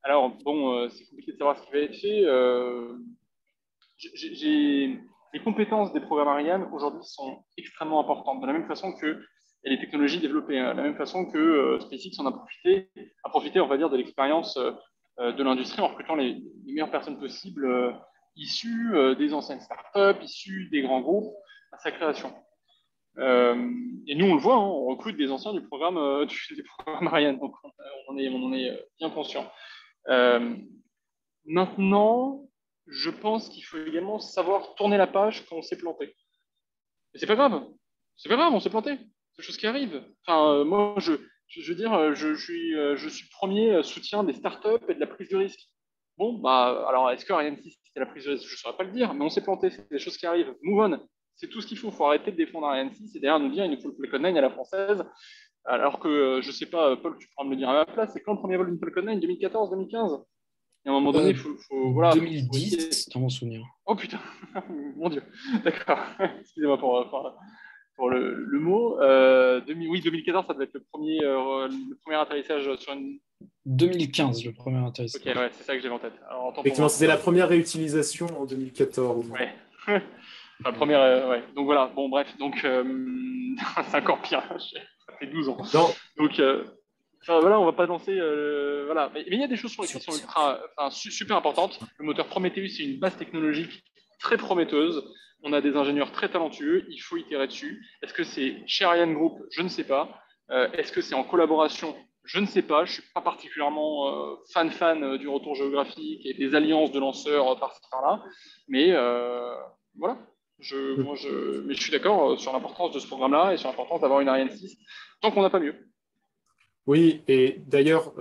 alors bon, c'est compliqué de savoir ce qui va être fait. Les compétences des programmes Ariane aujourd'hui sont extrêmement importantes, de la même façon que et les technologies développées, de la même façon que SpaceX en a profité, on va dire, de l'expérience de l'industrie en recrutant les meilleures personnes possibles issues des anciennes startups, issues des grands groupes à sa création. Et nous, on le voit, hein, on recrute des anciens du programme Ariane, donc on en est bien conscient. Maintenant, je pense qu'il faut également savoir tourner la page quand on s'est planté. Et c'est pas grave, on s'est planté. C'est des choses qui arrivent. Enfin, moi, je veux dire, je suis premier soutien des startups et de la prise de risque. Bon, bah, alors, est-ce que Ariane 6 c'était la prise de risque? Je ne saurais pas le dire, mais on s'est planté, c'est des choses qui arrivent. Move on, c'est tout ce qu'il faut. Il faut arrêter de défendre Ariane 6 et derrière nous dire il nous faut le Falcon 9 à la française. Alors que, je ne sais pas, Paul, tu pourras me le dire à ma place, c'est quand le premier vol d'une Falcon 9? 2014, 2020 Et à un moment donné, il faut voilà. 2010, dans mon souvenir. Oh putain, mon Dieu. D'accord. Excusez-moi pour le mot. Oui, 2014, ça devait être le premier atterrissage sur une. 2015, le premier atterrissage. Ok, ouais, c'est ça que j'ai en tête. Alors, effectivement, c'était la première réutilisation en 2014. Ouais. Enfin, la première, ouais. Donc voilà, bon, bref. Donc, c'est encore pire. Ça fait 12 ans. Non. Donc, voilà, on va pas lancer. Voilà. Mais il y a des choses sur lesquelles sont super importantes. Le moteur Prometheus, c'est une base technologique très prometteuse. On a des ingénieurs très talentueux. Il faut itérer dessus. Est-ce que c'est chez Ariane Group? Je ne sais pas. Est-ce que c'est en collaboration? Je ne sais pas. Je ne suis pas particulièrement fan du retour géographique et des alliances de lanceurs par-ci par-là. Mais voilà. Mais je suis d'accord sur l'importance de ce programme-là et sur l'importance d'avoir une Ariane 6 tant qu'on n'a pas mieux. Oui, et d'ailleurs,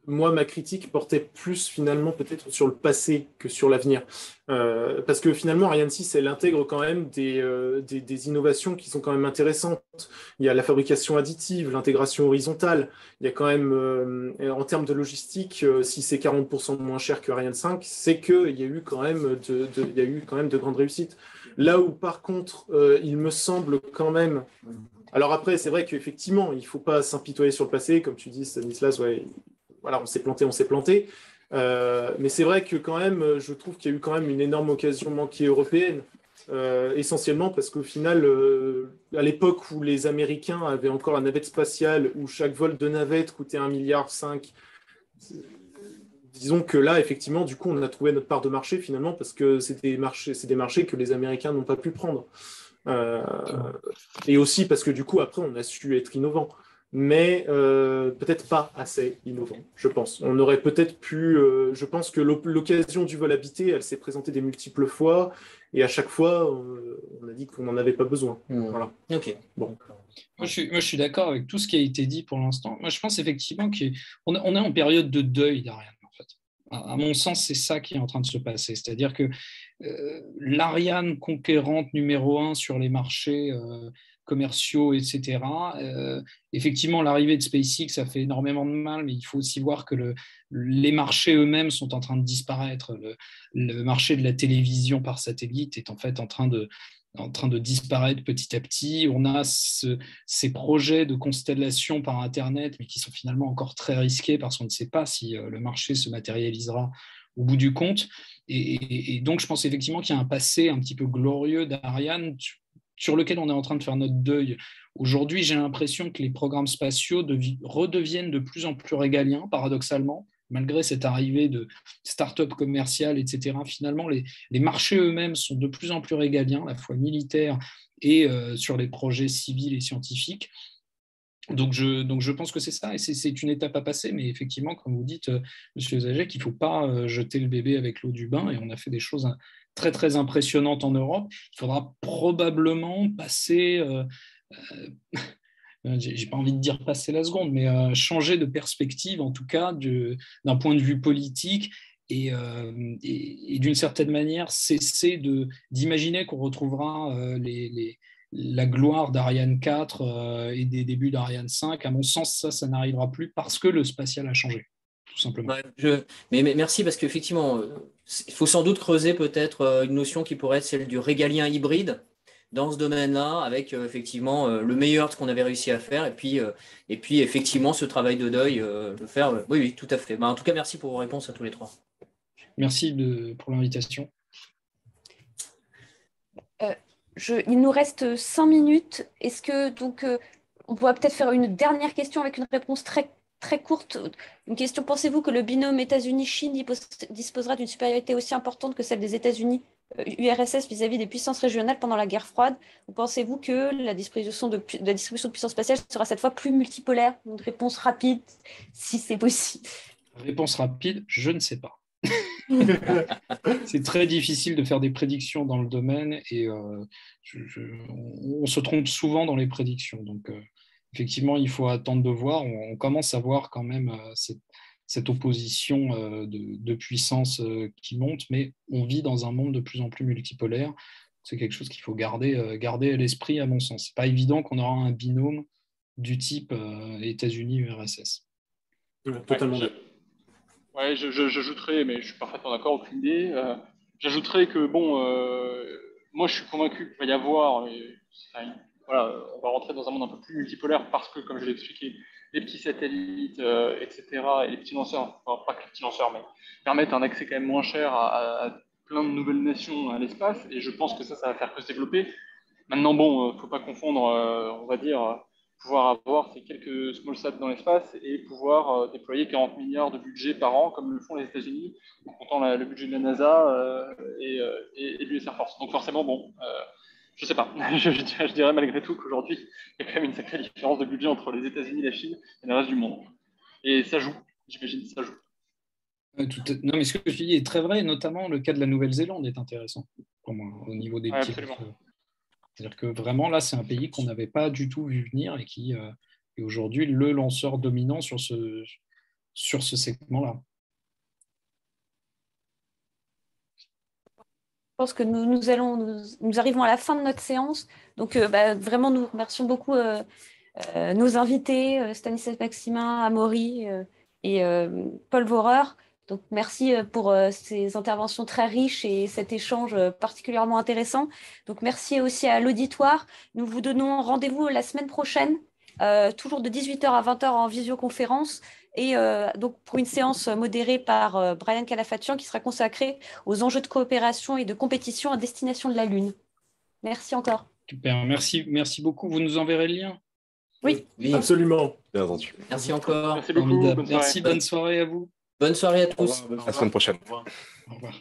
moi, ma critique portait plus finalement peut-être sur le passé que sur l'avenir. Parce que finalement, Ariane 6, elle intègre quand même des innovations qui sont quand même intéressantes. Il y a la fabrication additive, l'intégration horizontale. Il y a quand même, en termes de logistique, si c'est 40% moins cher que Ariane 5, c'est qu'il y a eu quand même de grandes réussites. Là où, par contre, il me semble quand même... Alors après, c'est vrai qu'effectivement, il ne faut pas s'impitoyer sur le passé. Comme tu dis, Stanislas, ouais, voilà, on s'est planté. Mais c'est vrai que quand même, je trouve qu'il y a eu quand même une énorme occasion manquée européenne, essentiellement parce qu'au final, à l'époque où les Américains avaient encore la navette spatiale, où chaque vol de navette coûtait 1,5 milliard, disons que là, effectivement, du coup, on a trouvé notre part de marché finalement, parce que c'est des marchés que les Américains n'ont pas pu prendre. Et aussi parce que du coup, après, on a su être innovant. Mais peut-être pas assez innovant, je pense. On aurait peut-être pu... je pense que l'occasion du vol habité, elle s'est présentée des multiples fois, et à chaque fois, on a dit qu'on n'en avait pas besoin. Voilà. Ok. Bon. Moi, je suis d'accord avec tout ce qui a été dit pour l'instant. Moi, je pense effectivement qu'on est en période de deuil d'Ariane, en fait. À mon sens, c'est ça qui est en train de se passer. C'est-à-dire que l'Ariane conquérante numéro 1 sur les marchés commerciaux, etc. Effectivement, l'arrivée de SpaceX, ça fait énormément de mal, mais il faut aussi voir que les marchés eux-mêmes sont en train de disparaître. Le marché de la télévision par satellite est en fait en train de disparaître petit à petit. On a ces projets de constellation par Internet, mais qui sont finalement encore très risqués parce qu'on ne sait pas si le marché se matérialisera au bout du compte. Et donc, je pense effectivement qu'il y a un passé un petit peu glorieux d'Ariane sur lequel on est en train de faire notre deuil. Aujourd'hui, j'ai l'impression que les programmes spatiaux redeviennent de plus en plus régaliens, paradoxalement, malgré cette arrivée de start-up commerciales, etc. Finalement, les marchés eux-mêmes sont de plus en plus régaliens, à la fois militaires et sur les projets civils et scientifiques. Donc je pense que c'est ça, et c'est une étape à passer, mais effectivement, comme vous dites, Monsieur Zajek, il ne faut pas jeter le bébé avec l'eau du bain, et on a fait des choses très, très impressionnantes en Europe. Il faudra probablement passer j'ai pas envie de dire passer la seconde, mais changer de perspective, en tout cas, d'un point de vue politique, et d'une certaine manière, cesser d'imaginer qu'on retrouvera la gloire d'Ariane 4 et des débuts d'Ariane 5. À mon sens, ça n'arrivera plus parce que le spatial a changé, tout simplement. Ouais, mais merci, parce qu'effectivement, il faut sans doute creuser peut-être une notion qui pourrait être celle du régalien hybride dans ce domaine-là, avec effectivement le meilleur de ce qu'on avait réussi à faire, et puis effectivement ce travail de deuil, le faire. Oui, tout à fait. En tout cas, merci pour vos réponses à tous les trois. Merci pour l'invitation. Il nous reste 5 minutes. Est-ce que on pourrait peut-être faire une dernière question avec une réponse très, très courte? Une question: pensez-vous que le binôme États-Unis-Chine disposera d'une supériorité aussi importante que celle des États-Unis URSS vis-à-vis des puissances régionales pendant la guerre froide? Ou pensez-vous que la distribution de puissance spatiale sera cette fois plus multipolaire? Une réponse rapide, si c'est possible. Réponse rapide, je ne sais pas. C'est très difficile de faire des prédictions dans le domaine, et on se trompe souvent dans les prédictions. Donc, effectivement, il faut attendre de voir. On commence à voir quand même cette opposition de puissance qui monte, mais on vit dans un monde de plus en plus multipolaire. C'est quelque chose qu'il faut garder à l'esprit, à mon sens. Ce n'est pas évident qu'on aura un binôme du type États-Unis-URSS. Totalement. Ouais, j'ajouterais, mais je suis parfaitement d'accord, aucune idée. J'ajouterais que, moi je suis convaincu qu'il va y avoir, voilà, on va rentrer dans un monde un peu plus multipolaire parce que, comme je l'ai expliqué, les petits satellites, etc., et les petits lanceurs, enfin, pas que les petits lanceurs, mais permettent un accès quand même moins cher à plein de nouvelles nations à l'espace, et je pense que ça va faire que se développer. Maintenant, il ne faut pas confondre, on va dire, pouvoir avoir ces quelques small sats dans l'espace et pouvoir déployer 40 milliards de budget par an, comme le font les États-Unis, en comptant le budget de la NASA et de l'US Air Force. Donc forcément, je ne sais pas. Je dirais malgré tout qu'aujourd'hui, il y a quand même une sacrée différence de budget entre les États-Unis, la Chine et le reste du monde. Et ça joue, j'imagine, ça joue. Non, mais ce que je dis est très vrai, notamment le cas de la Nouvelle-Zélande est intéressant pour moi, au niveau des petits. C'est-à-dire que vraiment, là, c'est un pays qu'on n'avait pas du tout vu venir et qui est aujourd'hui le lanceur dominant sur ce segment-là. Je pense que nous arrivons à la fin de notre séance. Donc, vraiment, nous remercions beaucoup nos invités, Stanislas Maximin, Amaury et Paul Vorer. Donc, merci pour ces interventions très riches et cet échange particulièrement intéressant. Donc, merci aussi à l'auditoire. Nous vous donnons rendez-vous la semaine prochaine, toujours de 18h à 20h en visioconférence, et donc pour une séance modérée par Brian Calafatian qui sera consacrée aux enjeux de coopération et de compétition à destination de la Lune. Merci encore. Super, merci beaucoup. Vous nous enverrez le lien? Oui, absolument. Bien entendu. Merci encore. Merci beaucoup. Merci, bonne soirée à vous. Bonne soirée à tous. À la semaine prochaine. Au revoir.